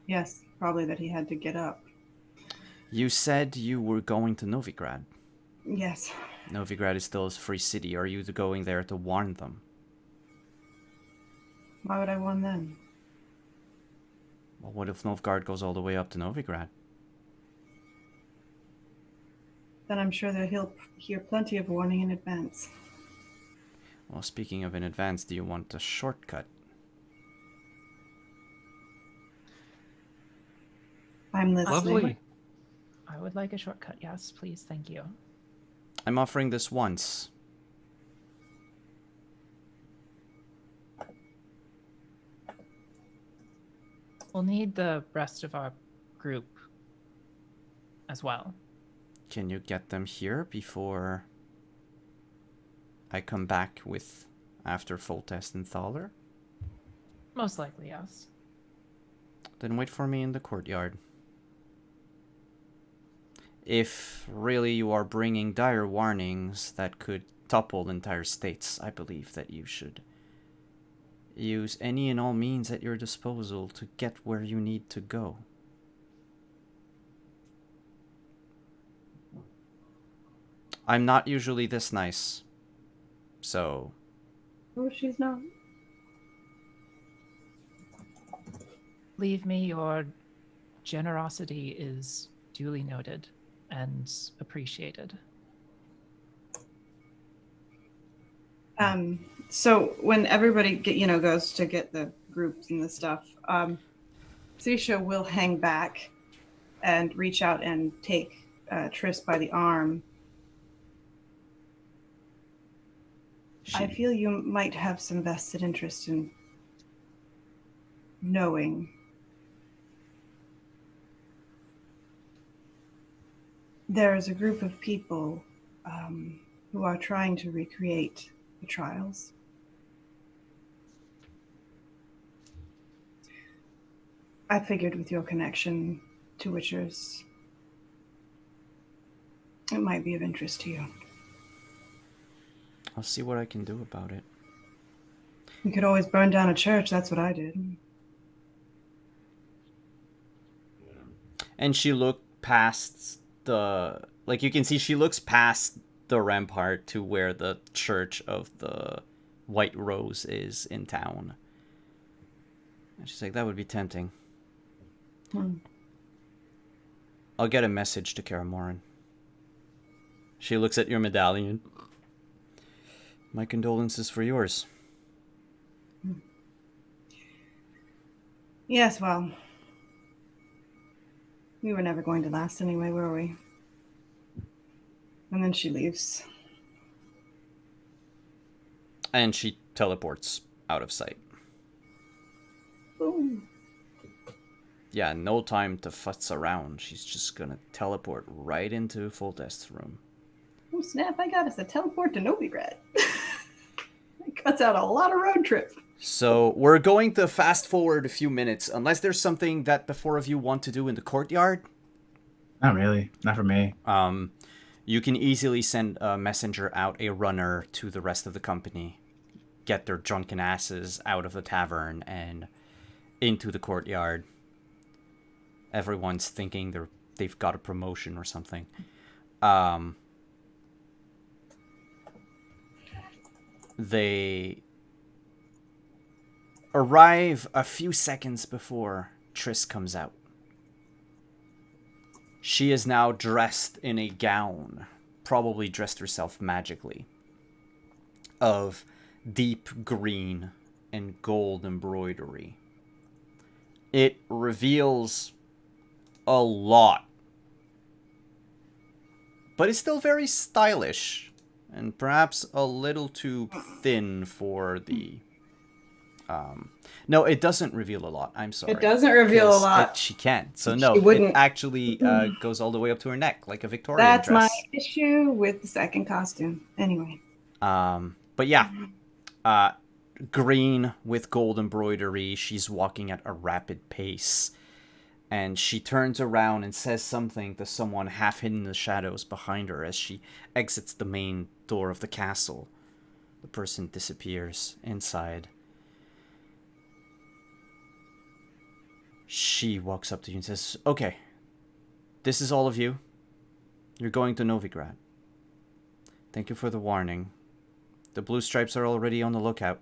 Yes, probably that he had to get up. You said you were going to Novigrad. Yes. Novigrad is still a free city. Are you going there to warn them? Why would I warn them? Well, what if Nilfgaard goes all the way up to Novigrad? Then I'm sure that he'll hear plenty of warning in advance. Well, speaking of in advance, do you want a shortcut? I'm listening. Lovely. I would like a shortcut. Yes, please. Thank you. I'm offering this once. We'll need the rest of our group as well. Can you get them here before I come back with after Foltest and Thaler? Most likely, yes. Then wait for me in the courtyard. If really you are bringing dire warnings that could topple entire states, I believe that you should use any and all means at your disposal to get where you need to go. I'm not usually this nice, so Oh, she's not. Believe me, your generosity is duly noted and appreciated. So when everybody goes to get the groups and the stuff, Sisha will hang back and reach out and take Triss by the arm. I feel you might have some vested interest in knowing. There is a group of people who are trying to recreate the trials. I figured with your connection to Witchers, it might be of interest to you. I'll see what I can do about it. You could always burn down a church. That's what I did. And she looked past you can see she looks past the rampart to where the church of the White Rose is in town. And she's like, that would be tempting. I'll get a message to Karamoran. She looks at your medallion. My condolences for yours. Yes, well, we were never going to last anyway, were we? And then she leaves. And she teleports out of sight. Boom. Yeah, no time to futz around. She's just gonna teleport right into Foltest's room. Oh, snap, I got us a teleport to Novigrad. That cuts out a lot of road trip. So we're going to fast forward a few minutes, unless there's something that the four of you want to do in the courtyard. Not really. Not for me. You can easily send a messenger out, a runner, to the rest of the company. Get their drunken asses out of the tavern and into the courtyard. Everyone's thinking they've got a promotion or something. They arrive a few seconds before Triss comes out. She is now dressed in a gown, probably dressed herself magically, of deep green and gold embroidery. It reveals a lot, but it's still very stylish and perhaps a little too thin for the no, it doesn't reveal a lot. I'm sorry. It doesn't reveal a 'Cause lot. she can't. So She no, it wouldn't. actually goes all the way up to her neck, like a Victorian That's my dress. issue with the second costume. Anyway. But yeah, green with gold embroidery. She's walking at a rapid pace, and she turns around and says something to someone half hidden in the shadows behind her as she exits the main door of the castle. The person disappears inside. She walks up to you and says, "Okay, this is all of you. You're going to Novigrad. Thank you for the warning. The blue stripes are already on the lookout."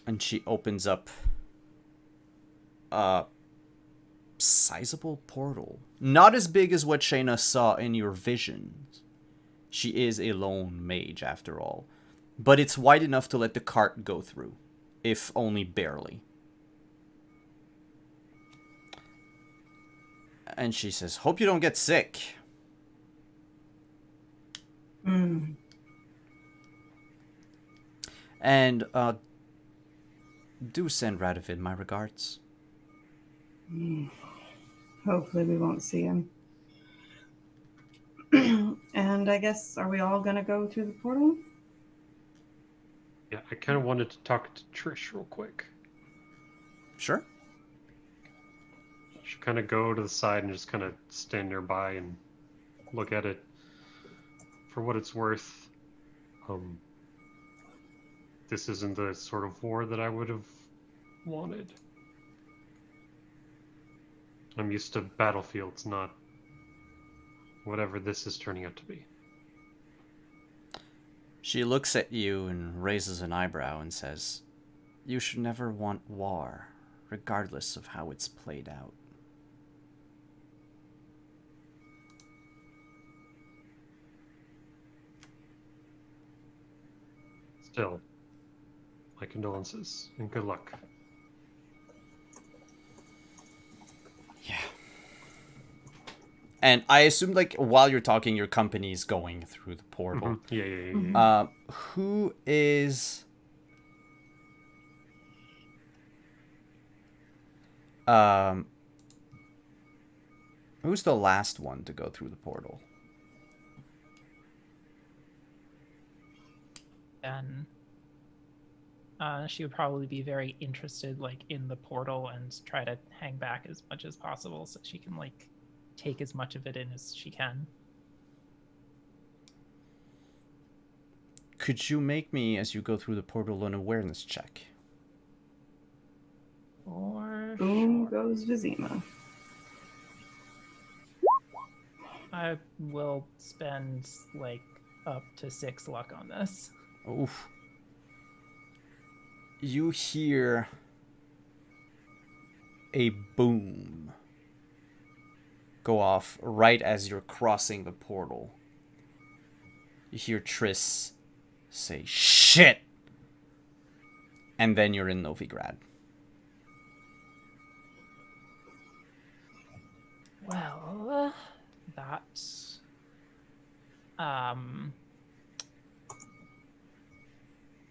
And she opens up a sizable portal. Not as big as what Shayna saw in your visions. She is a lone mage after all. But it's wide enough to let the cart go through, if only barely. And she says, "Hope you don't get sick." And do send Radovid my regards. Hopefully we won't see him. And I guess, are we all going to go through the portal? Yeah, I kind of wanted to talk to Trish real quick. Sure. Should kind of go to the side and just kind of stand nearby and look at it. For what it's worth, this isn't the sort of war that I would have wanted. I'm used to battlefields, not whatever this is turning out to be. She looks at you and raises an eyebrow and says, "You should never want war, regardless of how it's played out." Still, my condolences and good luck. Yeah. And I assume, like, while you're talking, your company's going through the portal. Yeah. Who is... Who's the last one to go through the portal? Then she would probably be very interested, like, in the portal and try to hang back as much as possible so she can, like, take as much of it in as she can. Could you make me, as you go through the portal, an awareness check? Or Boom goes Vizima. I will spend, like, up to 6 luck on this. Oof. You hear a boom go off right as you're crossing the portal. You hear Triss say, "Shit!" And then you're in Novigrad. Well, that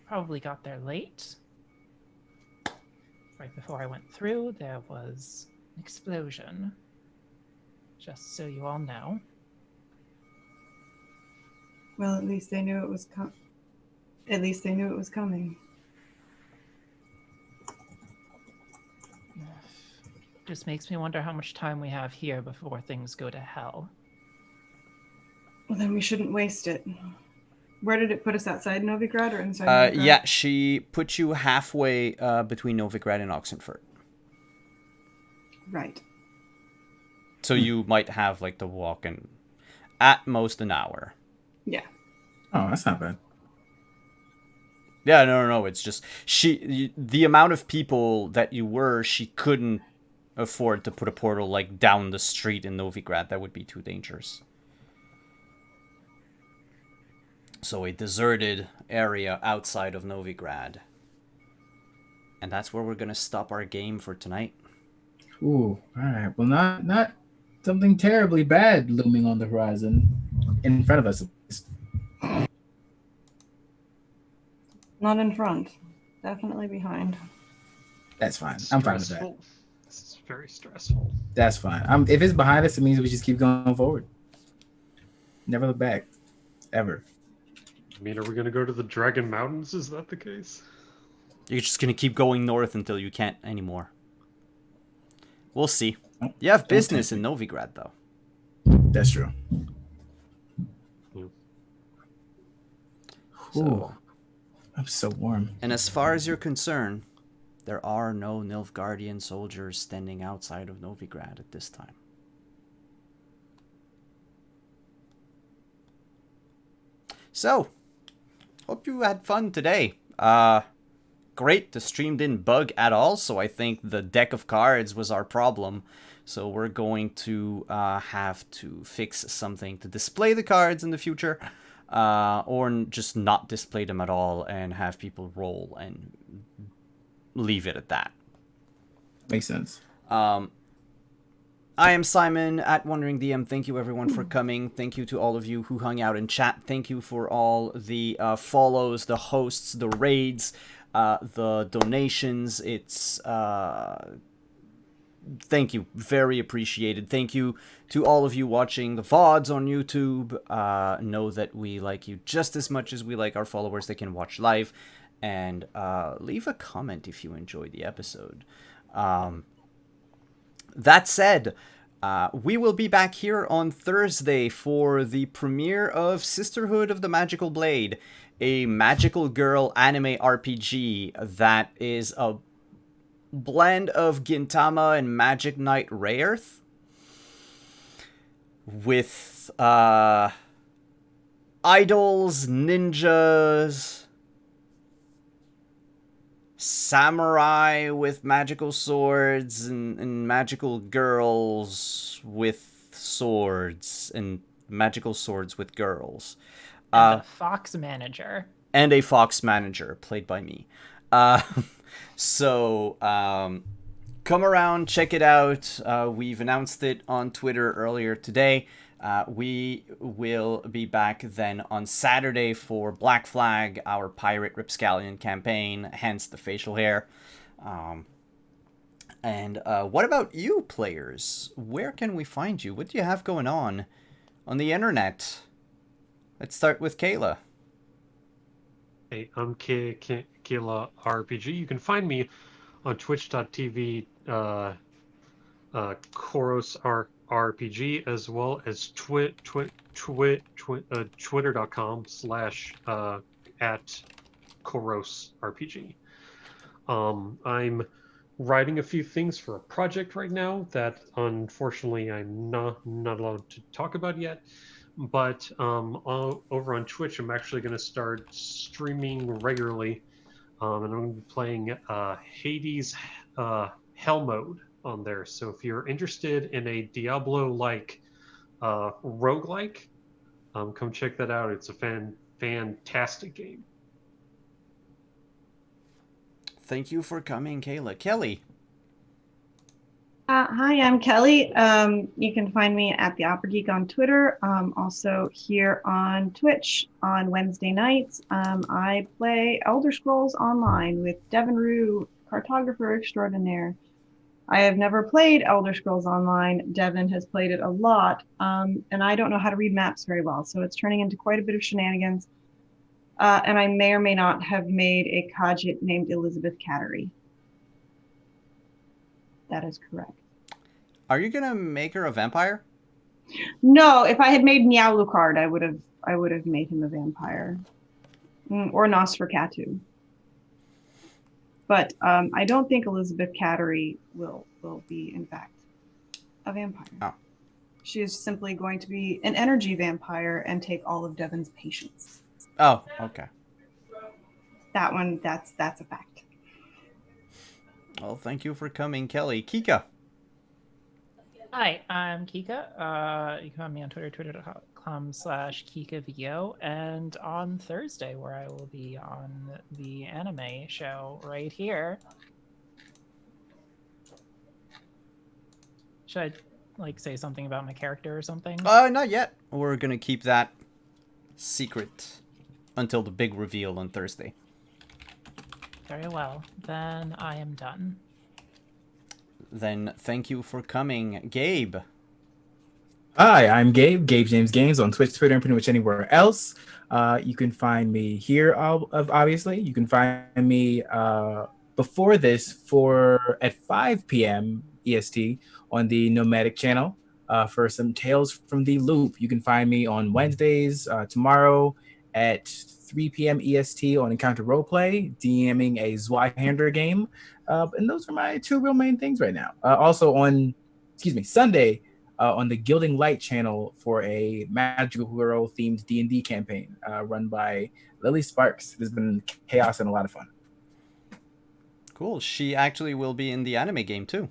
probably got there late. Right before I went through, there was an explosion. Just so you all know. Well, at least they knew it was coming. Just makes me wonder how much time we have here before things go to hell. Well, then we shouldn't waste it. Where did it put us, outside Novigrad or inside Novigrad? Yeah, she put you halfway between Novigrad and Oxenfurt. Right. So you might have, like, the walk in at most an hour. Yeah. Oh, that's not bad. Yeah, no. It's just the amount of people that you were, she couldn't afford to put a portal, like, down the street in Novigrad. That would be too dangerous. So a deserted area outside of Novigrad. And that's where we're going to stop our game for tonight. Ooh, all right. Well, not something terribly bad looming on the horizon in front of us. Not in front. Definitely behind. That's fine. I'm fine with that. Stressful. This is very stressful. That's fine. If it's behind us, it means we just keep going forward. Never look back, ever. I mean, are we going to go to the Dragon Mountains? Is that the case? You're just going to keep going north until you can't anymore. We'll see. Oh, You have don't business tempt in Novigrad, though. That's true. Yeah. Ooh, I'm so warm. And as far as you're concerned, there are no Nilfgaardian soldiers standing outside of Novigrad at this time. So, hope you had fun today. Great, the stream didn't bug at all, so I think the deck of cards was our problem. So we're going to have to fix something to display the cards in the future, or just not display them at all and have people roll and leave it at that. Makes sense. I am Simon at Wandering DM. Thank you everyone for coming. Thank you to all of you who hung out in chat. Thank you for all the follows, the hosts, the raids, the donations. It's thank you, very appreciated. Thank you to all of you watching the VODs on YouTube. Know that we like you just as much as we like our followers that can watch live. And leave a comment if you enjoyed the episode. That said, we will be back here on Thursday for the premiere of Sisterhood of the Magical Blade, a magical girl anime RPG that is a blend of Gintama and Magic Knight Rayearth with idols, ninjas, samurai with magical swords and magical girls with swords and magical swords with girls. And a fox manager. And a fox manager played by me. So come around, check it out. We've announced it on Twitter earlier today. We will be back then on Saturday for Black Flag, our pirate Ripscallion campaign, hence the facial hair. And what about you, players? Where can we find you? What do you have going on the internet? Let's start with Kayla. Hey, I'm Kayla RPG. You can find me on twitch.tv, Koros RPG, as well as twitter.com/ at Koros RPG. I'm writing a few things for a project right now that unfortunately I'm not allowed to talk about yet. But over on Twitch, I'm actually going to start streaming regularly, and I'm going to be playing Hades Hell Mode on there. So if you're interested in a Diablo-like roguelike, come check that out. It's a fantastic game. Thank you for coming, Kayla. Kelly. Hi, I'm Kelly. You can find me at the Opera Geek on Twitter. Also here on Twitch on Wednesday nights. I play Elder Scrolls Online with Devin Rue, cartographer extraordinaire. I have never played Elder Scrolls Online. Devin has played it a lot, and I don't know how to read maps very well, so it's turning into quite a bit of shenanigans. And I may or may not have made a Khajiit named Elizabeth Cattery. That is correct. Are you gonna make her a vampire? No, if I had made Niall Lucard, I would have made him a vampire, or Nosferatu. But I don't think Elizabeth Cattery will be, in fact, a vampire. Oh. She is simply going to be an energy vampire and take all of Devin's patience. Oh, okay. That one, that's a fact. Well, thank you for coming, Kelly. Kika. Hi, I'm Kika. You can find me on Twitter, twitch.tv/KikaVio, and on Thursday, where I will be on the anime show right here. Should I say something about my character or something? Not yet. We're gonna keep that secret until the big reveal on Thursday. Very well. Then I am done. Then thank you for coming, Gabe. Hi, I'm Gabe, Gabe James Games on Twitch, Twitter, and pretty much anywhere else. You can find me here, obviously. You can find me before this at 5 p.m. EST on the Nomadic channel for some Tales from the Loop. You can find me on Wednesdays, tomorrow at 3 p.m. EST on Encounter Roleplay, DMing a Zweihander game. And those are my two real main things right now. Also on, Sunday, on the Gilding Light channel for a Magical Hero themed D&D campaign run by Lily Sparks. There's been chaos and a lot of fun. Cool. She actually will be in the anime game too.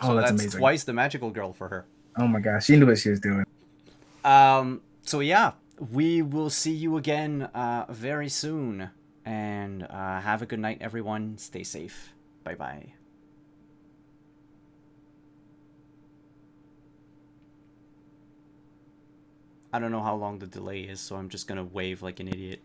Oh, that's amazing. Twice the magical girl for her. Oh my gosh, she knew what she was doing. So yeah, we will see you again very soon. And have a good night, everyone. Stay safe. Bye-bye. I don't know how long the delay is, so I'm just gonna wave like an idiot.